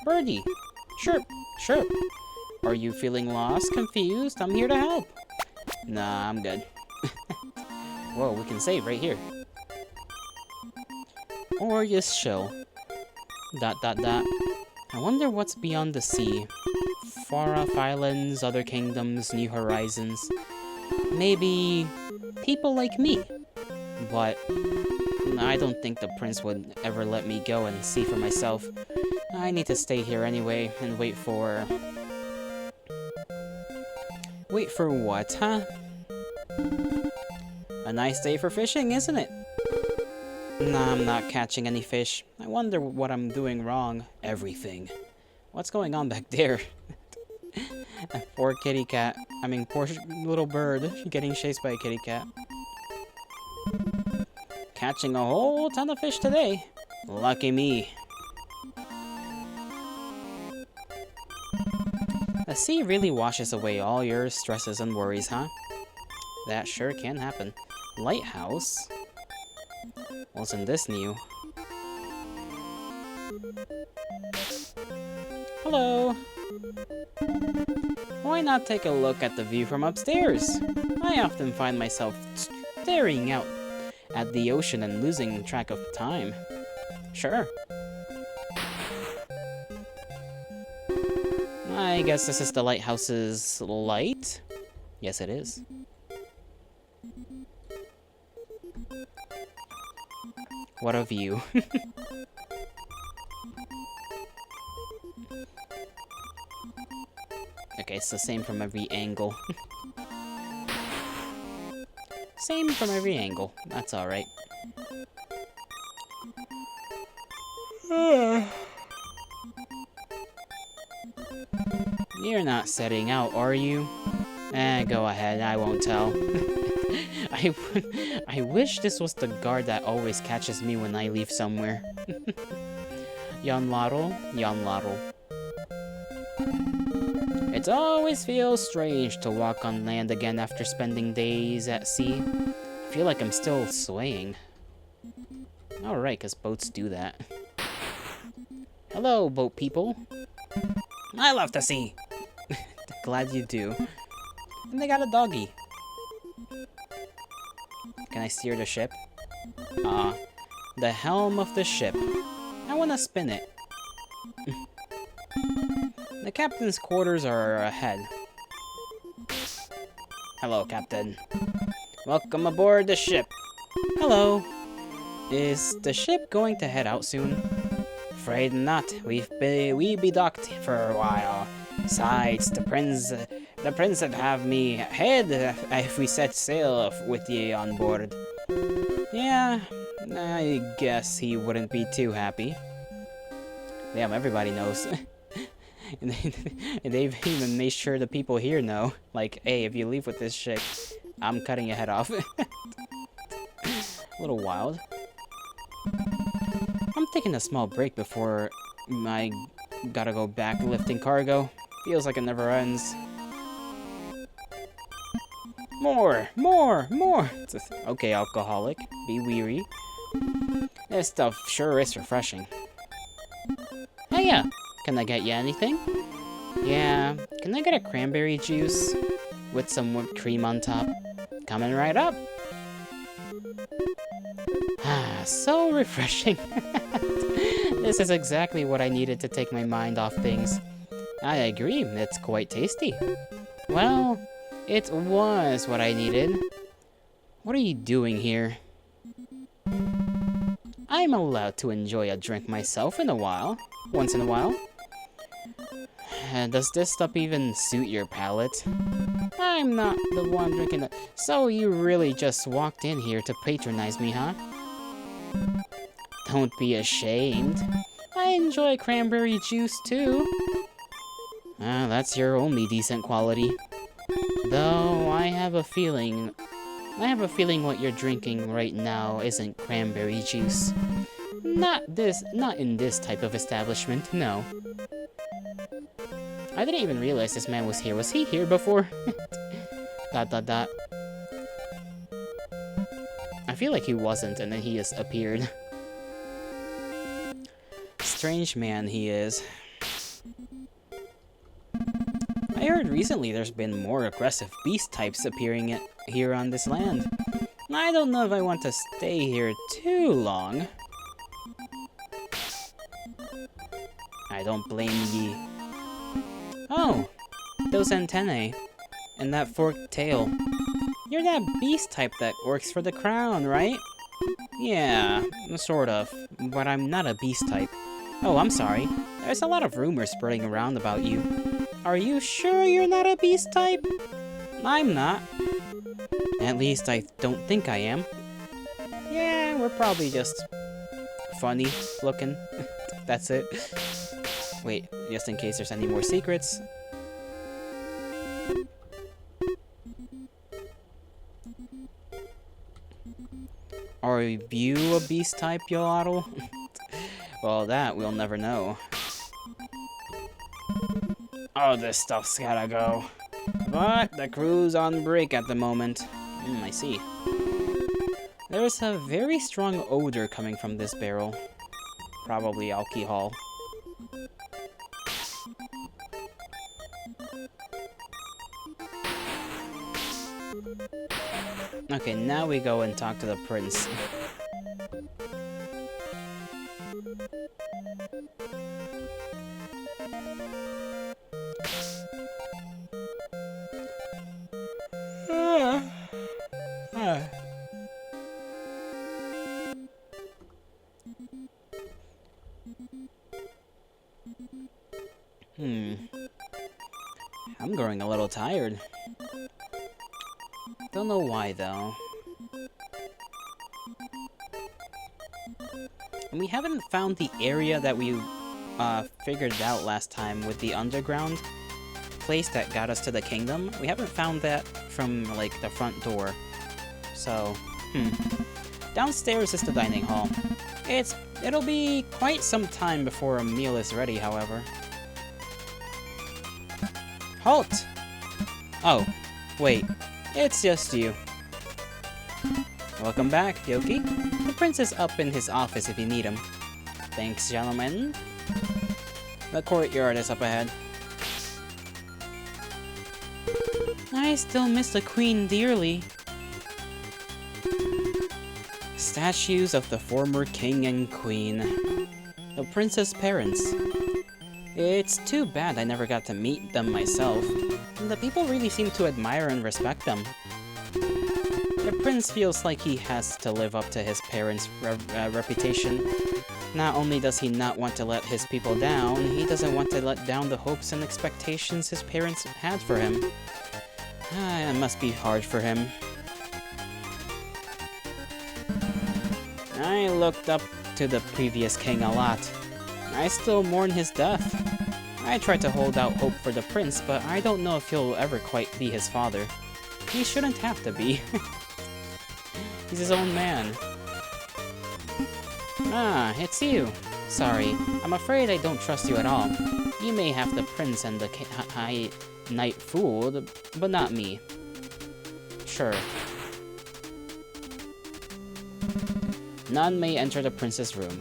Birdie! Chirp! Chirp! Are you feeling lost? Confused? I'm here to help! Nah, I'm good. Whoa, we can save right here. Or just chill. ... I wonder what's beyond the sea. Far off islands, other kingdoms, new horizons. Maybe people like me. But I don't think the prince would ever let me go and see for myself. I need to stay here anyway and wait for... Wait for what, huh? A nice day for fishing, isn't it? Nah, I'm not catching any fish. I wonder what I'm doing wrong. Everything. What's going on back there? Poor kitty cat. I mean, poor little bird getting chased by a kitty cat. Catching a whole ton of fish today. Lucky me. The sea really washes away all your stresses and worries, huh? That sure can happen. Lighthouse? Wasn't this new? Hello. Why not take a look at the view from upstairs? I often find myself staring out at the ocean and losing track of time. Sure. I guess this is the lighthouse's light? Yes, it is. What a view. Okay, it's the same from every angle. Same from every angle. That's alright. You're not setting out, are you? Go ahead, I won't tell. I wish this was the guard that always catches me when I leave somewhere. Jan Laro. It always feels strange to walk on land again after spending days at sea. I feel like I'm still swaying. Alright, because boats do that. Hello, boat people. I love the sea. Glad you do. And they got a doggy. Can I steer the ship? The helm of the ship. I want to spin it. The captain's quarters are ahead. Hello, Captain. Welcome aboard the ship. Hello. Is the ship going to head out soon? Afraid not. We be docked for a while. Besides, the prince would have me head if we set sail with ye on board. Yeah, I guess he wouldn't be too happy. Damn, everybody knows. And they've even made sure the people here know. Like, hey, if you leave with this chick, I'm cutting your head off. A little wild. I'm taking a small break before I gotta go back lifting cargo. Feels like it never ends. More! Okay, alcoholic. Be weary. This stuff sure is refreshing. Hey, yeah. Can I get you anything? Yeah. Can I get a cranberry juice? With some whipped cream on top? Coming right up. So refreshing. This is exactly what I needed to take my mind off things. I agree, it's quite tasty. Well, it was what I needed. What are you doing here? I'm allowed to enjoy a drink myself once in a while. Does this stuff even suit your palate? I'm not the one drinking it. So you really just walked in here to patronize me, huh? Don't be ashamed. I enjoy cranberry juice too. That's your only decent quality. Though I have a feeling what you're drinking right now isn't cranberry juice. Not in this type of establishment, no. I didn't even realize this man was here. Was he here before? ... I feel like he wasn't, and then he just appeared. Strange man he is. I heard recently there's been more aggressive beast types appearing here on this land. I don't know if I want to stay here too long. I don't blame ye. Oh, those antennae and that forked tail. You're that beast type that works for the crown, right? Yeah, sort of, but I'm not a beast type. Oh, I'm sorry. There's a lot of rumors spreading around about you. Are you sure you're not a beast type? I'm not. At least I don't think I am. Yeah, we're probably just funny looking. That's it. Wait, just in case there's any more secrets. Are you a beast type, Yolotl? Well, that we'll never know. Oh, this stuff's gotta go. But the crew's on break at the moment. I see. There is a very strong odor coming from this barrel. probably Alki Hall. Okay, now we go and talk to the prince. I'm growing a little tired. Don't know why, though. And we haven't found the area that we figured out last time with the underground place that got us to the kingdom. We haven't found that from, like, the front door. So, Downstairs is the dining hall. It'll be quite some time before a meal is ready, however. Halt! Oh, wait. It's just you. Welcome back, Yoki. The prince is up in his office if you need him. Thanks, gentlemen. The courtyard is up ahead. I still miss the queen dearly. Statues of the former king and queen. The prince's parents. It's too bad I never got to meet them myself. The people really seem to admire and respect them. The prince feels like he has to live up to his parents' reputation. Not only does he not want to let his people down, he doesn't want to let down the hopes and expectations his parents had for him. It must be hard for him. I looked up to the previous king a lot. I still mourn his death. I tried to hold out hope for the prince, but I don't know if he'll ever quite be his father. He shouldn't have to be. He's his own man. Ah, it's you. Sorry, I'm afraid I don't trust you at all. You may have the prince and the high knight fooled, but not me. Sure. None may enter the prince's room.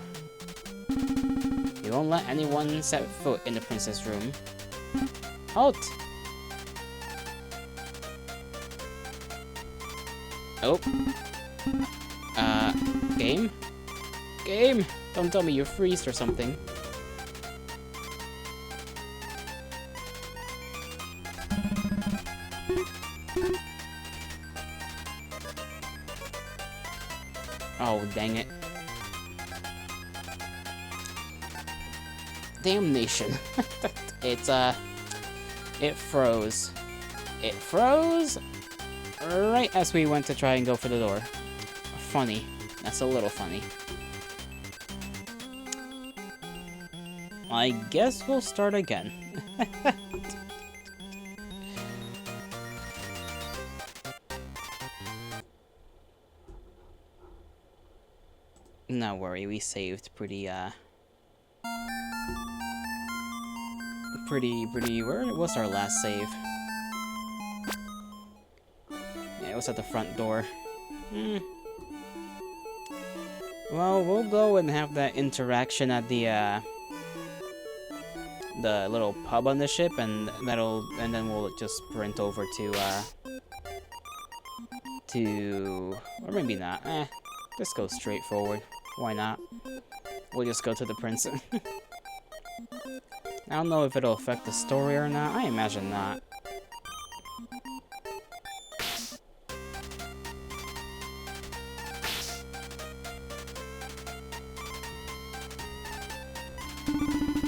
You won't let anyone set foot in the prince's room. Halt! Oh. Game? Game! Don't tell me you freezed or something. Oh, dang it. Damnation. It froze. It froze right as we went to try and go for the door. Funny. That's a little funny. I guess we'll start again. No worry, we saved pretty, where was our last save? Yeah, it was at the front door. Well, we'll go and have that interaction at the little pub on the ship, and then we'll just sprint over or maybe not. Just go straight forward. Why not? We'll just go to the prince. I don't know if it'll affect the story or not. I imagine not.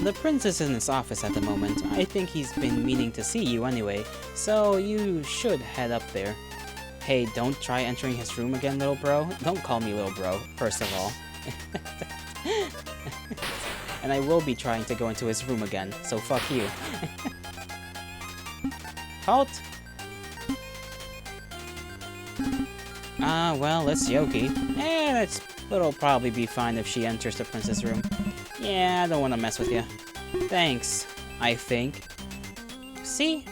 The prince is in his office at the moment. I think he's been meaning to see you anyway, so you should head up there. Hey, don't try entering his room again, little bro. Don't call me little bro, first of all. And I will be trying to go into his room again, so fuck you. Halt! Well, it's Yoki. It'll probably be fine if she enters the prince's room. Yeah, I don't want to mess with you. Thanks, I think. See?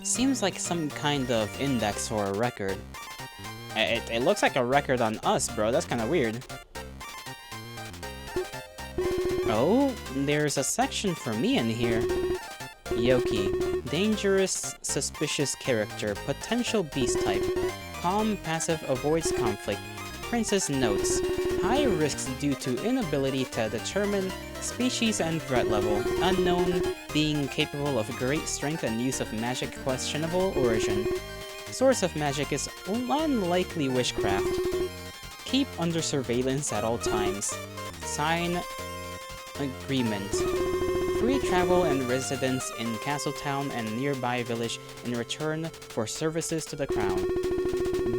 Seems like some kind of index or a record. It looks like a record on us, bro. That's kind of weird. Oh, there's a section for me in here. Yoki. Dangerous, suspicious character. Potential beast type. Calm, passive, avoids conflict. Princess notes. High risks due to inability to determine species and threat level. Unknown, being capable of great strength and use of magic questionable origin. Source of magic is unlikely witchcraft. Keep under surveillance at all times. Sign agreement. Free travel and residence in Castletown and nearby village in return for services to the crown.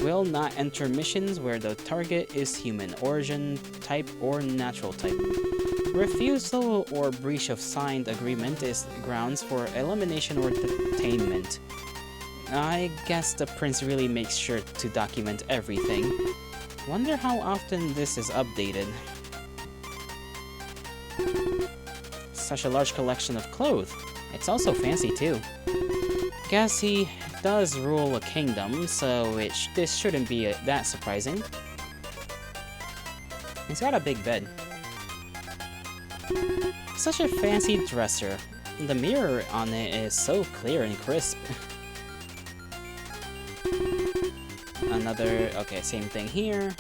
Will not enter missions where the target is human, origin, type, or natural type. Refusal or breach of signed agreement is grounds for elimination or detainment. I guess the prince really makes sure to document everything. Wonder how often this is updated. Such a large collection of clothes. It's also fancy too. Guess he does rule a kingdom, so this shouldn't be that surprising. He's got a big bed. Such a fancy dresser. The mirror on it is so clear and crisp. Another, okay, same thing here.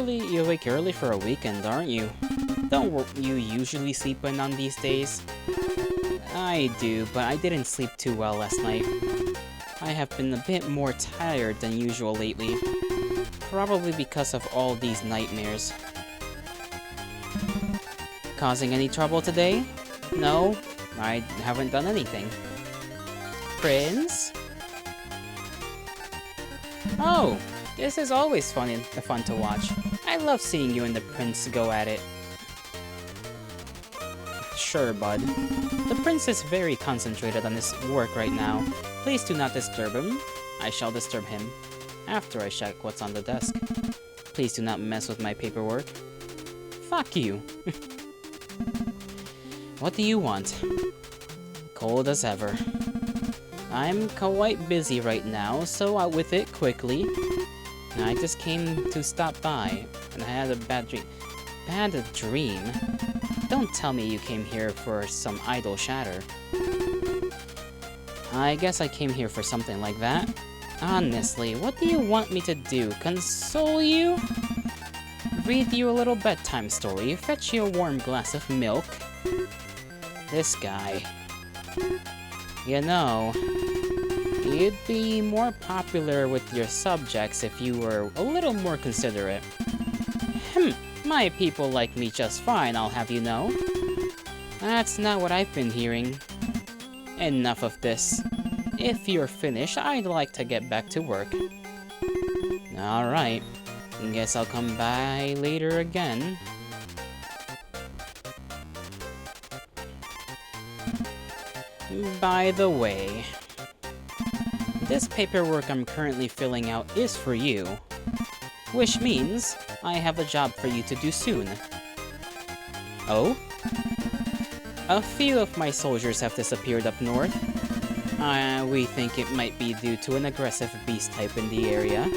You wake early for a weekend, aren't you? Don't you usually sleep in on these days? I do, but I didn't sleep too well last night. I have been a bit more tired than usual lately. Probably because of all these nightmares. Causing any trouble today? No, I haven't done anything. Prince? Oh, this is always fun to watch. I love seeing you and the prince go at it. Sure, bud. The prince is very concentrated on his work right now. Please do not disturb him. I shall disturb him after I check what's on the desk. Please do not mess with my paperwork. Fuck you. What do you want? Cold as ever. I'm quite busy right now, so out with it quickly. I just came to stop by, and I had a bad dream. Bad dream? Don't tell me you came here for some idle chatter. I guess I came here for something like that. Honestly, what do you want me to do? Console you? Read you a little bedtime story? Fetch you a warm glass of milk? This guy. You know, you'd be more popular with your subjects if you were a little more considerate. My people like me just fine, I'll have you know. That's not what I've been hearing. Enough of this. If you're finished, I'd like to get back to work. Alright. Guess I'll come by later again. By the way, this paperwork I'm currently filling out is for you. Which means I have a job for you to do soon. Oh? A few of my soldiers have disappeared up north. We think it might be due to an aggressive beast type in the area.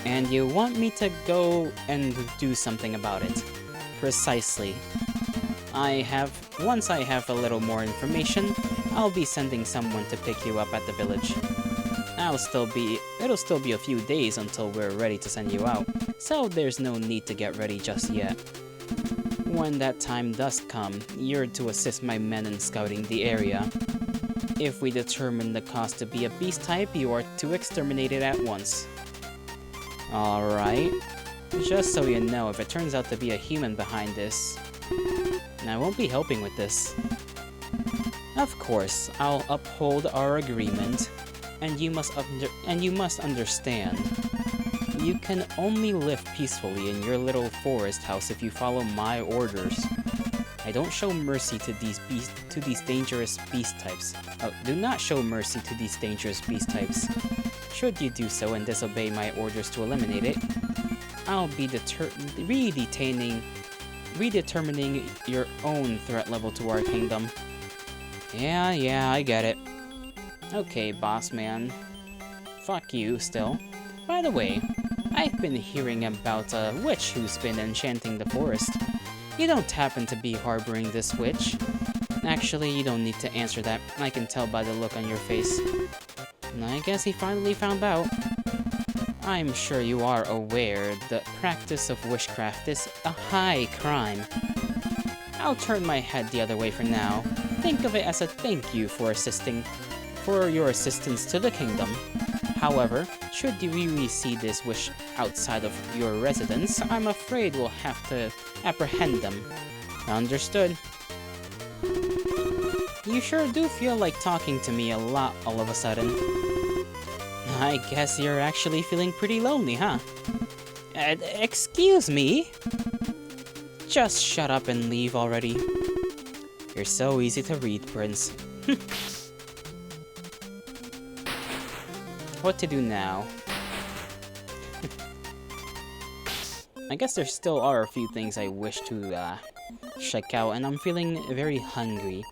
And you want me to go and do something about it. Precisely. Once I have a little more information, I'll be sending someone to pick you up at the village. It'll still be a few days until we're ready to send you out, so there's no need to get ready just yet. When that time does come, you're to assist my men in scouting the area. If we determine the cause to be a beast type, you are to exterminate it at once. Alright. Just so you know, if it turns out to be a human behind this, I won't be helping with this. Of course, I'll uphold our agreement, and you must understand. You can only live peacefully in your little forest house if you follow my orders. I don't show mercy to these dangerous beast types. Do not show mercy to these dangerous beast types. Should you do so and disobey my orders to eliminate it, I'll be redetermining your own threat level to our kingdom. Yeah, I get it. Okay, boss man. Fuck you, still. By the way, I've been hearing about a witch who's been enchanting the forest. You don't happen to be harboring this witch? Actually, you don't need to answer that. I can tell by the look on your face. I guess he finally found out. I'm sure you are aware the practice of witchcraft is a high crime. I'll turn my head the other way for now. Think of it as a thank you for your assistance to the kingdom. However, should you really see this witch outside of your residence, I'm afraid we'll have to apprehend them. Understood. You sure do feel like talking to me a lot all of a sudden. I guess you're actually feeling pretty lonely, huh? Excuse me? Just shut up and leave already. You're so easy to read, Prince. What to do now? I guess there still are a few things I wish to check out, and I'm feeling very hungry.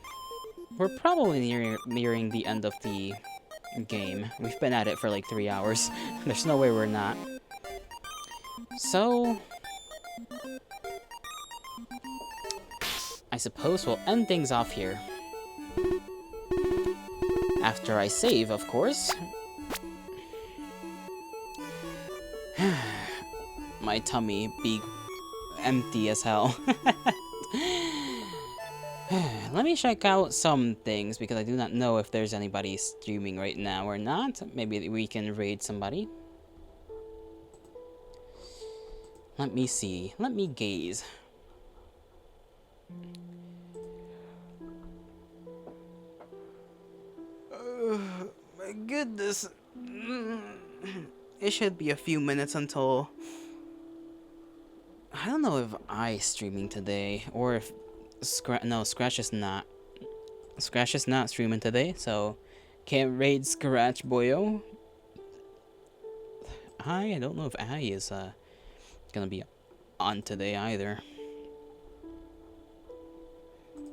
We're probably nearing the end of the game. We've been at it for like 3 hours. There's no way we're not. So I suppose we'll end things off here. After I save, of course. My tummy be empty as hell. Let me check out some things, because I do not know if there's anybody streaming right now or not. Maybe we can raid somebody. Let me see. Let me gaze. My goodness. It should be a few minutes until... I don't know if I streaming today, or if... No, Scratch is not. Scratch is not streaming today, so... Can't raid Scratch Boyo. I don't know if I is gonna be on today either.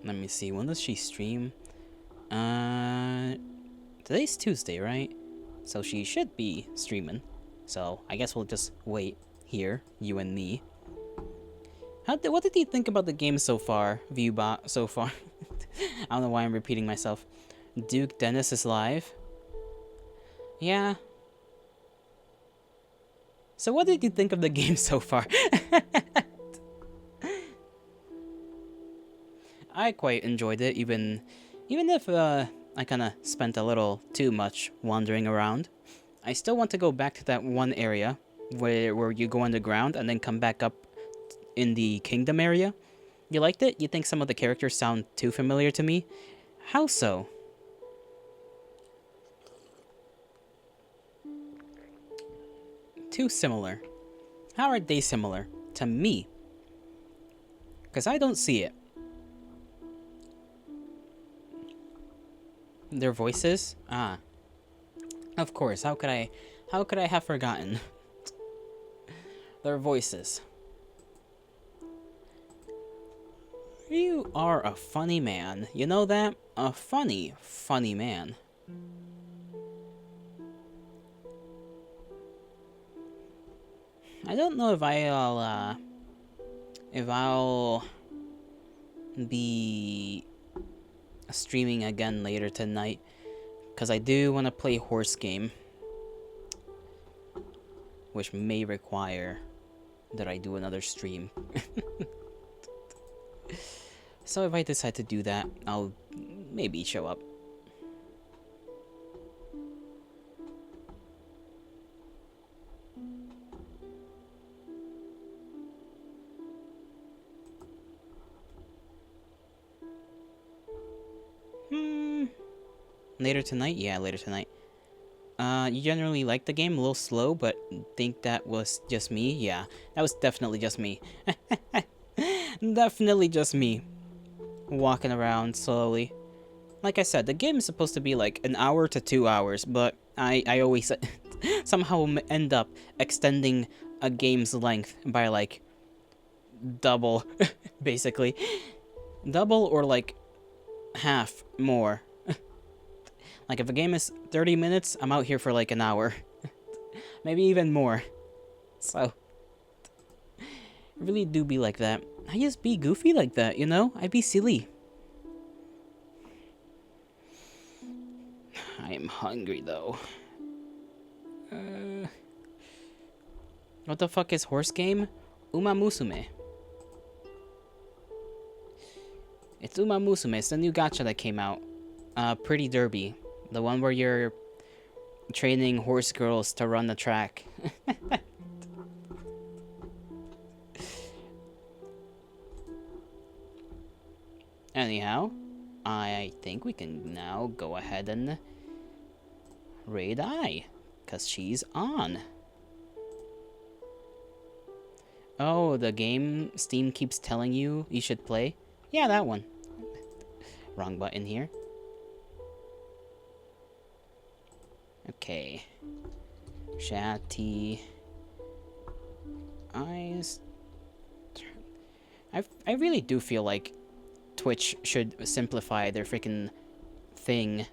Let me see, when does she stream? Today's Tuesday, right? So she should be streaming. So I guess we'll just wait here, you and me. What did you think about the game so far, Viewbot, so far? I don't know why I'm repeating myself. Duke Dennis is live? Yeah. So what did you think of the game so far? I quite enjoyed it, even if I kind of spent a little too much wandering around. I still want to go back to that one area where you go underground and then come back up in the kingdom area. You liked it? You think some of the characters sound too familiar to me? How so? Too similar. How are they similar to me? Because I don't see it. Their voices? Ah. Of course, how could I have forgotten? Their voices. You are a funny man. You know that? A funny, funny man. I don't know if I'll be streaming again later tonight, because I do want to play horse game, which may require that I do another stream. So if I decide to do that, I'll maybe show up. Later tonight? Yeah, later tonight. You generally like the game, a little slow, but think that was just me? Yeah, that was definitely just me. Definitely just me. Walking around slowly. Like I said, the game is supposed to be like an hour to 2 hours, but I always somehow end up extending a game's length by like double, basically. Double or like half more. Like if a game is 30 minutes, I'm out here for like an hour. Maybe even more. So, I really do be like that. I just be goofy like that, you know? I be silly. I am hungry though. What the fuck is horse game? Uma Musume. It's Uma Musume. It's the new gacha that came out. Pretty Derby. The one where you're training horse girls to run the track. Anyhow, I think we can now go ahead and raid I, because she's on. Oh, the game Steam keeps telling you should play? Yeah, that one. Wrong button here. Okay. Chatty. I really do feel like Twitch should simplify their freaking thing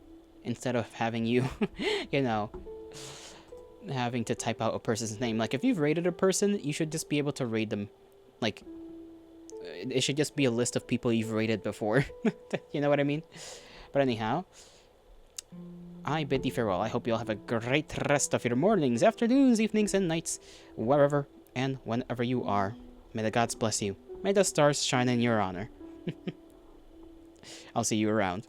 instead of having you, you know, having to type out a person's name. Like, if you've rated a person, you should just be able to rate them. Like, it should just be a list of people you've rated before. You know what I mean? But anyhow, I bid thee farewell. I hope you all have a great rest of your mornings, afternoons, evenings, and nights, wherever and whenever you are. May the gods bless you. May the stars shine in your honor. I'll see you around.